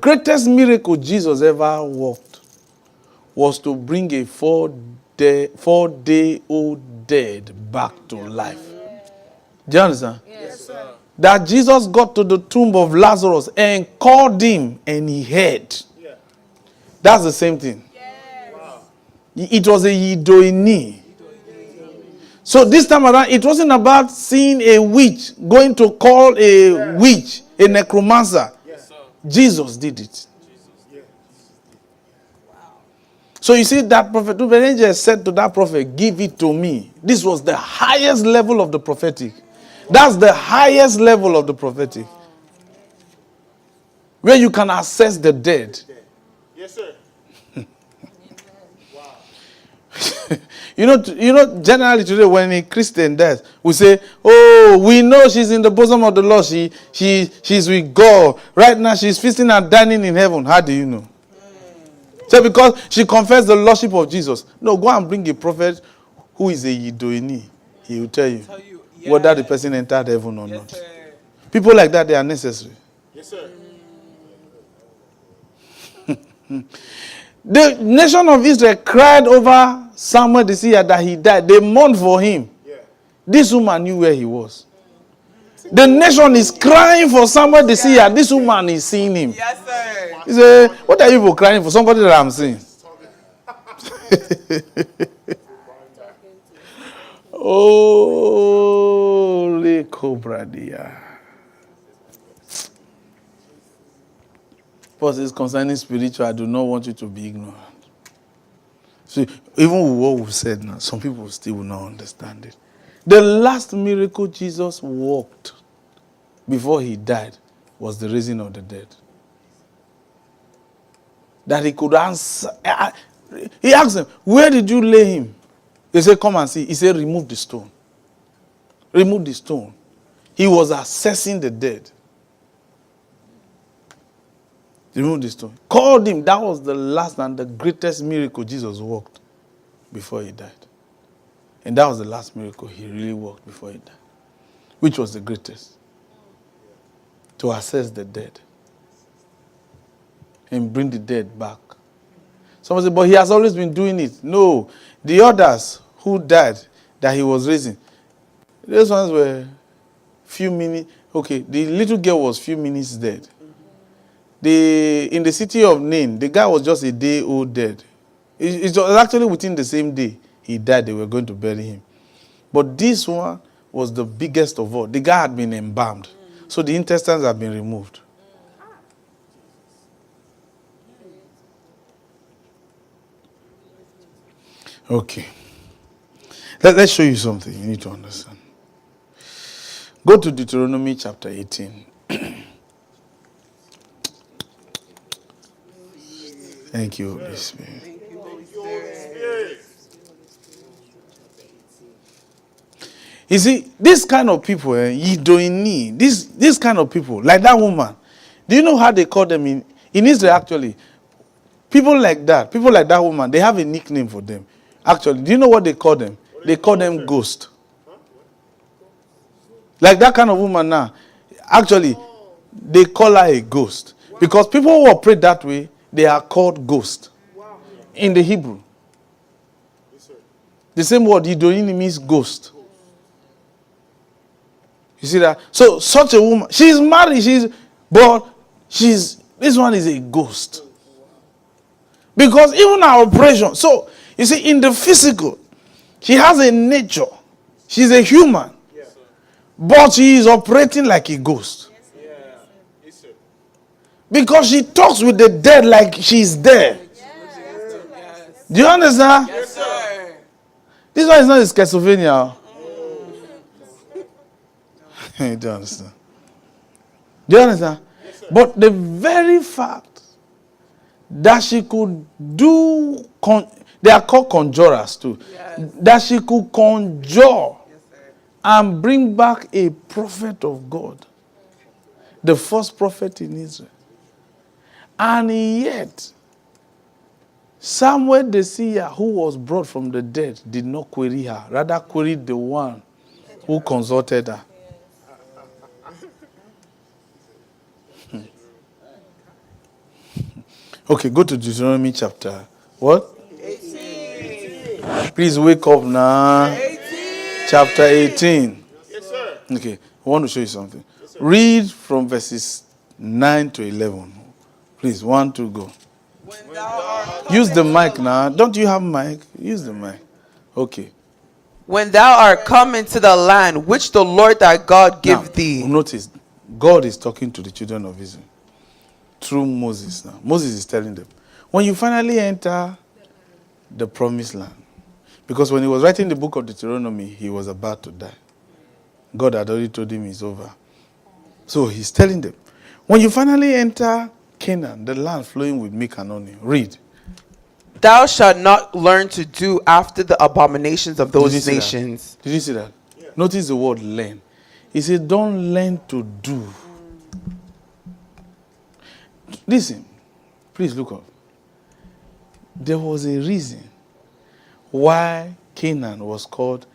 greatest miracle Jesus ever worked was to bring a 4-day-old dead back to life. Do you understand? Yes, sir. That Jesus got to the tomb of Lazarus and called him and he heard. Yeah. That's the same thing. Wow. It was a Urine. So this time around, it wasn't about seeing a witch, going to call a witch, a necromancer. Jesus did it. So you see that prophet, the angel said to that prophet, give it to me. This was the highest level of the prophetic. That's the highest level of the prophetic. Where you can access the dead. Yes, sir. You know, generally today when a Christian dies, we say, oh, we know she's in the bosom of the Lord. She's with God. Right now she's feasting and dining in heaven. How do you know? So because she confessed the lordship of Jesus. No, go and bring a prophet who is a Yidoini. He will tell you whether the person entered heaven or not. Sir. People like that, they are necessary. Yes, sir. The nation of Israel cried over Samuel the seer that he died. They mourned for him. Yeah. This woman knew where he was. The nation is crying for Samuel the seer. This woman is seeing him. Yes, sir. He said, what are you people crying for? Somebody that I'm seeing. Holy Cobra dear. But it's concerning spiritual, I do not want you to be ignorant. See, even with what we've said now, some people still will not understand it. The last miracle Jesus worked before he died was the raising of the dead. That he could answer. He asked them, where did you lay him? They said, come and see. He said, remove the stone. Remove the stone. He was assessing the dead. Remove the stone. Called him. That was the last and the greatest miracle Jesus worked before he died. And that was the last miracle he really worked before he died. Which was the greatest? To assess the dead. And bring the dead back. Someone said, but he has always been doing it. No. The others who died that he was raising, those ones were few minutes. Okay, the little girl was few minutes dead. In the city of Nain, the guy was just a day old dead. It was actually within the same day he died, they were going to bury him. But this one was the biggest of all. The guy had been embalmed. So the intestines had been removed. Okay. Let's show you something you need to understand. Go to Deuteronomy chapter 18. Thank you, Holy Spirit. Thank you, Holy Spirit. You see, this kind of people, you don't need. This kind of people, like that woman. Do you know how they call them in Israel actually? People like that woman, they have a nickname for them. Actually, do you know what they call them? They call them ghost. Like that kind of woman now, actually, they call her a ghost. Because people who operate that way, they are called ghost. In the Hebrew. The same word, Yidoini, means ghost. You see that? So, such a woman, she's married, this one is a ghost. Because even our operation, so, you see, in the physical, she has a nature. She's a human. But she is operating like a ghost. Because she talks with the dead like she's there. Do you understand? Yes, sir. This one is not a schizophrenia. You don't understand. Do you understand? But the very fact that she could do, they are called conjurers too, that she could conjure and bring back a prophet of God, the first prophet in Israel. And yet, Samuel the seer who was brought from the dead did not query her, rather queried the one who consulted her. Okay, go to Deuteronomy chapter, what? 18. Please wake up now. 18. Chapter 18. Yes, sir. Okay, I want to show you something. Read from verses 9 to 11. Please, 1, 2, go. When thou art Use the mic now. Don't you have mic? Use the mic. Okay. when thou art come into the land which the Lord thy God give Now, thee. notice, God is talking to the children of Israel through Moses now. Moses is telling them, when you finally enter the promised land, because when he was writing the book of Deuteronomy, he was about to die. God had already told him it's over. So he's telling them, when you finally enter Canaan, the land flowing with milk and honey, read. Thou shalt not learn to do after the abominations of Did you those see that? nations. Did you see that? Yeah. Notice the word learn. He said, don't learn to do. Listen, please look up. There was a reason why Canaan was called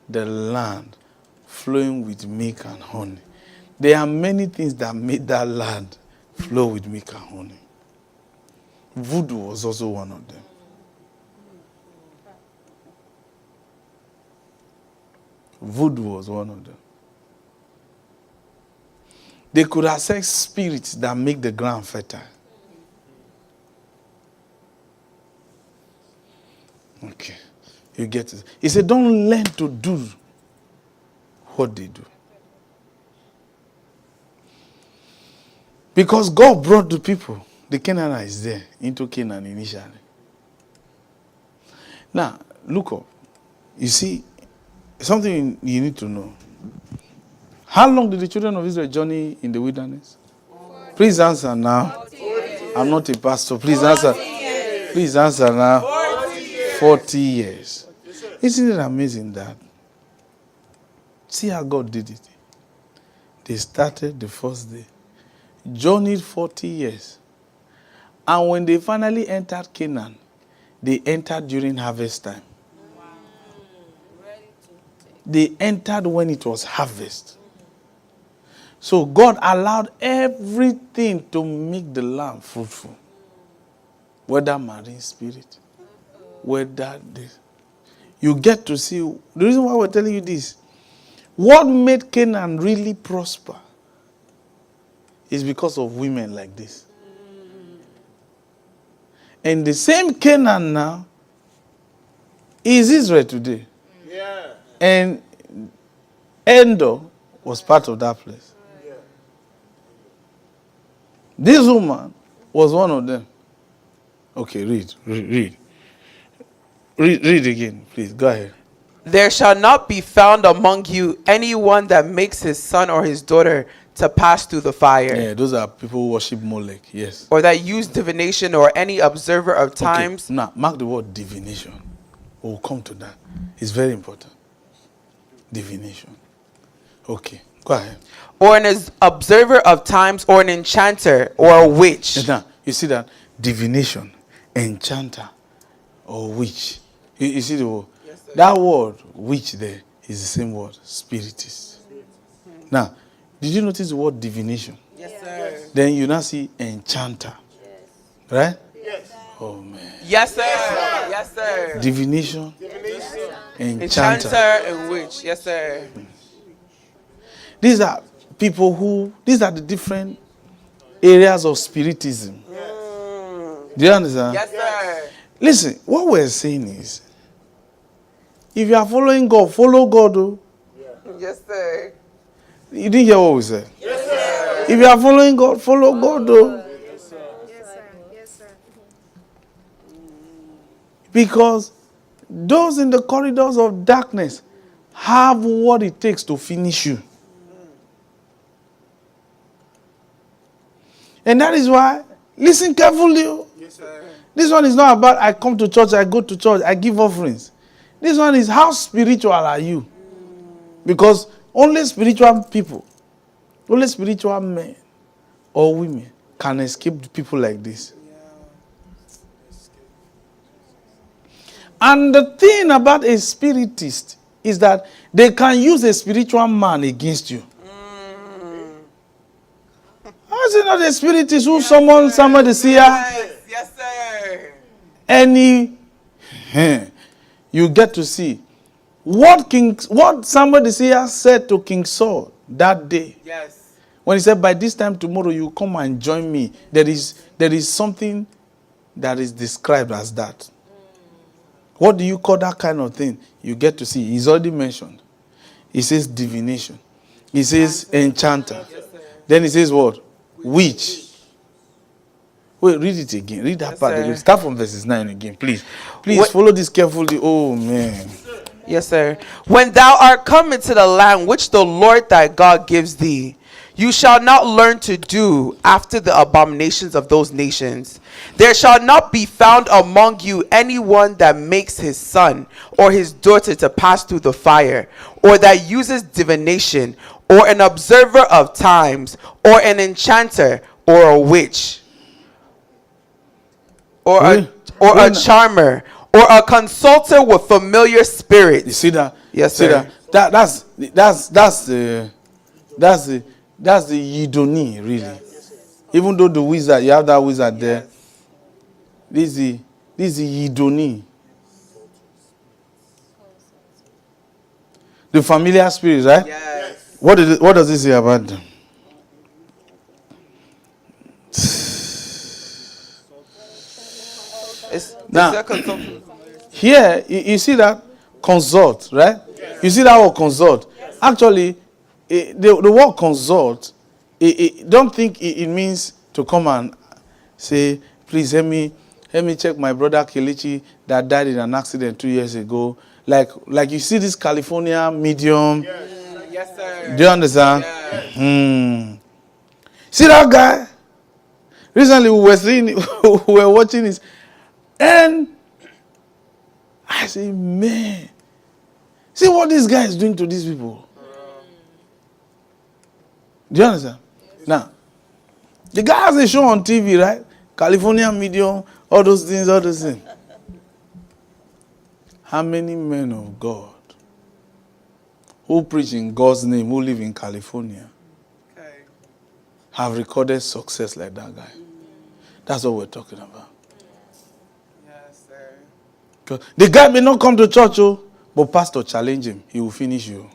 the land flowing with milk and honey. There are many things that made that land flow with milk and honey. Voodoo was also one of them. Voodoo was one of them. They could access spirits that make the ground fertile. Okay. You get it. He said, don't learn to do what they do. Because God brought the people, the Canaanites there, into Canaan initially. Now, look up. You see, something you need to know. How long did the children of Israel journey in the wilderness? Please answer now. I'm not a pastor. Please answer. Please answer now. 40 years. Isn't it amazing that? See how God did it. They started the first day, journeyed 40 years. And when they finally entered Canaan, they entered during harvest time. They entered when it was harvest. So God allowed everything to make the land fruitful. Whether marine spirit, whether this. You get to see, the reason why we're telling you this, what made Canaan really prosper is because of women like this. And the same Canaan now is Israel today. Yeah. And Endor was part of that place. This woman was one of them. Okay, read again, please. Go ahead. There shall not be found among you anyone that makes his son or his daughter to pass through the fire, Yeah, those are people who worship Molech. Yes. or that use divination, or any observer of times, Okay. Now, mark the word divination. We'll come to that. It's very important. Divination. Okay, go ahead. or an observer of times, or an enchanter, or a witch. Now, you see that? Divination, enchanter, or witch. You see the word? Yes, sir. That word, witch, there is the same word, spiritist. Now, did you notice the word divination? Yes, sir. Then you now see enchanter. Right? Yes. Oh, man. Yes, sir. Yes, sir. Divination, enchanter. Enchanter and witch. Yes, sir. These are people these are the different areas of spiritism. Do you understand? Yes, sir. Listen, what we're saying is, if you are following God, follow God. Oh. Yes, sir. You didn't hear what we said? Yes, sir. If you are following God, follow God. Oh. Yes, sir. Yes, sir. Because those in the corridors of darkness have what it takes to finish you. And that is why, listen carefully. Oh. Yes, sir. This one is not about I come to church, I go to church, I give offerings. This one is how spiritual are you? Because only spiritual people, only spiritual men or women can escape people like this. And the thing about a spiritist is that they can use a spiritual man against you. How is it not a spiritist who summons somebody seer? Yes, sir. Any you get to see what somebody seer said to King Saul that day. Yes. When he said, by this time tomorrow you come and join me. There is something that is described as that. What do you call that kind of thing? You get to see. He's already mentioned. He says divination. He says enchanter. Then he says what? Witch. Wait, read it again. Read that Yes, part sir. again. Start from verses 9 again, please. Please What- follow this carefully. Oh, man. Yes, sir. When thou art come into the land which the Lord thy God gives thee, you shall not learn to do after the abominations of those nations. There shall not be found among you anyone that makes his son or his daughter to pass through the fire, or that uses divination, or an observer of times, or an enchanter, or a witch, or Wait, a wait. charmer, or a consulter with familiar spirits. You see that? Yes, see sir. That's the Yidoni, really. Even though the wizard, you have that wizard there. This is the Yidoni. The familiar spirits, right? Yes. What does it say about them? Now, here, you see that? Consult, right? You see that word consult? Actually, the word consult, don't think it means to come and say, please help me check my brother Kelechi that died in an accident 2 years ago. Like you see this California medium. Yes, sir. Do you understand? Yes. See that guy? Recently we were watching this, and I say, man, see what this guy is doing to these people. Do you understand? Now, the guy has a show on TV, right? California medium, all those things. How many men of God who preach in God's name, who live in California, have recorded success like that guy? That's what we're talking about. Yes, sir. 'Cause the guy may not come to church, but pastor challenge him. He will finish you.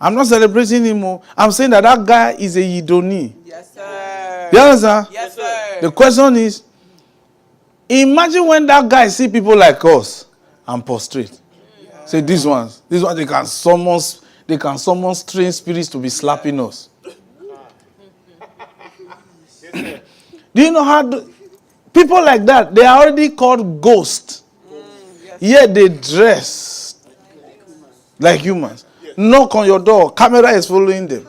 I'm not celebrating him. I'm saying that guy is a Yidoni. Yes, sir. You understand? Yes, sir. The question is, imagine when that guy see people like us and prostrate. Say these ones they can summon strange spirits to be slapping us. Do you know how people like that, they are already called ghosts. Yet they dress like humans. Knock on your door, camera is following them.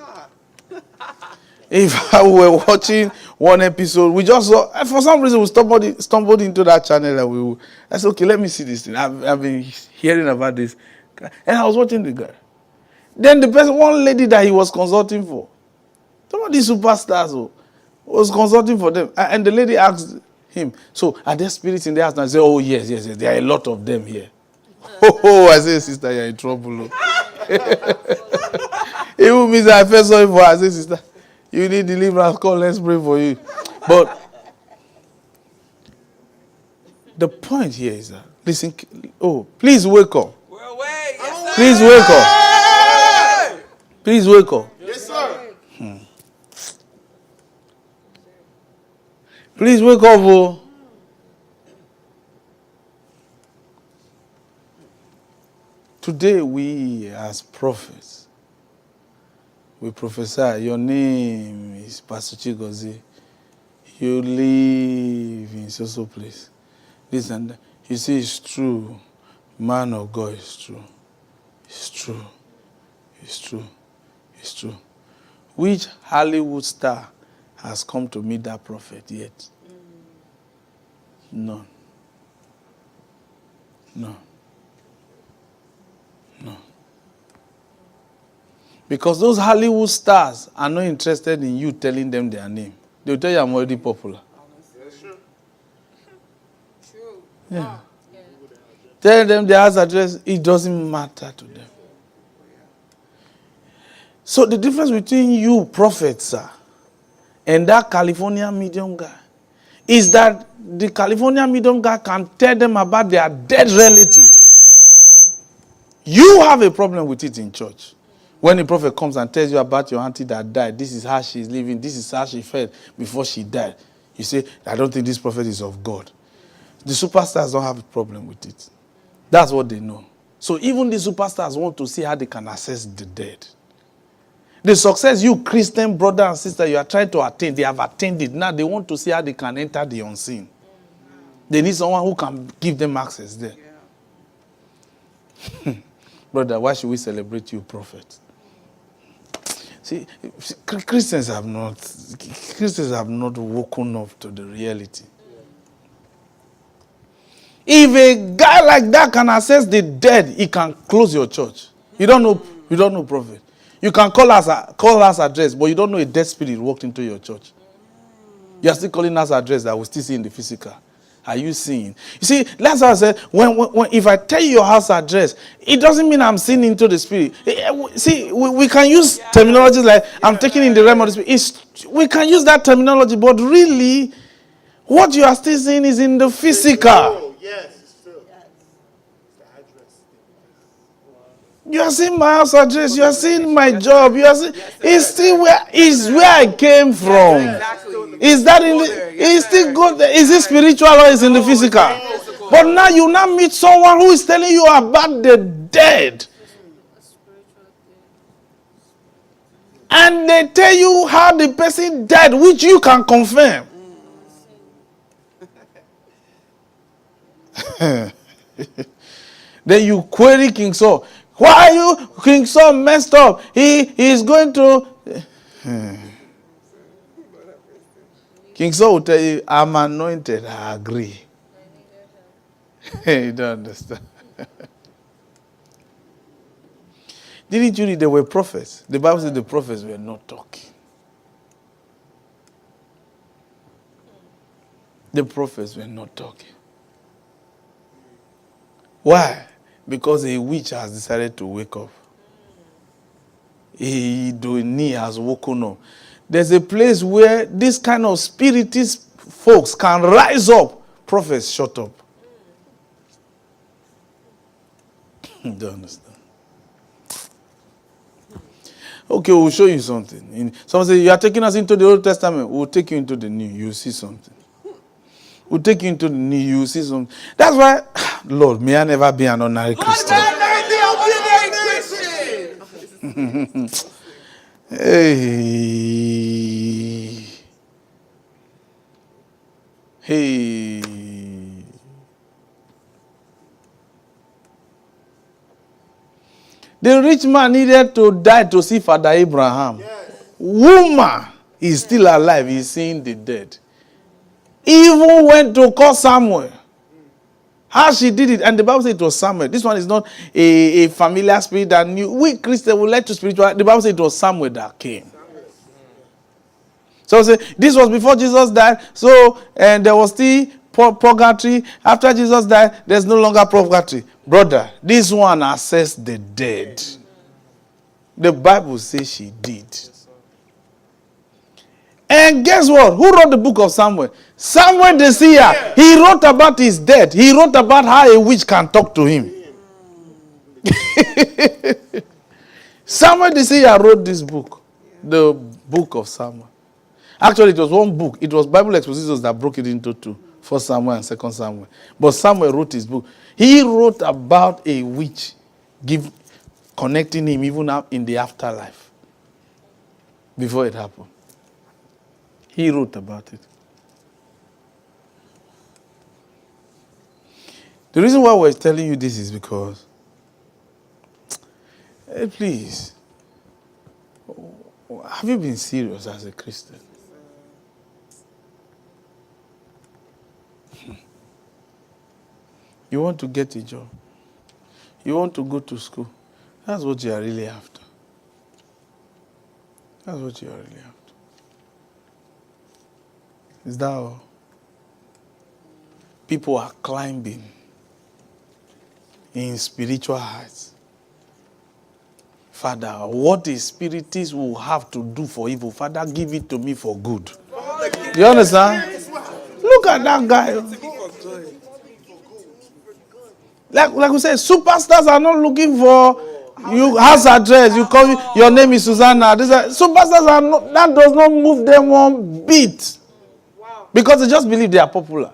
If I were watching one episode, we just saw, for some reason, we stumbled into that channel. And I said, okay, let me see this thing. I've been hearing about this. And I was watching the guy. Then one lady that he was consulting for, some of these superstars was consulting for them. And the lady asked him, so are there spirits in the house? And I said, oh, yes. There are a lot of them here. Oh, I said, sister, you're in trouble. Even me, I felt sorry for her. I said, sister, you need deliverance, call, let's pray for you. But the point here is that, listen, please wake up. We're awake. Yes, sir. Please wake up. Please wake up. Yes, sir. Please wake up. Today we, as prophets, we prophesy. Your name is Pastor Chigozie. You live in so place. This and that. You see, it's true. Man of God is true. It's true. It's true. It's true. Which Hollywood star has come to meet that prophet yet? None. No. Because those Hollywood stars are not interested in you telling them their name. They'll tell you I'm already popular. True. Yeah. Tell them their house address, it doesn't matter to them. So the difference between you prophets, and that California medium guy is that the California medium guy can tell them about their dead relative. You have a problem with it in church. When the prophet comes and tells you about your auntie that died, this is how she's living, this is how she felt before she died. You say, I don't think this prophet is of God. The superstars don't have a problem with it. That's what they know. So even the superstars want to see how they can access the dead. The success you Christian brother and sister you are trying to attain, they have attained it. Now they want to see how they can enter the unseen. They need someone who can give them access there. Yeah. Brother, why should we celebrate you, prophet? See, Christians have not woken up to the reality. If a guy like that can access the dead, he can close your church. You don't know prophet. You can call us address, but you don't know a dead spirit walked into your church. You are still calling us address that we still see in the physical. Are you seeing? You see, that's why I said, when if I tell you your house address, it doesn't mean I'm seeing into the spirit. See, we can use terminologies like I'm taking in the realm of the spirit. We can use that terminology, but really, what you are still seeing is in the physical. Yes, it's true. It's the address. You are seeing my house address. You are seeing my job. You are seeing. It's still where I came from. Is that in the? Is still good? Is it spiritual or is it in the physical? But now you now meet someone who is telling you about the dead, and they tell you how the person died, which you can confirm. Then you query King Saul. Why are you, King Saul, messed up? He is going to... King Saul will tell you, I'm anointed. I agree. You don't understand. Didn't you read there were prophets? The Bible said the prophets were not talking. The prophets were not talking. Why? Because a witch has decided to wake up. A Idoni has woken up. There's a place where this kind of spiritist folks can rise up. Prophets, shut up. Don't understand. Okay, we'll show you something. Someone say, you are taking us into the Old Testament. We'll take you into the New. You'll see something. We'll take you into the New. You'll see something. That's why, Lord, may I never be an ordinary Christian. Hey. Hey. The rich man needed to die to see Father Abraham. Yes. Woman is still alive. He's seeing the dead. He even went to call Samuel. How she did it. And the Bible says it was Samuel. This one is not a familiar spirit that knew. We Christians would like to spiritual. The Bible says it was Samuel that came. So this was before Jesus died. So, and there was still purgatory. After Jesus died, there's no longer purgatory. Brother, this one accessed the dead. The Bible says she did. And guess what? Who wrote the book of Samuel? Samuel the seer. He wrote about his death. He wrote about how a witch can talk to him. Samuel the seer wrote this book. The book of Samuel. Actually, it was one book. It was Bible expositors that broke it into two. 1 Samuel and 2 Samuel. But Samuel wrote his book. He wrote about a witch connecting him even up in the afterlife. Before it happened. He wrote about it. The reason why we're telling you this is because, please, have you been serious as a Christian? You want to get a job. You want to go to school. That's what you are really after. That's what you are really after. Is that all? People are climbing in spiritual heights. Father, what the Spiritist will have to do for evil, Father, give it to me for good. You understand? Look at that guy. Like we said, superstars are not looking for you house address. You call your name is Susanna. Superstars are not. That does not move them one bit, because they just believe they are popular.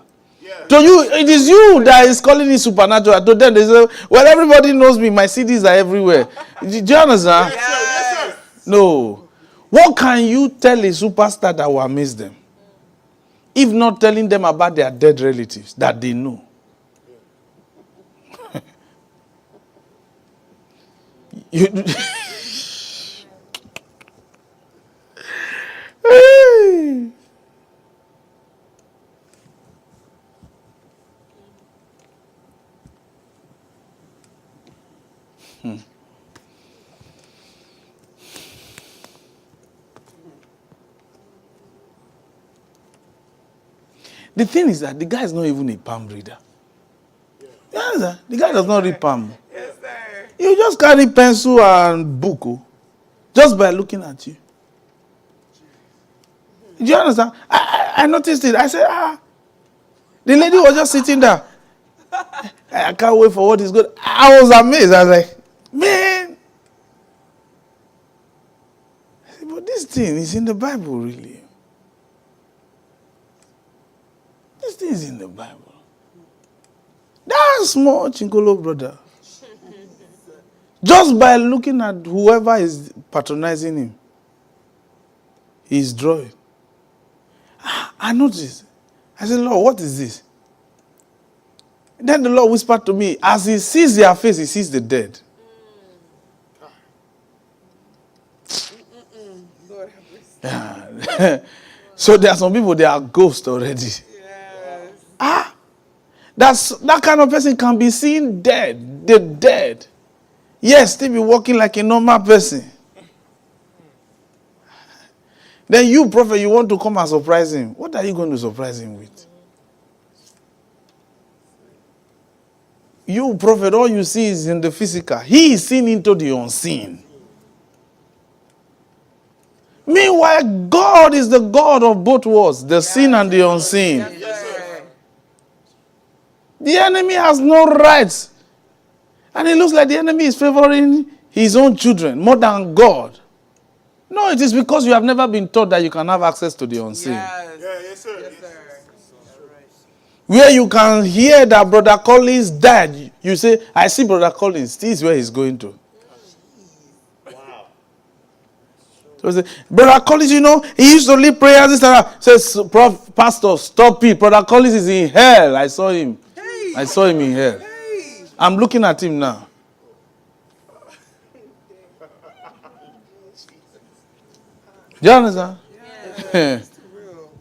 To you, it is you that is calling it supernatural. To them, they say, well, everybody knows me. My CDs are everywhere. Do you understand? Yes. No. What can you tell a superstar that will amaze them? If not telling them about their dead relatives that they know. You, hey. The thing is that the guy is not even a palm reader. Yeah, the guy does not read palm. Yes, sir. You just carry pencil and book, just by looking at you. Do you understand? I noticed it. I said, the lady was just sitting there. I can't wait for what is good. I was amazed. I was like, man. I said, but this thing is in the Bible, really. This thing is in the Bible. That small Chinkolo brother. Just by looking at whoever is patronizing him, he's drawing. I noticed. I said, Lord, what is this? Then the Lord whispered to me, as he sees their face, he sees the dead. Lord have mercy. Yeah. So there are some people, they are ghosts already. Yes. That kind of person can be seen dead. The dead. Yes, still be walking like a normal person. Then you, prophet, you want to come and surprise him. What are you going to surprise him with? You, prophet, all you see is in the physical. He is seen into the unseen. Meanwhile, God is the God of both worlds, the seen and the unseen. Yes, sir. The enemy has no rights. And it looks like the enemy is favoring his own children more than God. No, it is because you have never been taught that you can have access to the unseen. Yes. Yeah, yes, sir. Yes, sir. Where you can hear that Brother Collins died, you say, I see Brother Collins, this is where he's going to. Wow. So say, Brother Collins, you know, he used to lead prayers, this and that. Says, Pastor, stop it. Brother Collins is in hell. I saw him. Hey. I saw him in hell. Hey. I'm looking at him now. Do you understand? Real,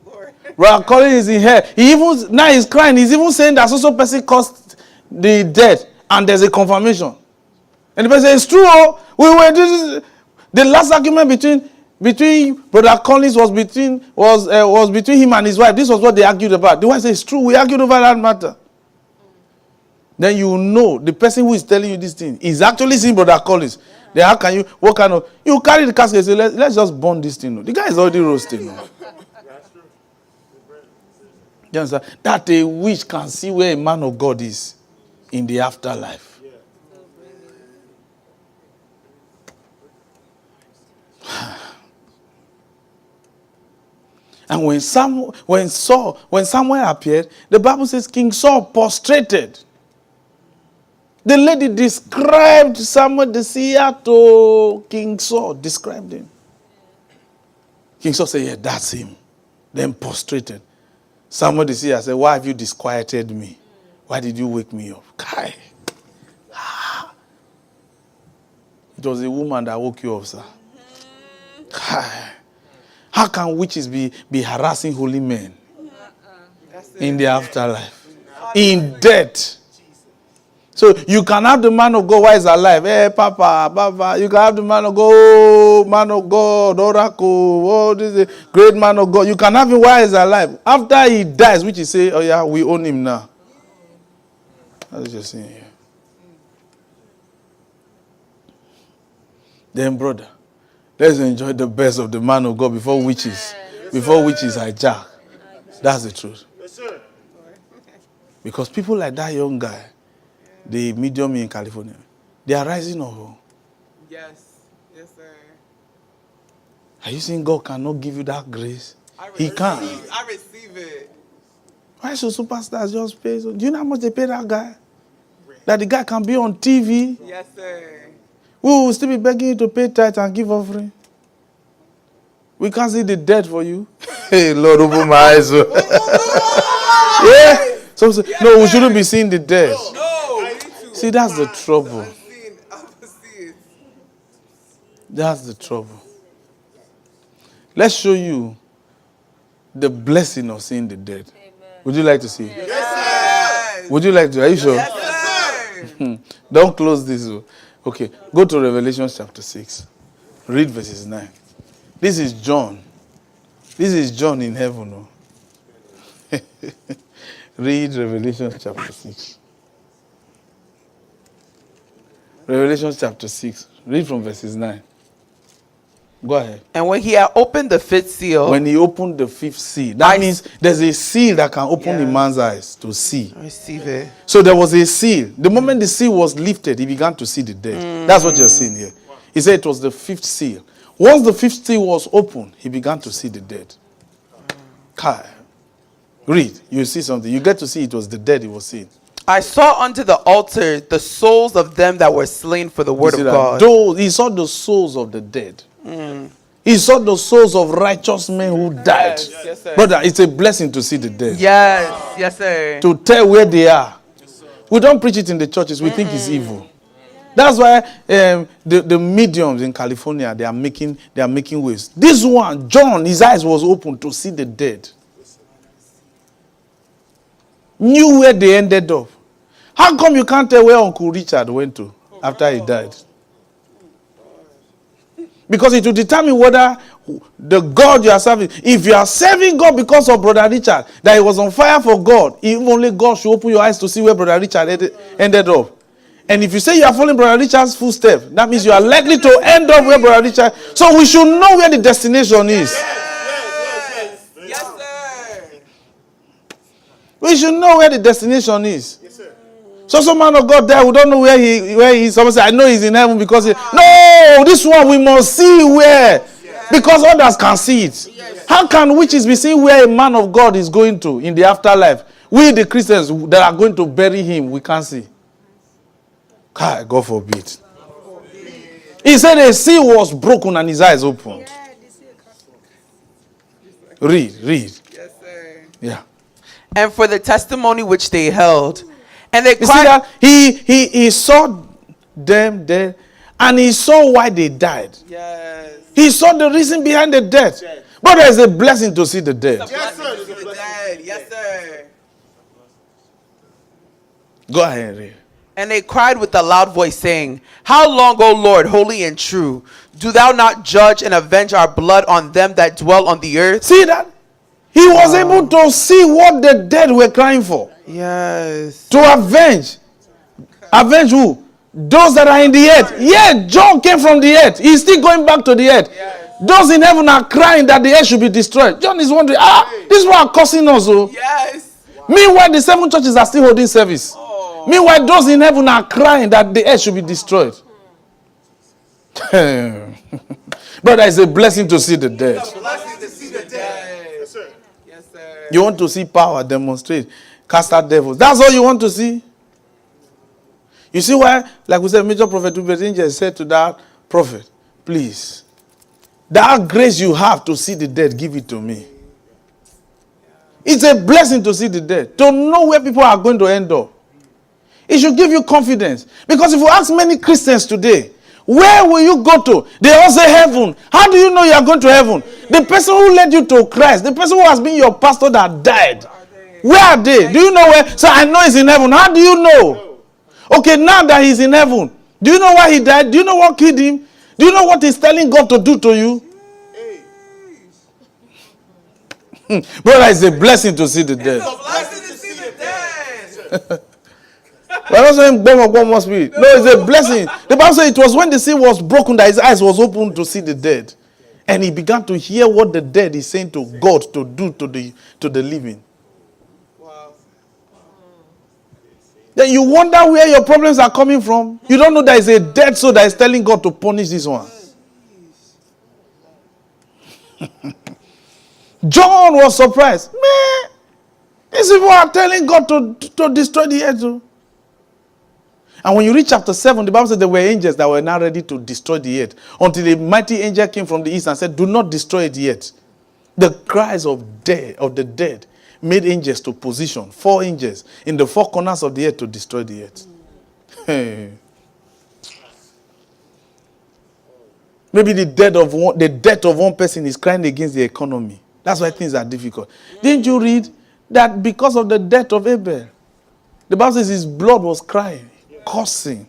Lord. Brother Collins is in hell. He even, now he's crying. He's even saying that so person caused the death. And there's a confirmation. And the person says, it's true. This is, the last argument between Brother Collins was between him and his wife. This was what they argued about. The wife says, it's true. We argued over that matter. Then you know the person who is telling you this thing is actually seeing Brother Collins. Then how can you, what kind of, you carry the casket and say, let's just burn this thing. The guy is already roasting. That's true. You understand? That a witch can see where a man of God is in the afterlife. And when Samuel appeared, the Bible says King Saul prostrated. The lady described Samuel the seer to King Saul. Described him. King Saul said, yeah, that's him. Then prostrated. Samuel the seer said, why have you disquieted me? Why did you wake me up? Kai. It was a woman that woke you up, sir. Kai. How can witches be harassing holy men in the afterlife? In death. So you can have the man of God while he's alive. Hey, Papa. You can have the man of God, oh, man of God, oracle, oh, this is a great man of God. You can have him while he's alive. After he dies, which is say, oh yeah, we own him now. That's just saying here. Then, brother, let's enjoy the best of the man of God before witches hijack. That's the truth. Yes, sir. Because people like that young guy, the medium in California, they are rising up. Yes. Yes, sir. Are you saying God cannot give you that grace? He can. I receive it. Why should superstars just pay? Do you know how much they pay that guy? That the guy can be on TV? Yes, sir. We will still be begging you to pay tithe and give offering. We can't see the dead for you. Hey, Lord, open my eyes. Yeah. Some say, no, we shouldn't be seeing the dead. No, me too. See, that's the trouble. Opposite. That's the trouble. Let's show you the blessing of seeing the dead. Would you like to see it? Yes. Would you like to? Are you sure? Yes, sir. Don't close this. Okay, go to Revelation chapter 6. Read verses 9. This is John. This is John in heaven. Oh. Read Revelation chapter 6. Revelation chapter 6. Read from verses 9. Go ahead. And when he had opened the fifth seal, When he opened the fifth seal, that means there's a seal that can open a man's eyes to see. receive it. So there was a seal. The moment the seal was lifted, he began to see the dead. That's what you're seeing here. He said it was the fifth seal. Once the fifth seal was opened, he began to see the dead. Kai. Read. You see something. You get to see it was the dead he was seeing. I saw unto the altar the souls of them that were slain for the word You of see that? God. Those, he saw the souls of the dead. He saw the souls of righteous men who died. Yes, sir. Brother, it's a blessing to see the dead. Yes, yes, sir. To tell where they are. We don't preach it in the churches. We think it's evil. That's why the mediums in California, they are making waves. This one, John, his eyes was open to see the dead. Knew where they ended up. How come you can't tell where Uncle Richard went to after he died? Because it will determine whether the God you are serving, if you are serving God because of Brother Richard, that he was on fire for God, if only God should open your eyes to see where Brother Richard ended up. And if you say you are following Brother Richard's footsteps, that means you are likely to end up where Brother Richard. So we should know where the destination is. Yes, sir. We should know where the destination is. So some man of God there, we don't know where he is. Someone say, I know he's in heaven because no, this one we must see where. Because others can see it. How can witches be seeing where a man of God is going to in the afterlife? We the Christians that are going to bury him, we can't see. God forbid. He said a seal was broken and his eyes opened. Read. Yes, sir. Yeah. And for the testimony which they held. And they You see cried. that? He saw them there and he saw why they died. Yes. He saw the reason behind the death. But there is a blessing to see the dead. Yes, sir. Yes, sir. Go ahead, read. And they cried with a loud voice, saying, How long, O Lord, holy and true, do thou not judge and avenge our blood on them that dwell on the earth? See that? He was able to see what the dead were crying for. Yes. To avenge. Avenge who? Those that are in the earth. Yeah, John came from the earth. He's still going back to the earth. Yes. Those in heaven are crying that the earth should be destroyed. John is wondering, this is what are cursing us. Oh. Yes. Meanwhile, the 7 churches are still holding service. Meanwhile, those in heaven are crying that the earth should be destroyed. Brother, it's a blessing to see the dead. It's a blessing to see the dead. Yes, sir. Yes, sir. You want to see power demonstrate, cast out devils. That's all you want to see. You see why, like we said, Major Prophet Ubedinja said to that prophet, please, that grace you have to see the dead, give it to me. It's a blessing to see the dead, to know where people are going to end up. It should give you confidence. Because if you ask many Christians today, where will you go to? They all say heaven. How do you know you are going to heaven? The person who led you to Christ, the person who has been your pastor that died, where are they? Do you know where? So I know he's in heaven. How do you know? Okay, now that he's in heaven, do you know why he died? Do you know what killed him? Do you know what he's telling God to do to you? Brother, it's a blessing to see the dead. It's a blessing to see the dead. We're not saying bomb must be. No, it's a blessing. The Bible says it was when the seal was broken that his eyes was opened to see the dead. And he began to hear what the dead is saying to God to do to the living. Wow. Then you wonder where your problems are coming from. You don't know there is a dead soul that is telling God to punish this one. John was surprised. Man, These people are telling God to destroy the earth. Oh. And when you read chapter 7, the Bible says there were angels that were now ready to destroy the earth. Until a mighty angel came from the east and said, do not destroy it yet. The cries of the dead made angels to position, 4 angels, in the 4 corners of the earth to destroy the earth. Maybe the death of one person is crying against the economy. That's why things are difficult. Didn't you read that because of the death of Abel, the Bible says his blood was crying, cursing.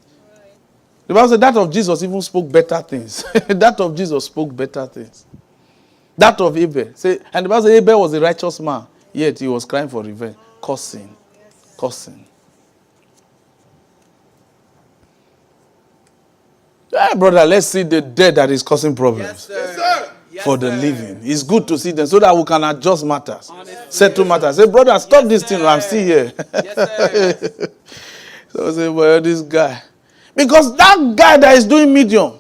The Bible says that of Jesus even spoke better things. That of Jesus spoke better things. That of Abel. And the Bible says Abel was a righteous man, yet he was crying for revenge, cursing. Hey, brother, let's see the dead that is causing problems. Yes, sir. For the living. It's good to see them so that we can adjust matters. Settle matters. Say, brother, stop this thing. I'm still here. Yes, sir. So I say, well, this guy. Because that guy that is doing medium,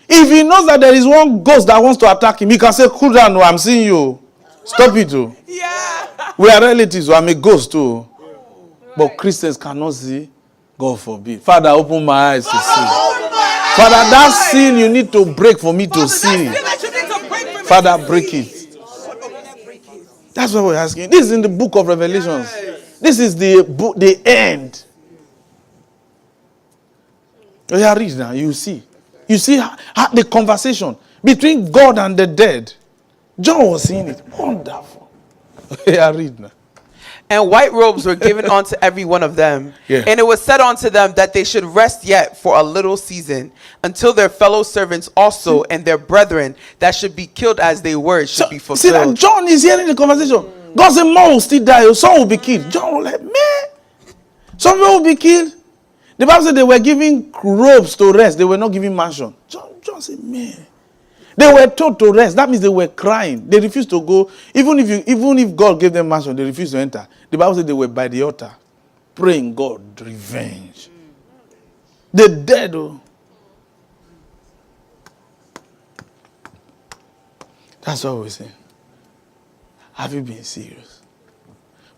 if he knows that there is one ghost that wants to attack him, he can say, cool down, I'm seeing you. Stop it, too. Yeah. We are relatives, so I'm a ghost, too. But Christians cannot see. God forbid. Father, open my eyes to see. Father, that sin you need to break for me to see. Father, break it. That's what we're asking. This is in the book of Revelations. This is the end. Yeah, read now. You see. You see how the conversation between God and the dead. John was seeing it. Wonderful. Yeah, read now. And white robes were given unto every one of them. Yeah. And it was said unto them that they should rest yet for a little season, until their fellow servants also and their brethren that should be killed as they were should be fulfilled. See that John is hearing the conversation. God said, more will still die. Some will be killed. John will like, man. Some people will be killed. The Bible said they were giving robes to rest. They were not giving mansion. John said, man. They were told to rest. That means they were crying. They refused to go. Even if God gave them mansion, they refused to enter. The Bible said they were by the altar, praying God revenge. The dead. Oh. That's what we're saying. Have you been serious?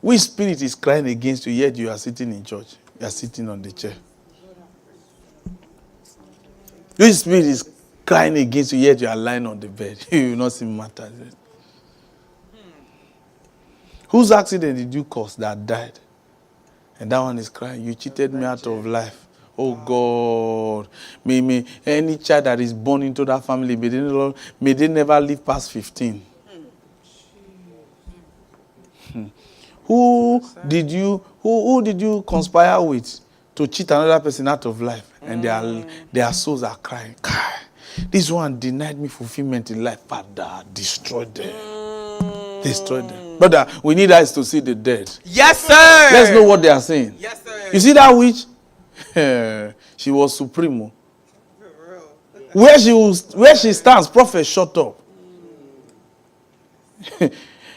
Which spirit is crying against you, yet you are sitting in church? You are sitting on the chair. Which spirit is crying against you, yet you are lying on the bed? You will not see matter. Whose accident did you cause that died? And that one is crying, you cheated me out of life. Oh God. May any child that is born into that family, may they never live past 15. Who did you conspire with to cheat another person out of life? And their souls are crying. This one denied me fulfillment in life. Father, destroy them. Destroy them. Brother, we need eyes to see the dead. Yes, sir. Let's know what they are saying. Yes, sir. You see that witch? She was supreme. Where she stands, prophet shut up.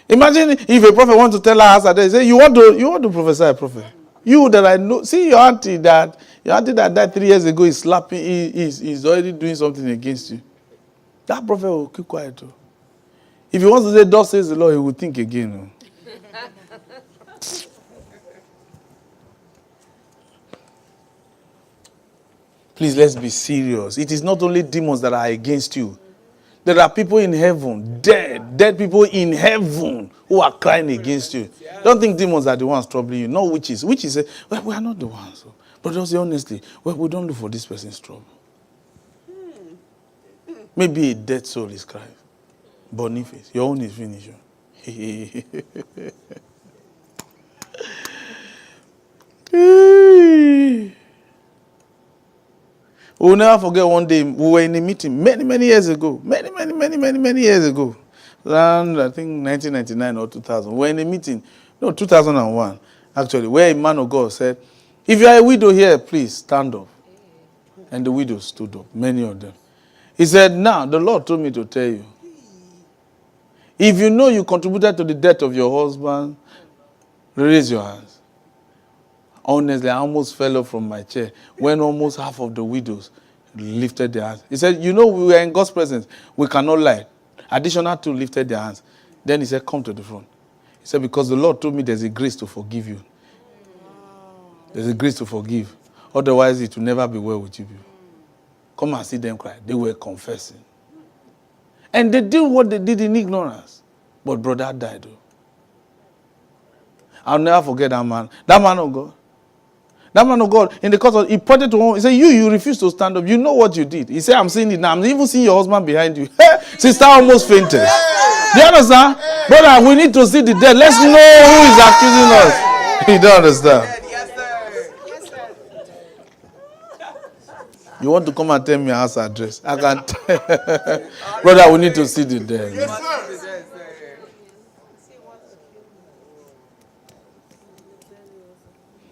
Imagine if a prophet wants to tell her answer, they say, you want to prophesy, prophet? You that I know, see your auntie that died 3 years ago is slapping, is already doing something against you. That prophet will keep quiet too. If he wants to say, thus says the Lord, he will think again. Please, let's be serious. It is not only demons that are against you. There are people in heaven, dead people in heaven who are crying against you. Don't think demons are the ones troubling you. No witches. Witches say, well, we are not the ones. But just say honestly, well, we don't look for this person's trouble. Maybe a dead soul is crying. Boniface, your own is finished. We'll never forget one day, we were in a meeting many years ago. Many years ago. Around, I think, 1999 or 2000. We were in a meeting, 2001, actually, where a man of God said, if you are a widow here, please stand up. And the widows stood up, many of them. He said, now, the Lord told me to tell you, if you know you contributed to the death of your husband, raise your hands. Honestly, I almost fell off from my chair when almost half of the widows lifted their hands. He said, we were in God's presence. We cannot lie. Additional two lifted their hands. Then he said, come to the front. He said, because the Lord told me there's a grace to forgive you. There's a grace to forgive. Otherwise, it will never be well with you people. Come and see them cry. They were confessing. And they did what they did in ignorance. But brother died. Though. I'll never forget that man. That man of God. That man of God, in the course of, he pointed to him. He said, you refuse to stand up. You know what you did. He said, I'm seeing it now. I'm even seeing your husband behind you. Sister almost fainted. Do you understand? Brother, we need to see the dead. Let's know who is accusing us. You don't understand. Yes, sir. You want to come and tell me your house address? I can't. Brother, we need to see the dead. Yes, sir.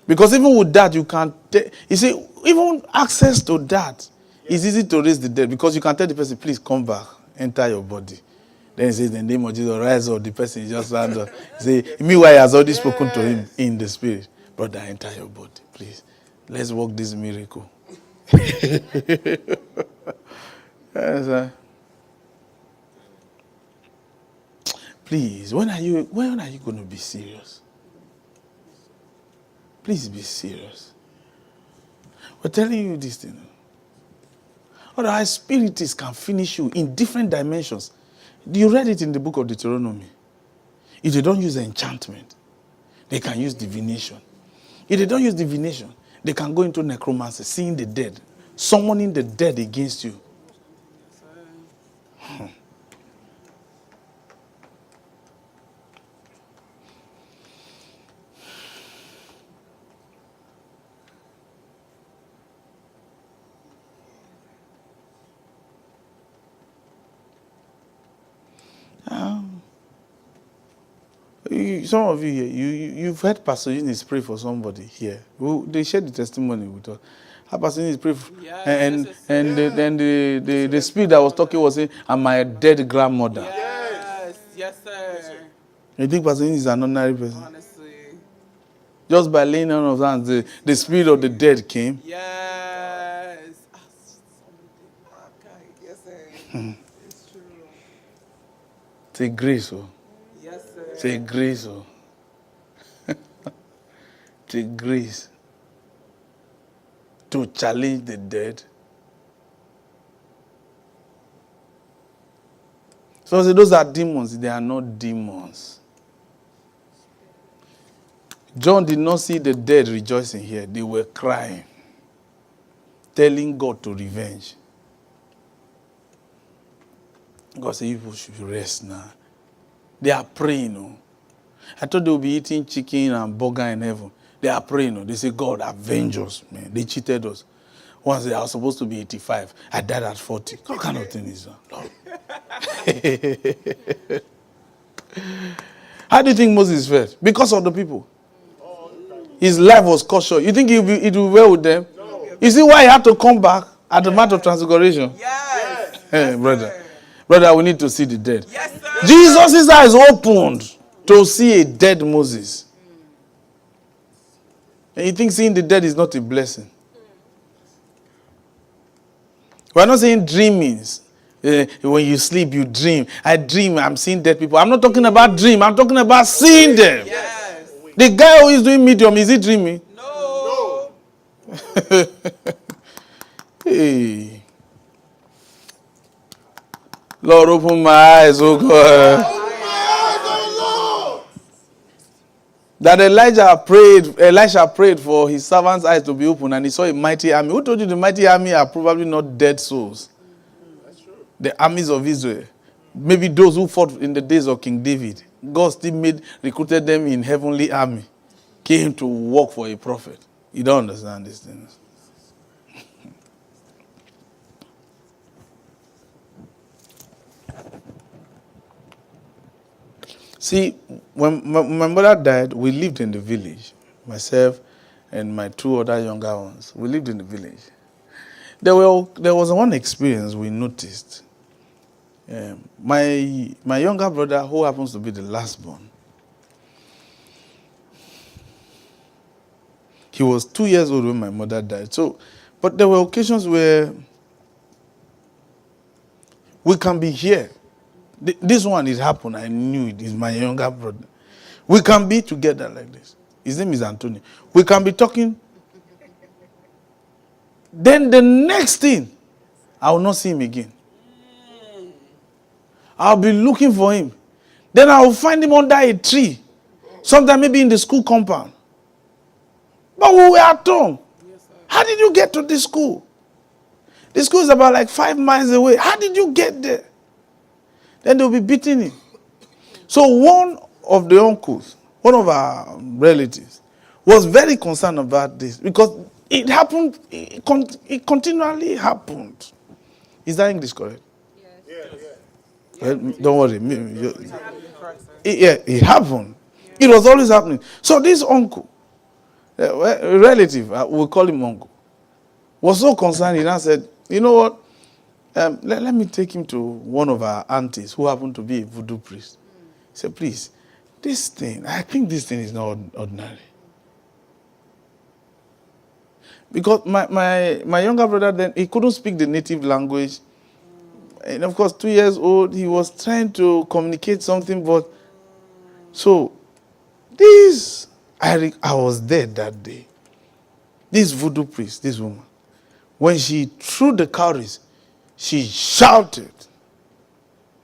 Because even with that, you can you see, even access to that is easy to raise the dead. Because you can tell the person, please come back, enter your body. Then he says, in the name of Jesus, rise up. The person is just stand up. Say, meanwhile, he has already spoken to him in the spirit. Brother, enter your body, please. Let's work this miracle. Yes, please, when are you going to be serious? Please be serious. We're telling you this thing. Otherwise, spiritists can finish you in different dimensions. You read it in the book of Deuteronomy. If they don't use enchantment, they can use divination. If they don't use divination, they can go into necromancy, seeing the dead, summoning the dead against you. Some of you here, you've heard Pastor Eunice pray for somebody here. They shared the testimony with us. How Pastor Eunice pray for, and the spirit that was talking was saying, "I'm my dead grandmother." Yes, sir. You think Pastor Eunice is an ordinary person? Honestly. Just by laying on of hands, the spirit of the dead came. Yes. Yes, sir. It's true. It's a grace, oh. Yes, sir. It's a grace, oh. It's a grace to challenge the dead. So those are demons. They are not demons. John did not see the dead rejoicing here. They were crying, telling God to revenge. God said, people should rest now. They are praying. Oh. I thought they would be eating chicken and burger in heaven. They are praying. Oh. They say, God, avenge us. Man. They cheated us. Once I was supposed to be 85. I died at 40. What kind of thing is that? How do you think Moses felt? Because of the people. His life was cut short. You think it will be well with them? No. You see why he had to come back at the Mount of Transfiguration? Yes. Hey, brother, we need to see the dead. Yes, sir. Jesus' eyes opened to see a dead Moses. And you think seeing the dead is not a blessing? We're not saying dreamings. When you sleep, you dream. I dream, I'm seeing dead people. I'm not talking about dream. I'm talking about seeing them. Yes. The guy who is doing medium, is he dreaming? No. Hey. Lord, open my eyes, oh God. That Elisha prayed for his servant's eyes to be open, and he saw a mighty army. Who told you the mighty army are probably not dead souls? That's true. The armies of Israel. Maybe those who fought in the days of King David. God still recruited them in heavenly army. Came to work for a prophet. You don't understand these things. See, when my mother died, we lived in the village. Myself and my two other younger ones. We lived in the village. There was one experience we noticed. My younger brother, who happens to be the last born, he was 2 years old when my mother died. So, but there were occasions where we can be here. This one, it happened. I knew it is my younger brother. We can be together like this. His name is Antonio. We can be talking. Then the next thing, I will not see him again. I'll be looking for him. Then I will find him under a tree. Sometime maybe in the school compound. But we were at home. How did you get to the school? The school is about like 5 miles away. How did you get there? Then they'll be beating him. So one of the uncles, one of our relatives, was very concerned about this because it happened, it continually happened. Is that English correct? Yeah. Well, don't worry. It happened. It was always happening. So this uncle, a relative, we'll call him uncle, was so concerned. He now said, you know what? Let me take him to one of our aunties who happened to be a voodoo priest. He said, please, this thing, I think this thing is not ordinary. Because my younger brother then, he couldn't speak the native language. And of course, 2 years old, he was trying to communicate something, but so this, I was there that day. This voodoo priest, this woman, when she threw the cowries, she shouted.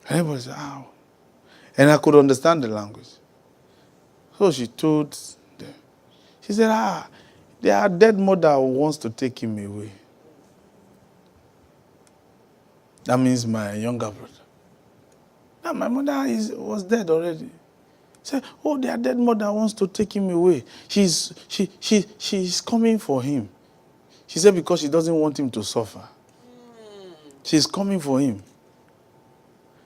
And everybody said, ow. And I could understand the language. So she told them. She said, their dead mother wants to take him away. That means my younger brother. Now my mother was dead already. She said, oh, their dead mother wants to take him away. She's coming for him. She said because she doesn't want him to suffer. She's coming for him.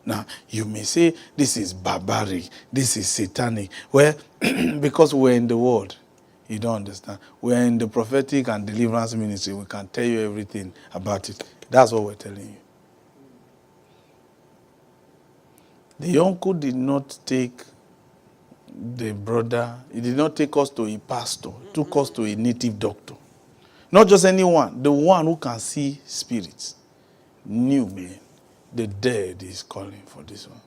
Now, you may say this is barbaric, this is satanic. Well, because we're in the world, you don't understand. We're in the prophetic and deliverance ministry. We can tell you everything about it. That's what we're telling you. The uncle did not take the brother, he did not take us to a pastor, he took us to a native doctor. Not just anyone, the one who can see spirits. Knew, man, the dead is calling for this one.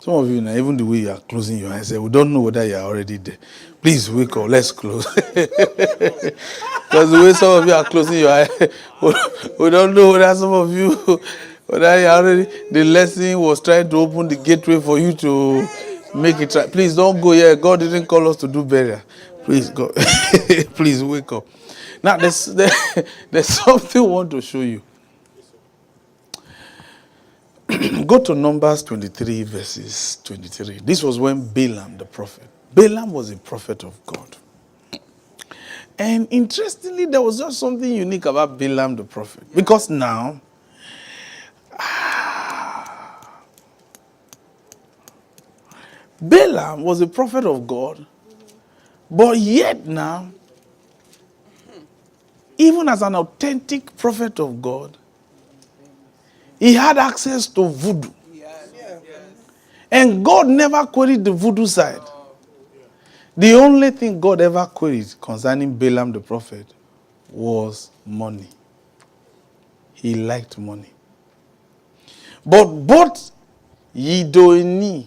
Some of you now, even the way you are closing your eyes, we don't know whether you are already there. Please wake up, let's close. Because the way some of you are closing your eyes, we don't know whether some of you, whether you are already, the lesson was trying to open the gateway for you to make it right. Please don't go here. God didn't call us to do burial. Please go. Please wake up. Now, there's something I want to show you. Go to Numbers 23, verses 23. This was when Balaam, the prophet. Balaam was a prophet of God. And interestingly, there was just something unique about Balaam, the prophet. Because now, Balaam was a prophet of God. But yet now, even as an authentic prophet of God, he had access to voodoo. And God never queried the voodoo side. The only thing God ever queried concerning Balaam the prophet was money. He liked money. But both Yidoni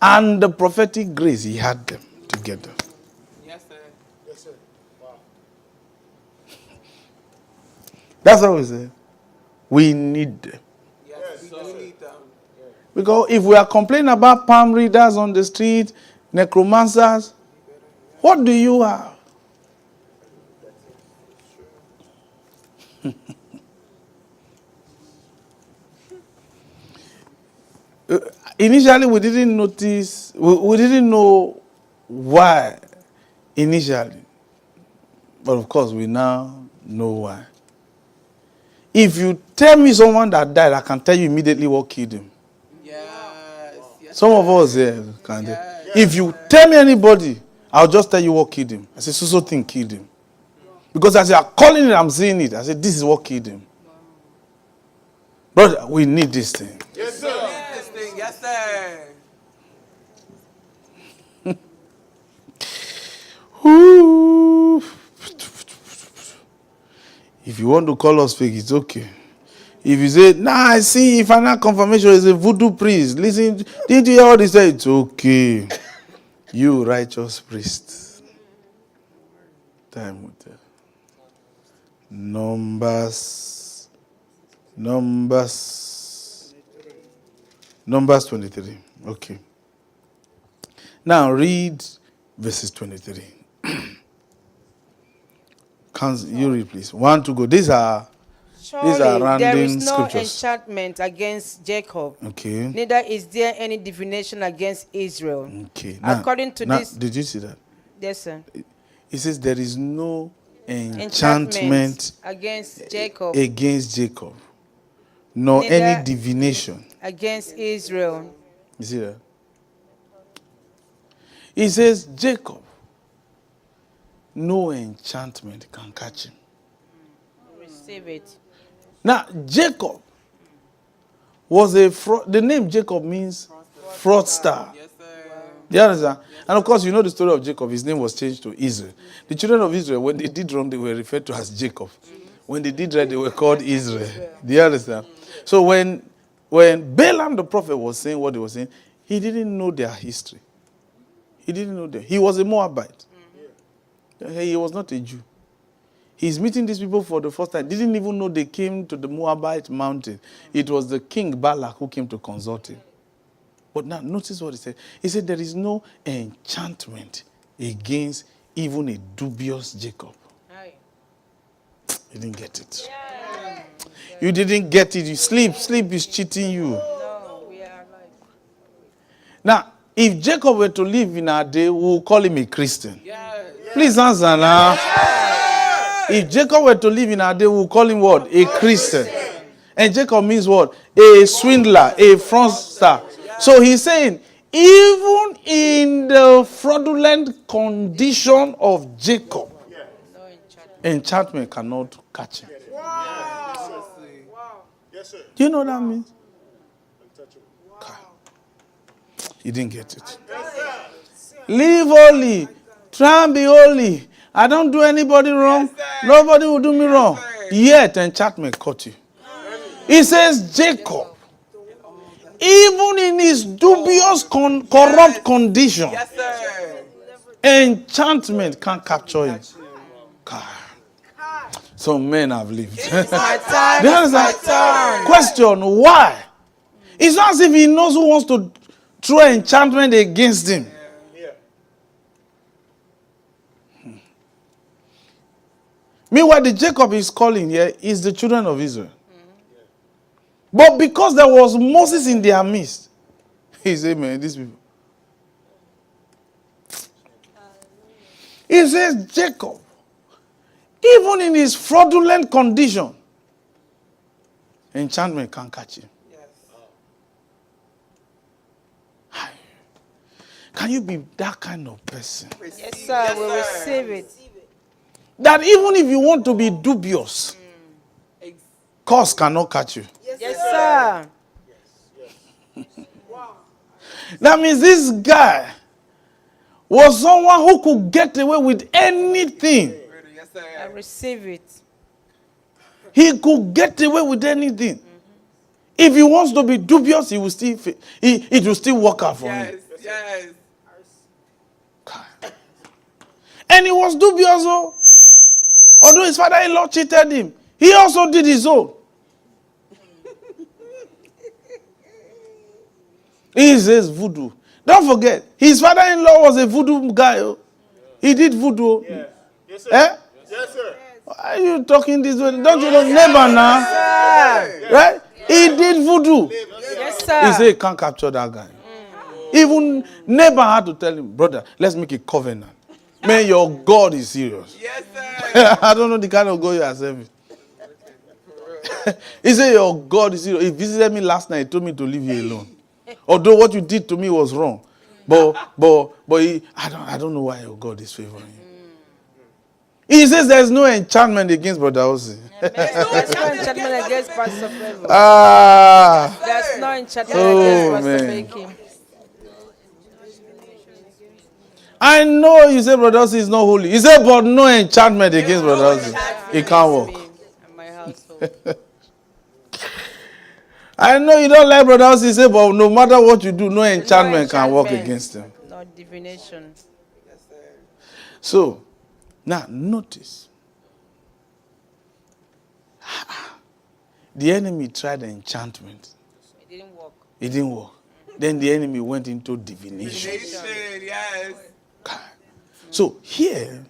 and the prophetic grace, he had them together. Yes, sir. Yes, sir. Wow. That's what we say. We need them. Yes, we need them. Because if we are complaining about palm readers on the street, necromancers, what do you have? Initially, we didn't notice, we didn't know why initially. But of course, we now know why. If you tell me someone that died, I can tell you immediately what killed him. Yes. Some of us here can tell. If you tell me anybody, I'll just tell you what killed him. I say, so thing killed him. Because as you are calling it, I'm seeing it. I say, this is what killed him. Brother, we need this thing. Yes, sir. Yes, sir. Ooh. If you want to call us fake, it's okay. If you say, nah, I see final confirmation is a voodoo priest. Listen, did you hear what he said? It's okay. You righteous priest. Time will tell. Numbers 23. Okay. Now read verses 23. Can you read, please? 1 to go. These are Surely there is random no scriptures. enchantment against Jacob, Okay. neither is there any divination against Israel. Okay. According to this, did you see that? yes, sir. It says there is no enchantment against Jacob, against Jacob, nor Neither any divination. against Israel. You see that? It says Jacob, no enchantment can catch him. Receive it. Now, Jacob was a fraud. The name Jacob means fraudster. Yes, sir. Do you understand? And of course, you know the story of Jacob. His name was changed to Israel. The children of Israel, when they did wrong, they were referred to as Jacob. When they did right, they were called Israel. Do you understand? So when Balaam the prophet was saying what he was saying, he didn't know their history. He didn't know them. He was a Moabite. He was not a Jew. He's meeting these people for the first time. Didn't even know they came to the Moabite mountain. It was the king Balak who came to consult him. But now, notice what he said. He said there is no enchantment against even a dubious Jacob. You didn't get it. You didn't get it. You sleep. Sleep is cheating you. No, we are alive. Now, if Jacob were to live in our day, we will call him a Christian. Yes. Please answer now. If Jacob were to live in our day, we will call him what? A Christian. And Jacob means what? A swindler, a fraudster. So he's saying, even in the fraudulent condition of Jacob, enchantment cannot catch him. Yes, sir. Do you know what that means? You didn't get it. Live holy. Try and be holy. I don't do anybody wrong. Nobody will do me wrong. Yet enchantment caught you. He says Jacob, even in his dubious corrupt condition, Yes, sir. enchantment can't capture him. Some men have lived. My time Do you is my understand? turn. Question, why? It's not as if he knows who wants to throw enchantment against him. Meanwhile, the Jacob is calling here is the children of Israel. But because there was Moses in their midst, he said, man, these people. He says, Jacob, even in his fraudulent condition, enchantment can't catch him. Yes. Can you be that kind of person? Yes, sir. We receive it. That even if you want to be dubious, curse cannot catch you. Yes, sir. That means this guy was someone who could get away with anything. Yes, I sir. receive it. He could get away with anything. If he wants to be dubious, he will still it will still work out for him. Yes. And he was dubious, oh. Although his father-in-law cheated him, he also did his own. He says voodoo. Don't forget, his father-in-law was a voodoo guy. Oh. He did voodoo. Yeah. Yes, sir. Eh? Yes, sir. Why are you talking this way? Don't you know neighbor now? Right? He did voodoo. Yes, He sir. said he can't capture that guy. Even neighbor had to tell him, brother, let's make a covenant. Man, your God is serious. Yes, sir. I don't know the kind of God you are serving. He said, your God is serious. He visited me last night. He told me to leave you alone. Although what you did to me was wrong. But I don't know why your God is favoring you. He says there's no enchantment against Bro.Osi. There's no enchantment against Pastor Favor. Ah. There's no enchantment Oh, against Pastor man. Baking. I know you say Bro.Osi is not holy. He said, but no enchantment against Bro.Osi. It can't work. I know you don't like Bro.Osi say, but no matter what you do, no enchantment can work against them. No divination. Yes, sir. So, now notice. The enemy tried enchantment. It didn't work. It didn't work. Then the enemy went into divination. Yes. So here,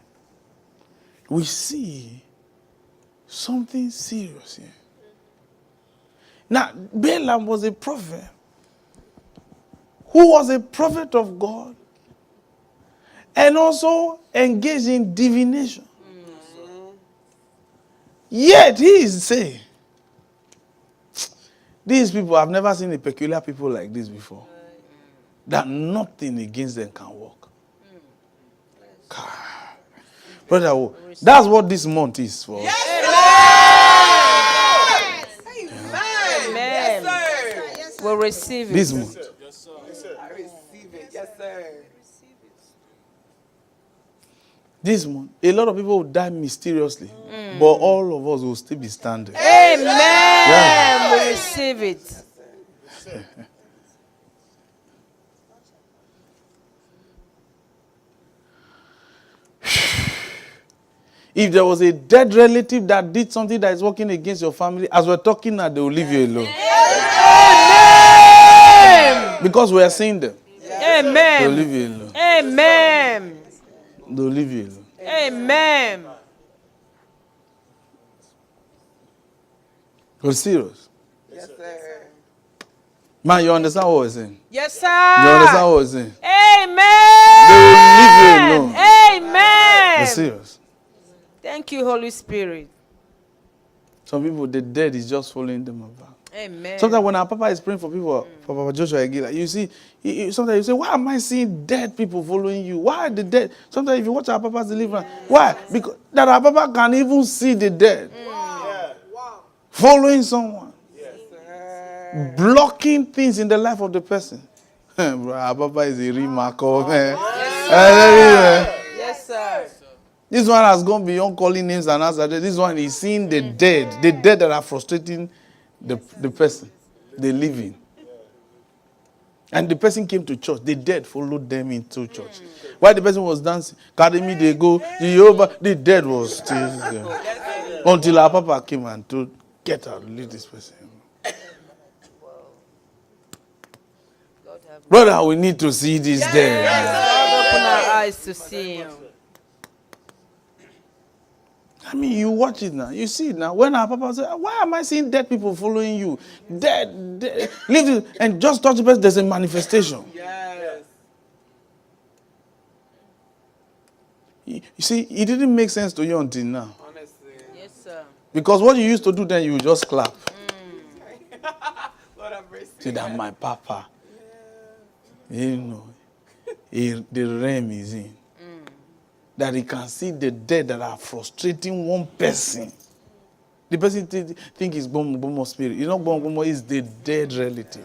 we see something serious here. Now, Balaam was a prophet who was a prophet of God and also engaged in divination. Yet he is saying, these people, I've never seen a peculiar people like this before. That nothing against them can work. Brother, that's what this month is for us. Amen. Yes, sir. We'll receive it. This month. I receive it. Yes, sir. This month. A lot of people will die mysteriously. But all of us will still be standing. Amen. Yeah. We'll receive it. If there was a dead relative that did something that is working against your family, as we're talking now, they will leave you alone. Amen. Because we are seeing them. They'll Amen. leave you alone. Amen. They'll leave you alone. Amen. We're serious. Yes, sir. Man, you understand what we're saying? Yes, sir. You understand what we're saying? Amen. They will leave you alone. Amen. We're serious. Thank you, Holy Spirit. Some people, the dead is just following them about. Amen. Sometimes when our Papa is praying for people, for Papa Joshua Agila, you see, sometimes you say, why am I seeing dead people following you? Why are the dead? Sometimes if you watch our Papa's deliverance, why? Because that our Papa can even see the dead following someone, blocking things in the life of the person. Bro, our Papa is a remarkable man. Yes, sir. This one has gone beyond calling names and answers. This one is seeing the dead that are frustrating the person, the living. And the person came to church. The dead followed them into church. While the person was dancing, carry me, they go, Jehovah, the dead was still there. Until our Papa came and told, get out, leave this person. Brother, we need to see this dead. God, open our eyes to see him. I mean, you watch it now. You see it now. When our Papa said, why am I seeing dead people following you? Dead. Leave it. And just touch the person, there's a manifestation. Yes. You see, it didn't make sense to you until now. Honestly. Yes, sir. Because what you used to do then, you would just clap. Lord have mercy. Say that my Papa. You know, the realm is in. That he can see the dead that are frustrating one person. The person think it's Bomo spirit. You know, Bomo is the dead relative.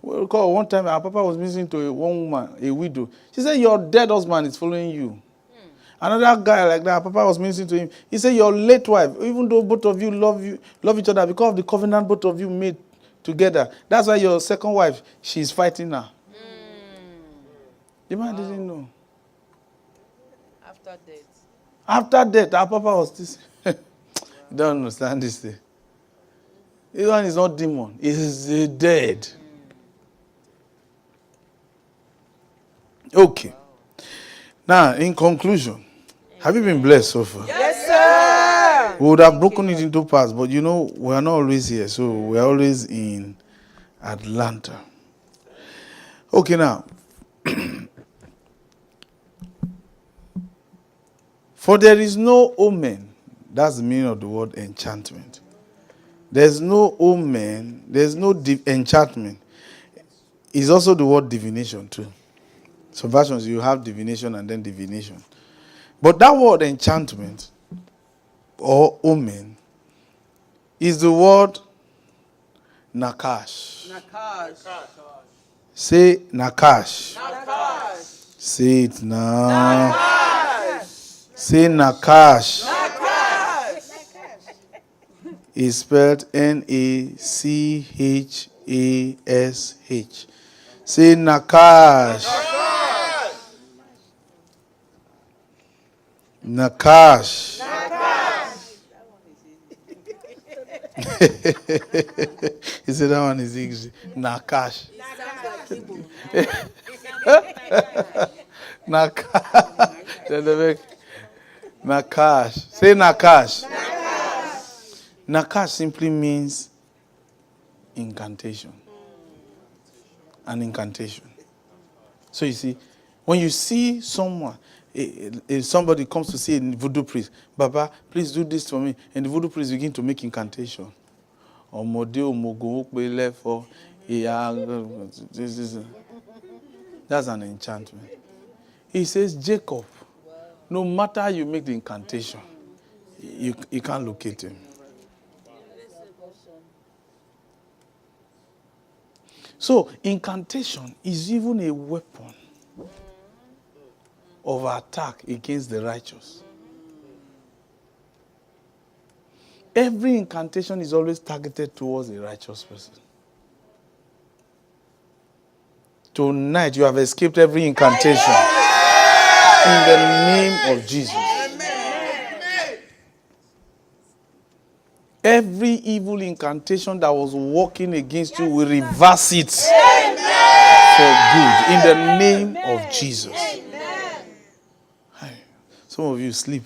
We recall one time our Papa was listening to one woman, a widow. She said, your dead husband is following you. Another guy like that, Papa was ministering to him. He said, your late wife, even though both of you love each other, because of the covenant both of you made together, that's why your second wife, she's fighting now. The man didn't know. After death. After death, our Papa was this. You don't understand this thing. This one is not demon. It's dead. Okay. Now, in conclusion, have you been blessed so far? Yes, sir. We would have broken it into parts, but you know, we are not always here, so we are always in Atlanta. Okay, now. For there is no omen. That's the meaning of the word enchantment. There's no omen. There's no enchantment. It's also the word divination too. Some versions you have divination and then divination. But that word enchantment or omen is the word nakash. Nakash. Say nakash. Nakash. Say it now. Nakash. Say nakash. Nakash. is spelled N-A-C-H-A-S-H. Say Nakash. Nakash. He said that one is easy. Nakash. Nakash. Nakash. Say Nakash. Nakash simply means incantation. An incantation. So you see, when you see someone, if somebody comes to see a voodoo priest, Baba, please do this for me, and the voodoo priest begin to make incantation. That's an enchantment. He says, Jacob, no matter how you make the incantation, you can't locate him. So, incantation is even a weapon of attack against the righteous. Every incantation is always targeted towards a righteous person. Tonight, you have escaped every incantation in the name of Jesus. Every evil incantation that was working against you will reverse it for good in the name of Jesus. Some of you sleep.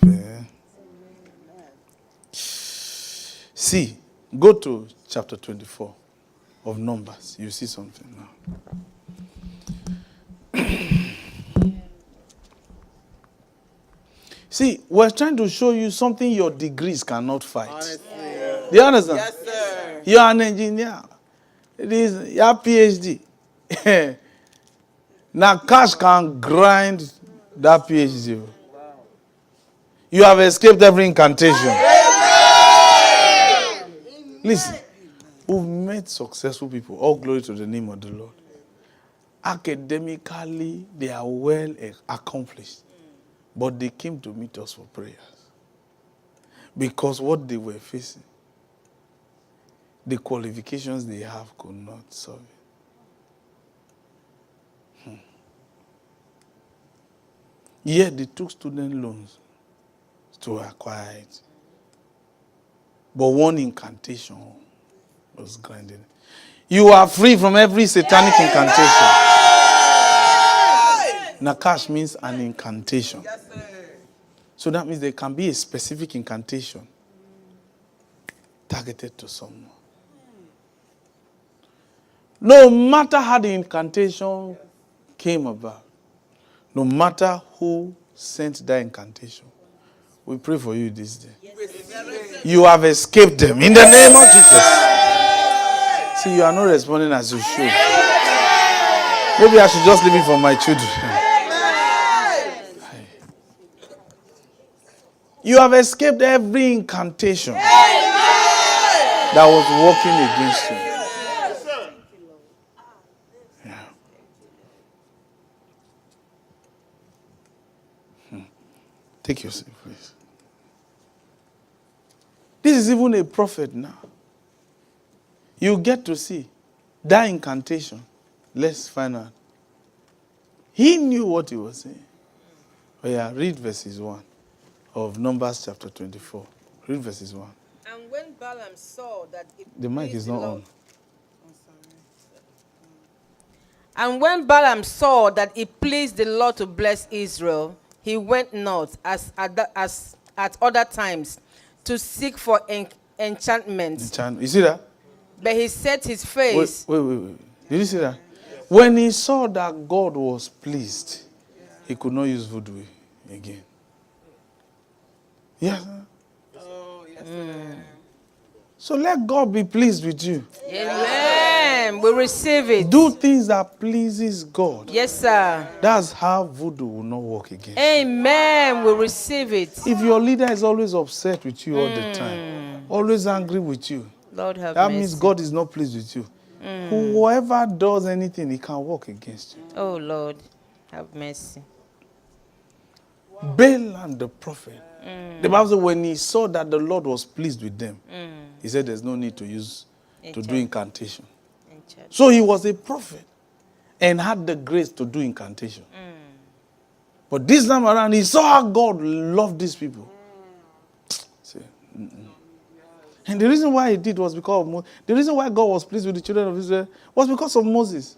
See, go to chapter 24 of Numbers. You see something now. See, we're trying to show you something your degrees cannot fight. Honestly. Do you understand? Yes, sir. You are an engineer. You have PhD. Now cash can grind that PhD. You have escaped every incantation. Listen, we've met successful people. All glory to the name of the Lord. Academically, they are well accomplished. But they came to meet us for prayers. Because what they were facing, the qualifications they have could not solve it. Yet they took student loans to acquire it. But one incantation was granted. You are free from every satanic incantation. Nakash means an incantation. Yes, sir. So that means there can be a specific incantation targeted to someone. No matter how the incantation came about, no matter who sent that incantation, we pray for you this day. You have escaped them in the name of Jesus. See, you are not responding as you should. Maybe I should just leave it for my children. You have escaped every incantation that was working against you. Yeah. Take your seat, please. This is even a prophet now. You get to see that incantation. Let's find out. He knew what he was saying. Oh yeah, read verses 1 of Numbers chapter 24. Read verses 1. And when Balaam saw that it The mic pleased is the not Lord- on. And when Balaam saw that it pleased the Lord to bless Israel, he went not as at other times to seek for enchantments. You see that? But he set his face. Wait. Did you see that? When he saw that God was pleased, he could not use voodoo again. Yes. Oh, yes, sir. So let God be pleased with you. Amen. We receive it. Do things that pleases God. Yes, sir. That's how voodoo will not work against you. Amen. We receive it. If your leader is always upset with you all the time, always angry with you, Lord have that mercy. means God is not pleased with you. Whoever does anything, he can work against you. Oh, Lord, have mercy. Balaam the prophet. The Bible says when he saw that the Lord was pleased with them, he said there's no need to do incantation. So he was a prophet and had the grace to do incantation. But this time around, he saw how God loved these people. See, and the reason why he did was because of Moses. The reason why God was pleased with the children of Israel was because of Moses.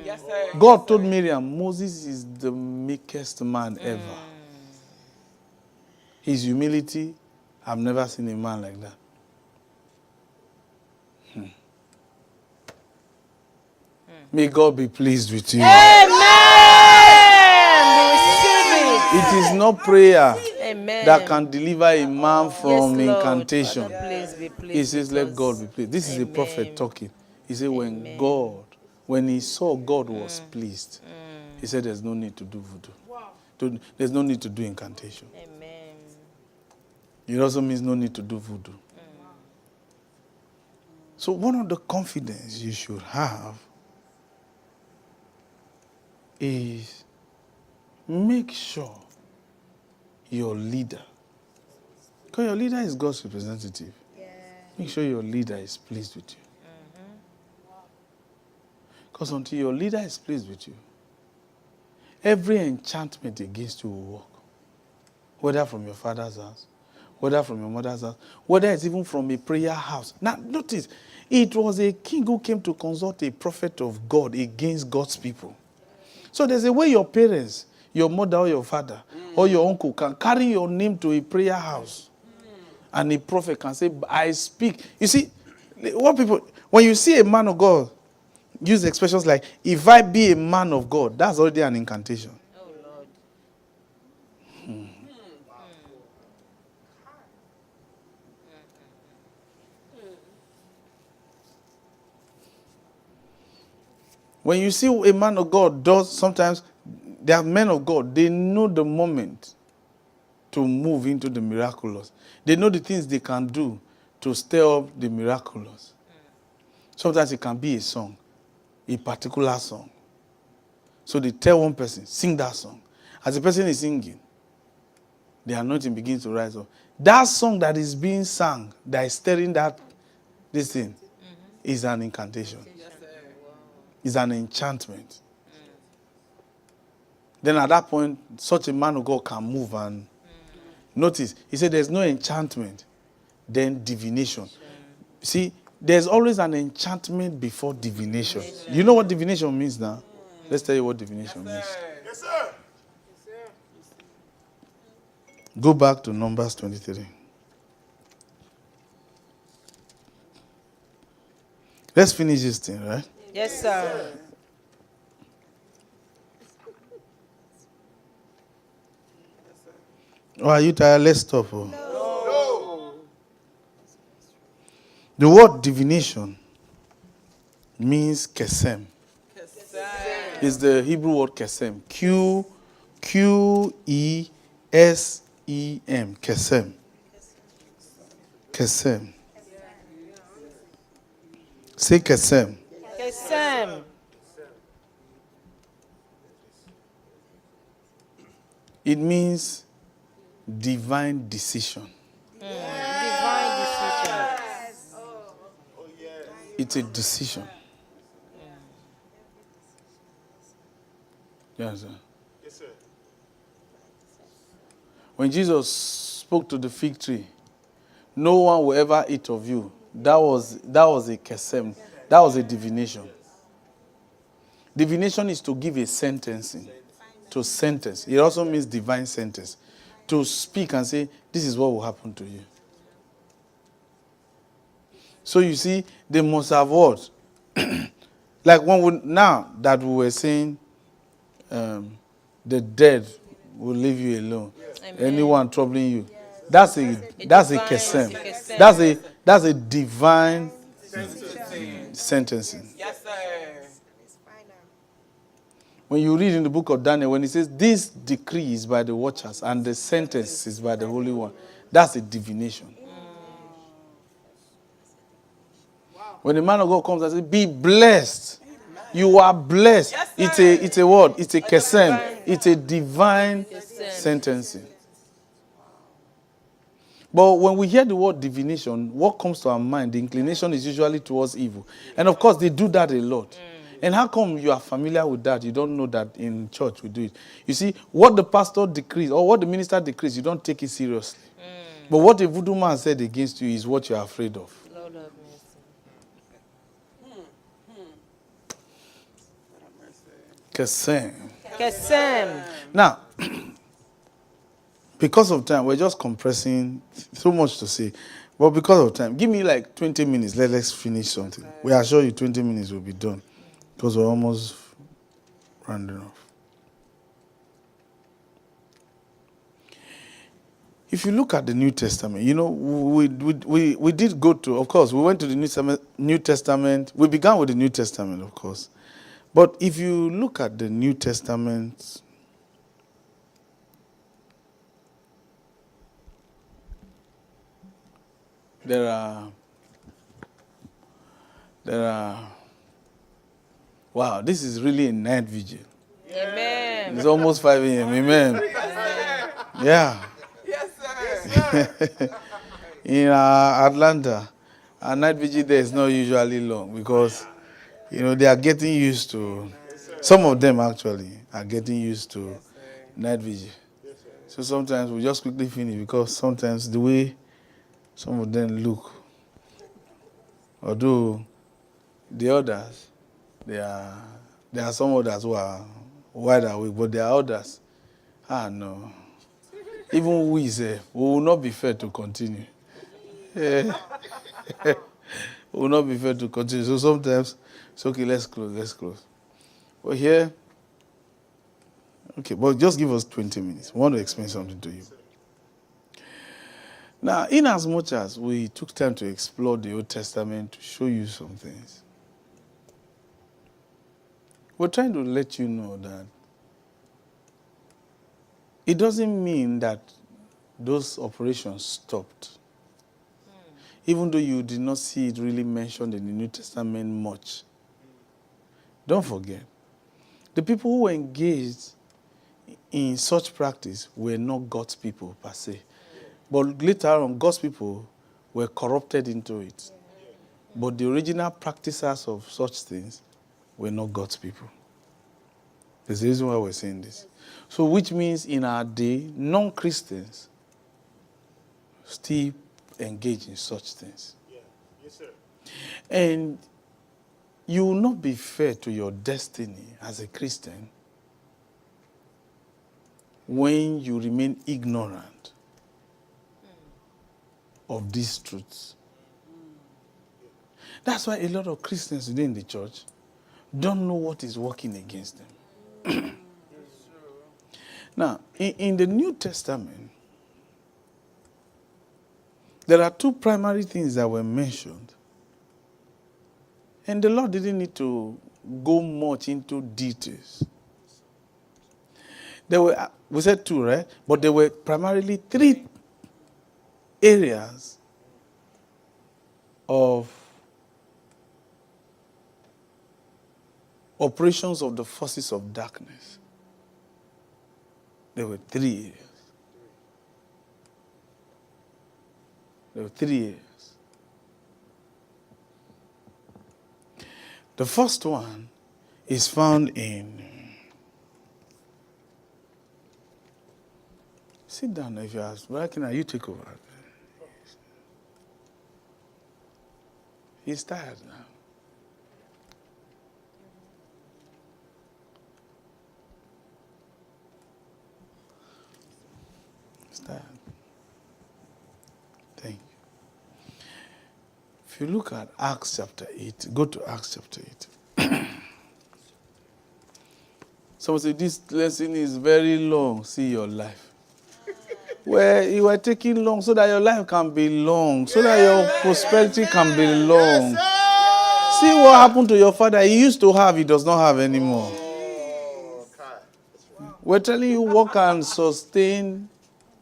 Yes, sir. God told Miriam, Moses is the meekest man ever. His humility, I've never seen a man like that. May God be pleased with you. It is not prayer that can deliver a man from incantation. He says, let God be pleased. This is a prophet talking. He said, when he saw God was pleased, he said, there's no need to do voodoo. There's no need to do incantation. Amen. It also means no need to do voodoo. So one of the confidence you should have is make sure your leader, because your leader is God's representative, make sure your leader is pleased with you. Because until your leader is pleased with you, every enchantment against you will work. Whether from your father's house, whether from your mother's house, whether it's even from a prayer house. Now, notice, it was a king who came to consult a prophet of God against God's people. So there's a way your parents, your mother or your father or your uncle can carry your name to a prayer house. And a prophet can say, I speak. You see, when you see a man of God use expressions like, if I be a man of God, that's already an incantation. Oh, Lord. When you see a man of God does, sometimes there are men of God, they know the moment to move into the miraculous. They know the things they can do to stir up the miraculous. Sometimes it can be a song, a particular song. So they tell one person, sing that song. As the person is singing, the anointing begins to rise up. That song that is being sung, that is stirring this thing, is an incantation. Is an enchantment. Then at that point, such a man of God can move and notice, he said there's no enchantment, then divination. See, there's always an enchantment before divination. You know what divination means now? Let's tell you what divination means. Yes, sir. Go back to Numbers 23. Let's finish this thing, right? Yes, sir. Oh, are you tired? Let's stop. Oh. No. The word divination means kesem. It's the Hebrew word kesem. Q-E-S-E-M. Kesem. Kesem. Say kesem. Kesem. It means divine decision. Divine decision. It's a decision. Yes, sir. Yes, sir. When Jesus spoke to the fig tree, no one will ever eat of you. That was a kesem. That was a divination. Divination is to give a sentencing. To sentence. It also means divine sentence. To speak and say, this is what will happen to you. So you see, they must have what? Like now that we were saying, the dead will leave you alone. Amen. Anyone troubling you. That's a kesem. That's a divine sentencing. Yes, sir. When you read in the book of Daniel, when it says, this decree is by the watchers and the sentence is by the Holy One, that's a divination. When the man of God comes and says, be blessed. You are blessed. Yes, It's a word. It's a kesem. It's a divine sentencing. But when we hear the word divination, what comes to our mind, the inclination is usually towards evil. And of course, they do that a lot. And how come you are familiar with that? You don't know that in church we do it. You see, what the pastor decrees or what the minister decrees, you don't take it seriously. But what a voodoo man said against you is what you are afraid of. Lord have mercy. Kesem. Kesem. Now, because of time, we're just compressing so much to say. But because of time, give me like 20 minutes. Let's finish something. We assure you 20 minutes will be done. Because we're almost rounding off. If you look at the New Testament, you know, we did go to, of course, we went to the New Testament. We began with the New Testament, of course. But if you look at the New Testament, there are, wow, this is really a night vigil. Amen. It's almost 5 a.m. Amen. Yeah. Yes, sir. In Atlanta, our night vigil there is not usually long because, you know, they are getting used to, some of them actually are getting used to night vigil. So sometimes we just quickly finish because sometimes the way some of them look, although the others, there are some others who are wide awake, but there are others, no. Even we say, we will not be fair to continue. We will not be fair to continue. So sometimes, it's okay, let's close. But here, okay, but just give us 20 minutes. We want to explain something to you. Now, in as much as we took time to explore the Old Testament to show you some things, we're trying to let you know that it doesn't mean that those operations stopped. Even though you did not see it really mentioned in the New Testament much. Don't forget, the people who were engaged in such practice were not God's people per se. But later on, God's people were corrupted into it. But the original practitioners of such things were not God's people. There's a reason why we're saying this. So which means in our day, non-Christians still engage in such things. Yeah. Yes, sir. And you will not be fair to your destiny as a Christian when you remain ignorant of these truths. That's why a lot of Christians today in the church don't know what is working against them. Now, in the New Testament, there are two primary things that were mentioned. And the Lord didn't need to go much into details. There were, we said two, right? But there were primarily three areas of operations of the forces of darkness. There were three areas. There were three areas. The first one is found in... Sit down if you ask. Where can you take over? He's tired now. He's tired. Thank you. If you look at Acts chapter 8, go to Acts chapter 8. Someone say, this lesson is very long. See your life. Where you are taking long so that your life can be long, so that your prosperity can be long. See what happened to your father. He used to have, he does not have anymore. We're telling you what can sustain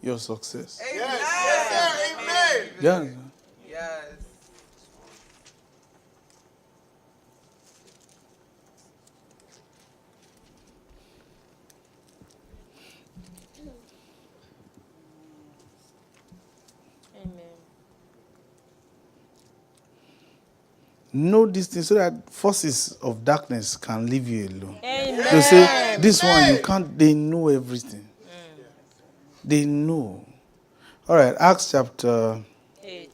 your success. Yes, sir. Amen. Yeah. Yes. Know these things so that forces of darkness can leave you alone. Amen. They say, this one, you can't, they know everything. They know. All right, Acts chapter, 8.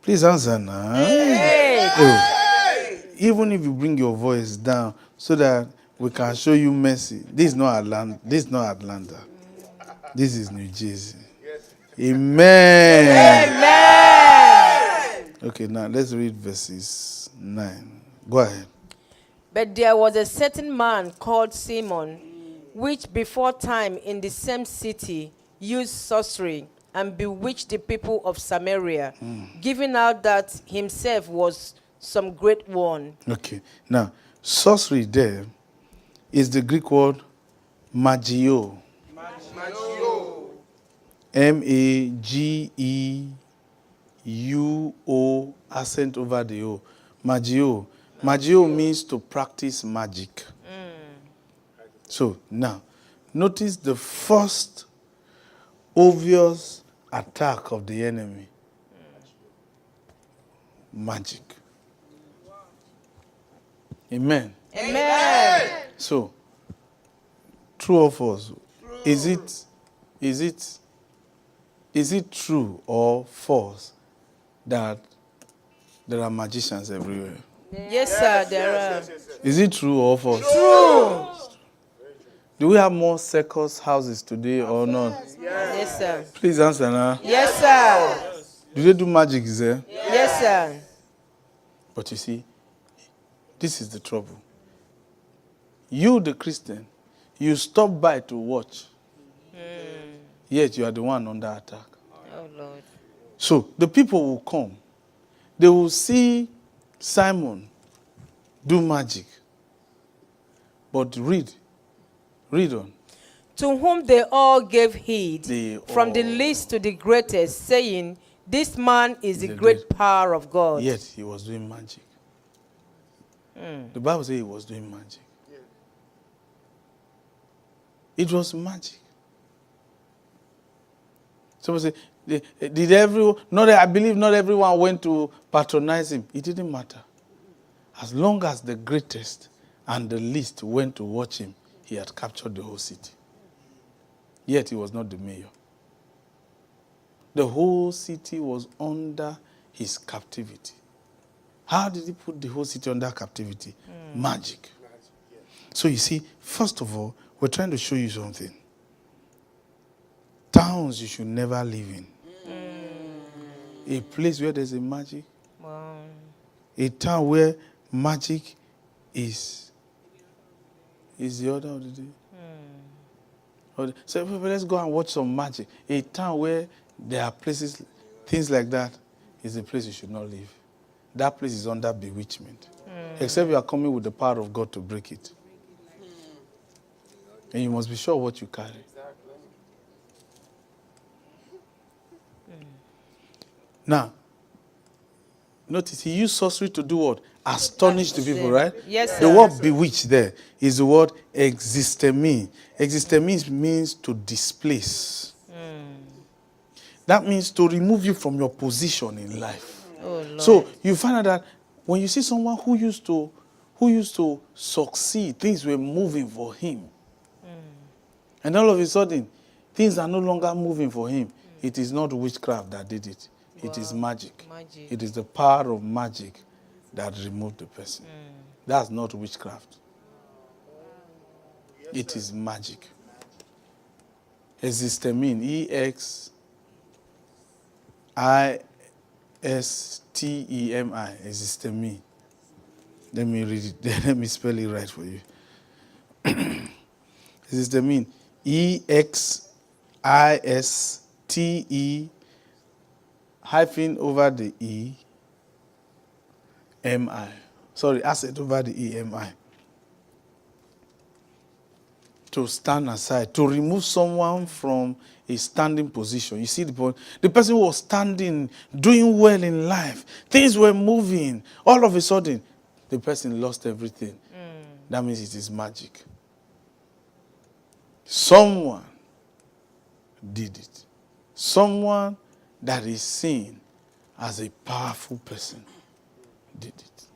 please answer now. 8. Oh, even if you bring your voice down so that we can show you mercy. This is not Atlanta. This is not Atlanta. This is New Jersey. Amen. Amen. Okay, now let's read verses 9. Go ahead. But there was a certain man called Simon, which before time in the same city used sorcery and bewitched the people of Samaria, giving out that himself was some great one. Okay, now sorcery there is the Greek word magio. Mageuo, accent over the O. Magio. Magio means to practice magic. So now, notice the first obvious attack of the enemy. Magic. Amen. Amen. So, true or false? Is it true or false that there are magicians everywhere? Yes, sir, there are. Is it true or false? True. Do we have more circus houses today or not? Yes, sir. Please answer now. Yes, sir. Do they do magic there? Yes, sir. But you see, this is the trouble. You, the Christian, you stop by to watch. Yet you are the one under attack. Oh, Lord. So the people will come. They will see Simon do magic. But read on. To whom they all gave heed, They from the all- least to the greatest, saying, this man is the The great great- power of God. Yet he was doing magic. The Bible says he was doing magic. It was magic. Someone say, did everyone, I believe not everyone went to patronize him. It didn't matter. As long as the greatest and the least went to watch him, he had captured the whole city. Yet he was not the mayor. The whole city was under his captivity. How did he put the whole city under captivity? Magic. So you see, first of all, we're trying to show you something. Towns you should never live in. A place where there's a magic. Wow. A town where magic is the order of the day. So let's go and watch some magic. A town where there are places, things like that, is a place you should not live. That place is under bewitchment. Except you are coming with the power of God to break it. And you must be sure what you carry. Now, notice he used sorcery to do what? Astonish the people, right? Yes, The sir. word bewitch there is the word existemi. Existemi means to displace. That means to remove you from your position in life. Oh, Lord. So you find out that when you see someone who used to succeed, things were moving for him. And all of a sudden, things are no longer moving for him. It is not witchcraft that did it. It is magic. Magic. It is the power of magic that removed the person. That's not witchcraft. It is magic. Existemine. E-X-I-S-T-E-M-I. Existemine. Let me read it. Let me spell it right for you. Existemine. E-X-I-S-T-E hyphen over the E-M-I. Sorry, asset over the E-M-I. To stand aside, to remove someone from a standing position. You see the point? The person who was standing, doing well in life, things were moving. All of a sudden, the person lost everything. That means it is magic. Someone did it. Someone that is seen as a powerful person did it.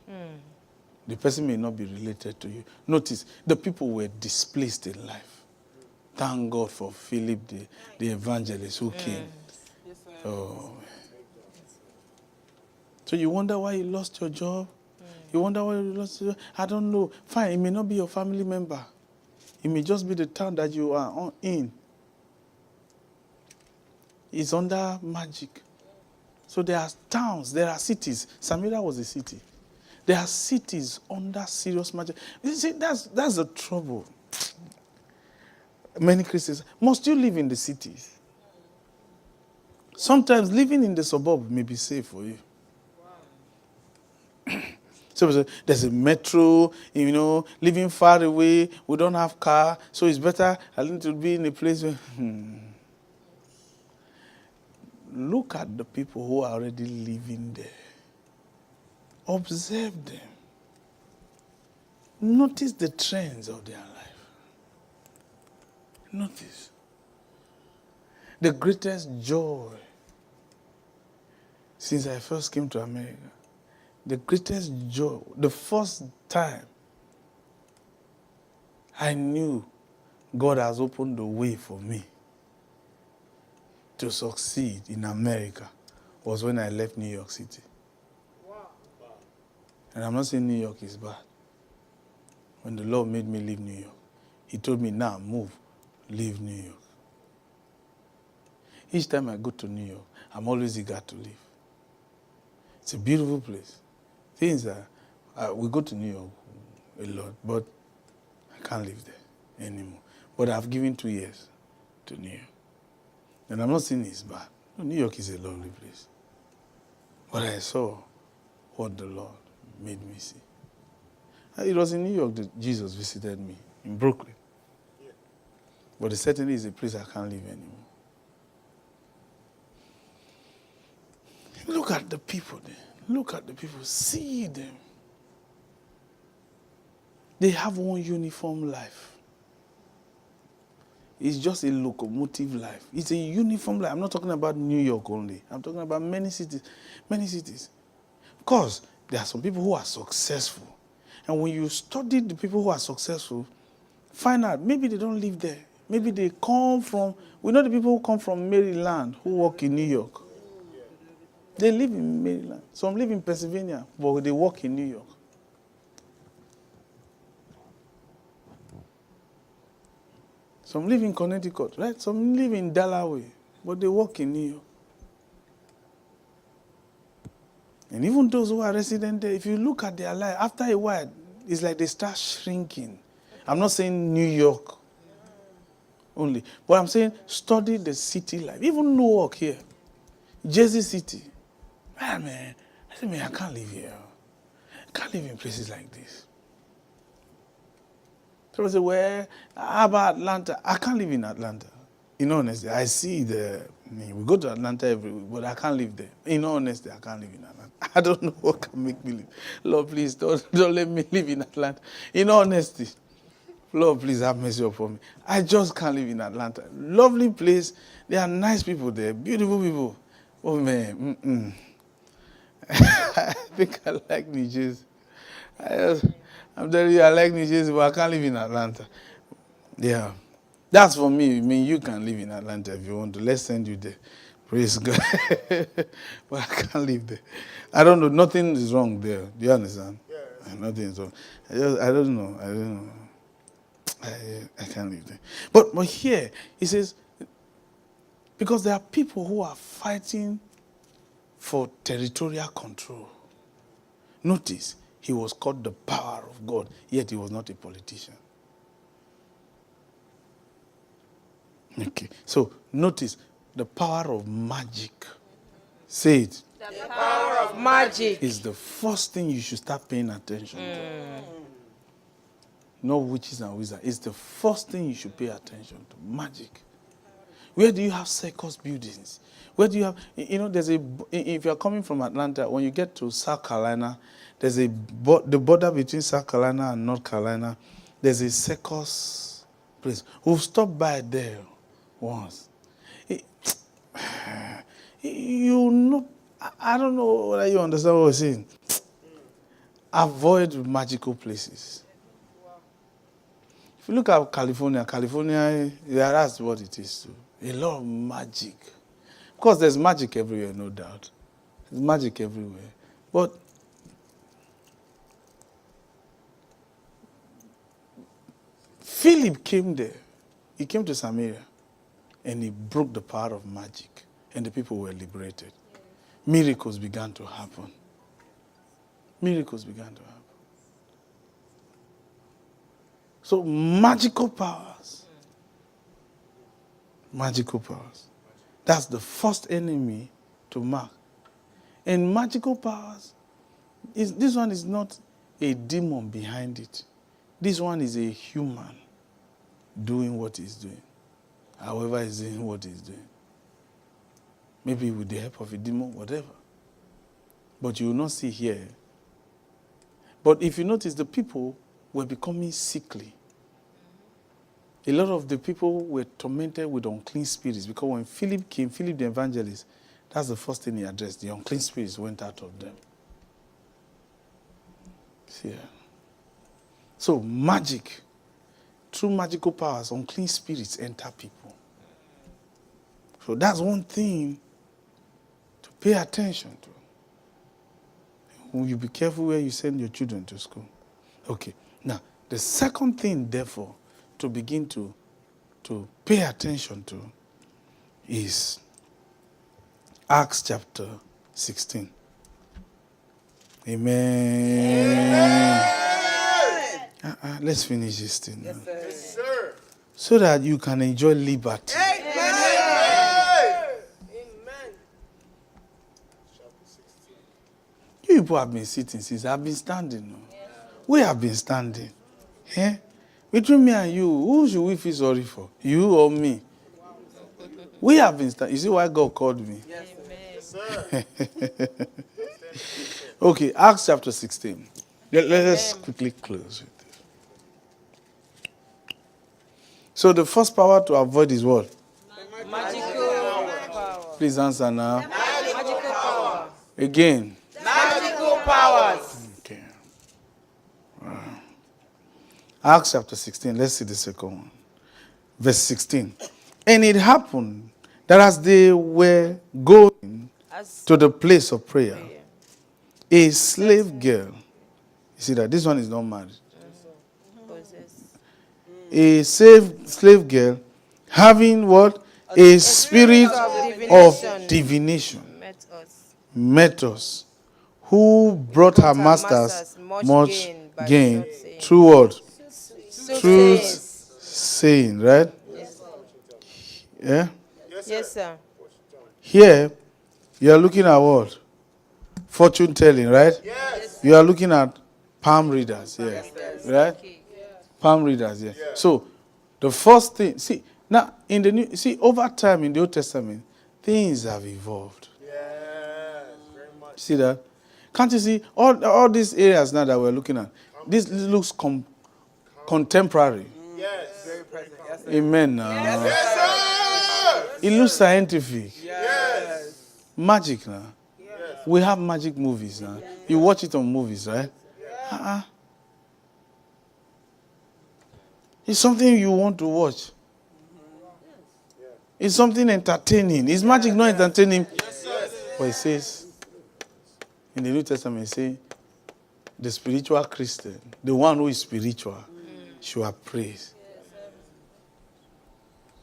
The person may not be related to you. Notice, the people were displaced in life. Thank God for Philip, the evangelist who came. Oh. So you wonder why you lost your job? You wonder why you lost your job? I don't know. Fine, it may not be your family member. It may just be the town that you are in. It's under magic. So there are towns, there are cities. Samira was a city. There are cities under serious magic. You see, that's the trouble. Many Christians, must you live in the cities? Sometimes living in the suburb may be safe for you. So there's a metro, living far away, we don't have car, so it's better I need to be in a place where... Look at the people who are already living there. Observe them. Notice the trends of their life. Notice. The greatest joy since I first came to America, the greatest joy, the first time I knew God has opened the way for me to succeed in America was when I left New York City. And I'm not saying New York is bad. When the Lord made me leave New York, He told me, now move, leave New York. Each time I go to New York, I'm always eager to leave. It's a beautiful place. Things are, we go to New York a lot, but I can't live there anymore. But I've given 2 years to New York. And I'm not saying it's bad. No, New York is a lovely place. But I saw what the Lord made me see. It was in New York that Jesus visited me, in Brooklyn. Yeah. But it certainly is a place I can't live anymore. Look at the people there. Look at the people. See them. They have one uniform life. It's just a locomotive life. It's a uniform life. I'm not talking about New York only. I'm talking about many cities. Many cities. Of course, there are some people who are successful. And when you study the people who are successful, find out maybe they don't live there. Maybe they come from, we know the people who come from Maryland who work in New York. They live in Maryland. Some live in Pennsylvania, but they work in New York. Some live in Connecticut, right? Some live in Delaware, but they work in New York. And even those who are resident there, if you look at their life, after a while, it's like they start shrinking. I'm not saying New York only, but I'm saying study the city life. Even Newark here, Jersey City. Man, I can't live here. I can't live in places like this. So I say, well, how about Atlanta? I can't live in Atlanta. In honesty, I see we go to Atlanta every week, but I can't live there. In honesty, I can't live in Atlanta. I don't know what can make me live. Lord, please, don't let me live in Atlanta. In honesty, Lord, please have mercy upon me. I just can't live in Atlanta. Lovely place. There are nice people there, beautiful people. Oh, man, I think I like New Jersey. I'm telling you, I like New Jersey, but I can't live in Atlanta. Yeah. That's for me. I mean, you can live in Atlanta if you want to. Let's send you there. Praise God. But I can't live there. I don't know. Nothing is wrong there. Do you understand? Yeah. Nothing is wrong. I don't know. I can't live there. But here, he says, because there are people who are fighting for territorial control. Notice, he was called the power of God, yet he was not a politician. Okay, so notice the power of magic. Say it. The power of magic is the first thing you should start paying attention to. Not witches and wizards. It's the first thing you should pay attention to. Magic. Where do you have circus buildings? Where do you have, if you're coming from Atlanta, when you get to South Carolina, there's the border between South Carolina and North Carolina, there's a circus place. We've stopped by there once. I don't know whether you understand what we're saying. avoid magical places. If you look at California, yeah, that's what it is too. A lot of magic. Of course, there's magic everywhere, no doubt. There's magic everywhere. But Philip came there. He came to Samaria and he broke the power of magic and the people were liberated. Miracles began to happen. Miracles began to happen. So magical powers. Magical powers. That's the first enemy to mark. And magical powers, this one is not a demon behind it. This one is a human doing what he's doing. However he's doing what he's doing. Maybe with the help of a demon, whatever. But you will not see here. But if you notice, the people were becoming sickly. A lot of the people were tormented with unclean spirits because when Philip came, Philip the evangelist, that's the first thing he addressed. The unclean spirits went out of them. See, so magic, through magical powers, unclean spirits enter people. So that's one thing to pay attention to. Will you be careful where you send your children to school? Okay. Now, the second thing, therefore, to begin to pay attention to is Acts chapter 16. Amen. Let's finish this thing now. Yes, sir. So that you can enjoy liberty. You people have been sitting since I've been standing. No? We have been standing. Eh? Between me and you, who should we feel sorry for? You or me? We have been standing. You see why God called me? Yes, sir. Okay, Acts chapter 16. Let us quickly close with this. So the first power to avoid is what? Magical power. Please answer now. Magical power. Again. Magical powers. Okay. Acts chapter 16. Let's see the second one. Verse 16. And it happened that as they were going to the place of prayer, a slave girl, you see that this one is not married. A slave girl having what? A spirit of divination met us, who brought her masters much gain through what? Truth saying, right? Yeah? Yes, sir. Here, you are looking at what? Fortune telling, right? Yes. You are looking at palm readers, yeah. Right? Palm readers, yeah. So, the first thing, see, now, in the new, see, over time in the Old Testament, things have evolved. Yes. Very much. See that? Can't you see all these areas now that we're looking at? This looks contemporary. Yes. Very present. Yes, sir. Amen. Now. Yes, sir. It looks scientific. Yes. Magic now. We have magic movies now. You watch it on movies, right? It's something you want to watch. It's something entertaining. Is magic not entertaining? But it says, in the New Testament, it says, the spiritual Christian, the one who is spiritual, should have praise.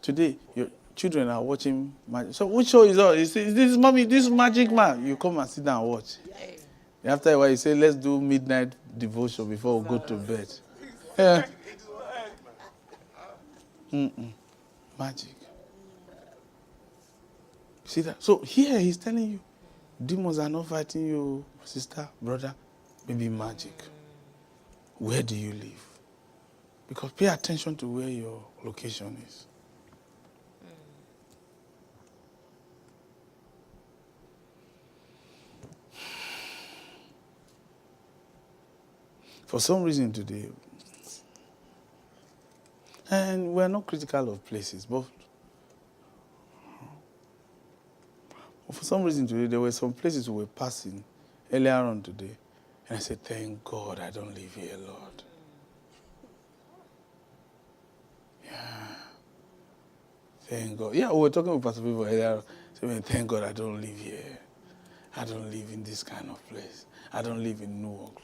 Today, your children are watching magic. So which show is all? Is this mommy, this magic man? You come and sit down and watch. After a while, you say, let's do midnight devotion before we go to bed. Yeah. Magic. See that? So here he's telling you, demons are not fighting you, sister, brother. Maybe magic. Where do you live? Because pay attention to where your location is. For some reason today, and we're not critical of places, but for some reason today, there were some places we were passing earlier on today, And I said, thank God I don't live here, Lord. Yeah. Thank God. Yeah, we were talking with Pastor people earlier. Saying, thank God I don't live here. I don't live in this kind of place. I don't live in Newark.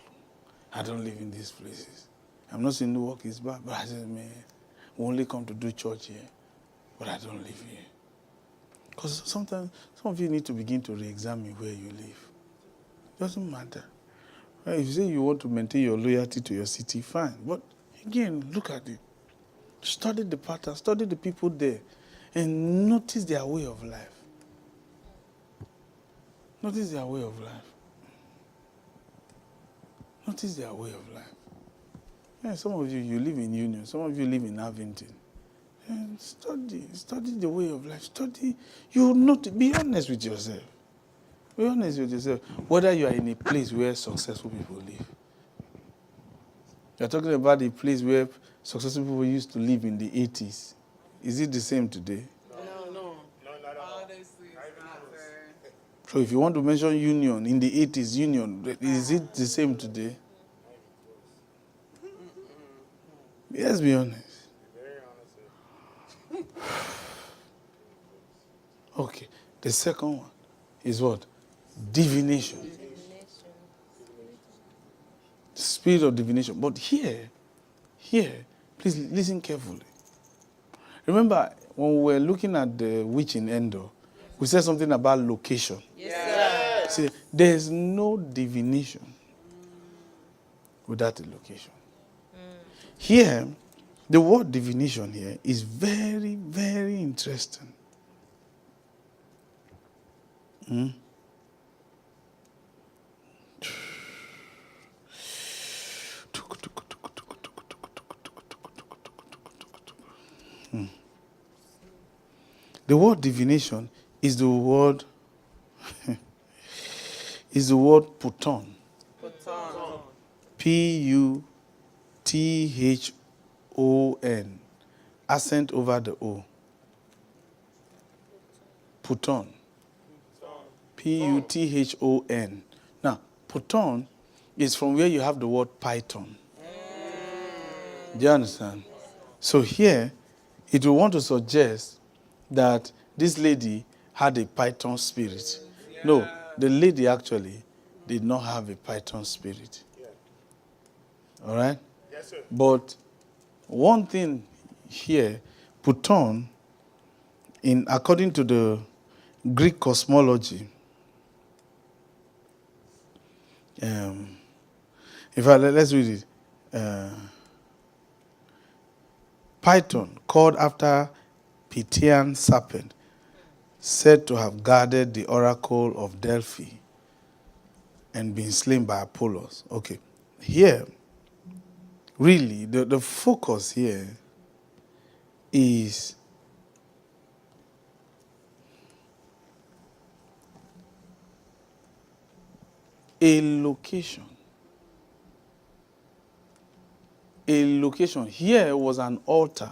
I don't live in these places. I'm not saying Newark is bad, but I said, man, we only come to do church here, but I don't live here. Because sometimes some of you need to begin to re-examine where you live. It doesn't matter. If you say you want to maintain your loyalty to your city, fine. But again, look at it. Study the pattern, study the people there, and notice their way of life. Notice their way of life. Notice their way of life. Yeah, some of you live in Union. Some of you live in Avington. And study the way of life. Study. You will not be honest with yourself. Be honest with yourself. Whether you are in a place where successful people live. You are talking about a place where successful people used to live in the 80s. Is it the same today? No, not at all. Honestly, it's not, sir. So if you want to mention Union, in the 80s, Union, is it the same today? Let's be honest. Very honest. Okay. The second one is what? Divination. The spirit of divination. But here, please listen carefully. Remember, when we were looking at the witch in Endor, we said something about location. Yes, sir. See, there is no divination without a location. Here, the word divination here is very, very interesting. The word divination is the word puton. Puton. Accent over the O. Puton. Puton. Now, puton is from where you have the word python. Do you understand? So here, it will want to suggest that this lady had a python spirit. No, the lady actually did not have a python spirit. All right? Yes, sir. But one thing here, puton, according to the Greek cosmology, let's read it. Python, called after Pythian serpent, said to have guarded the oracle of Delphi and been slain by Apollos. Okay, here, really, the focus here is a location. A location. Here was an altar.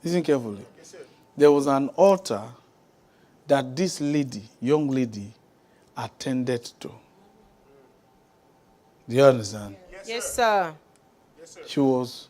Listen carefully. Yes, sir. There was an altar that this lady, young lady, attended to. Do you understand? Yes, sir. Yes, sir. She was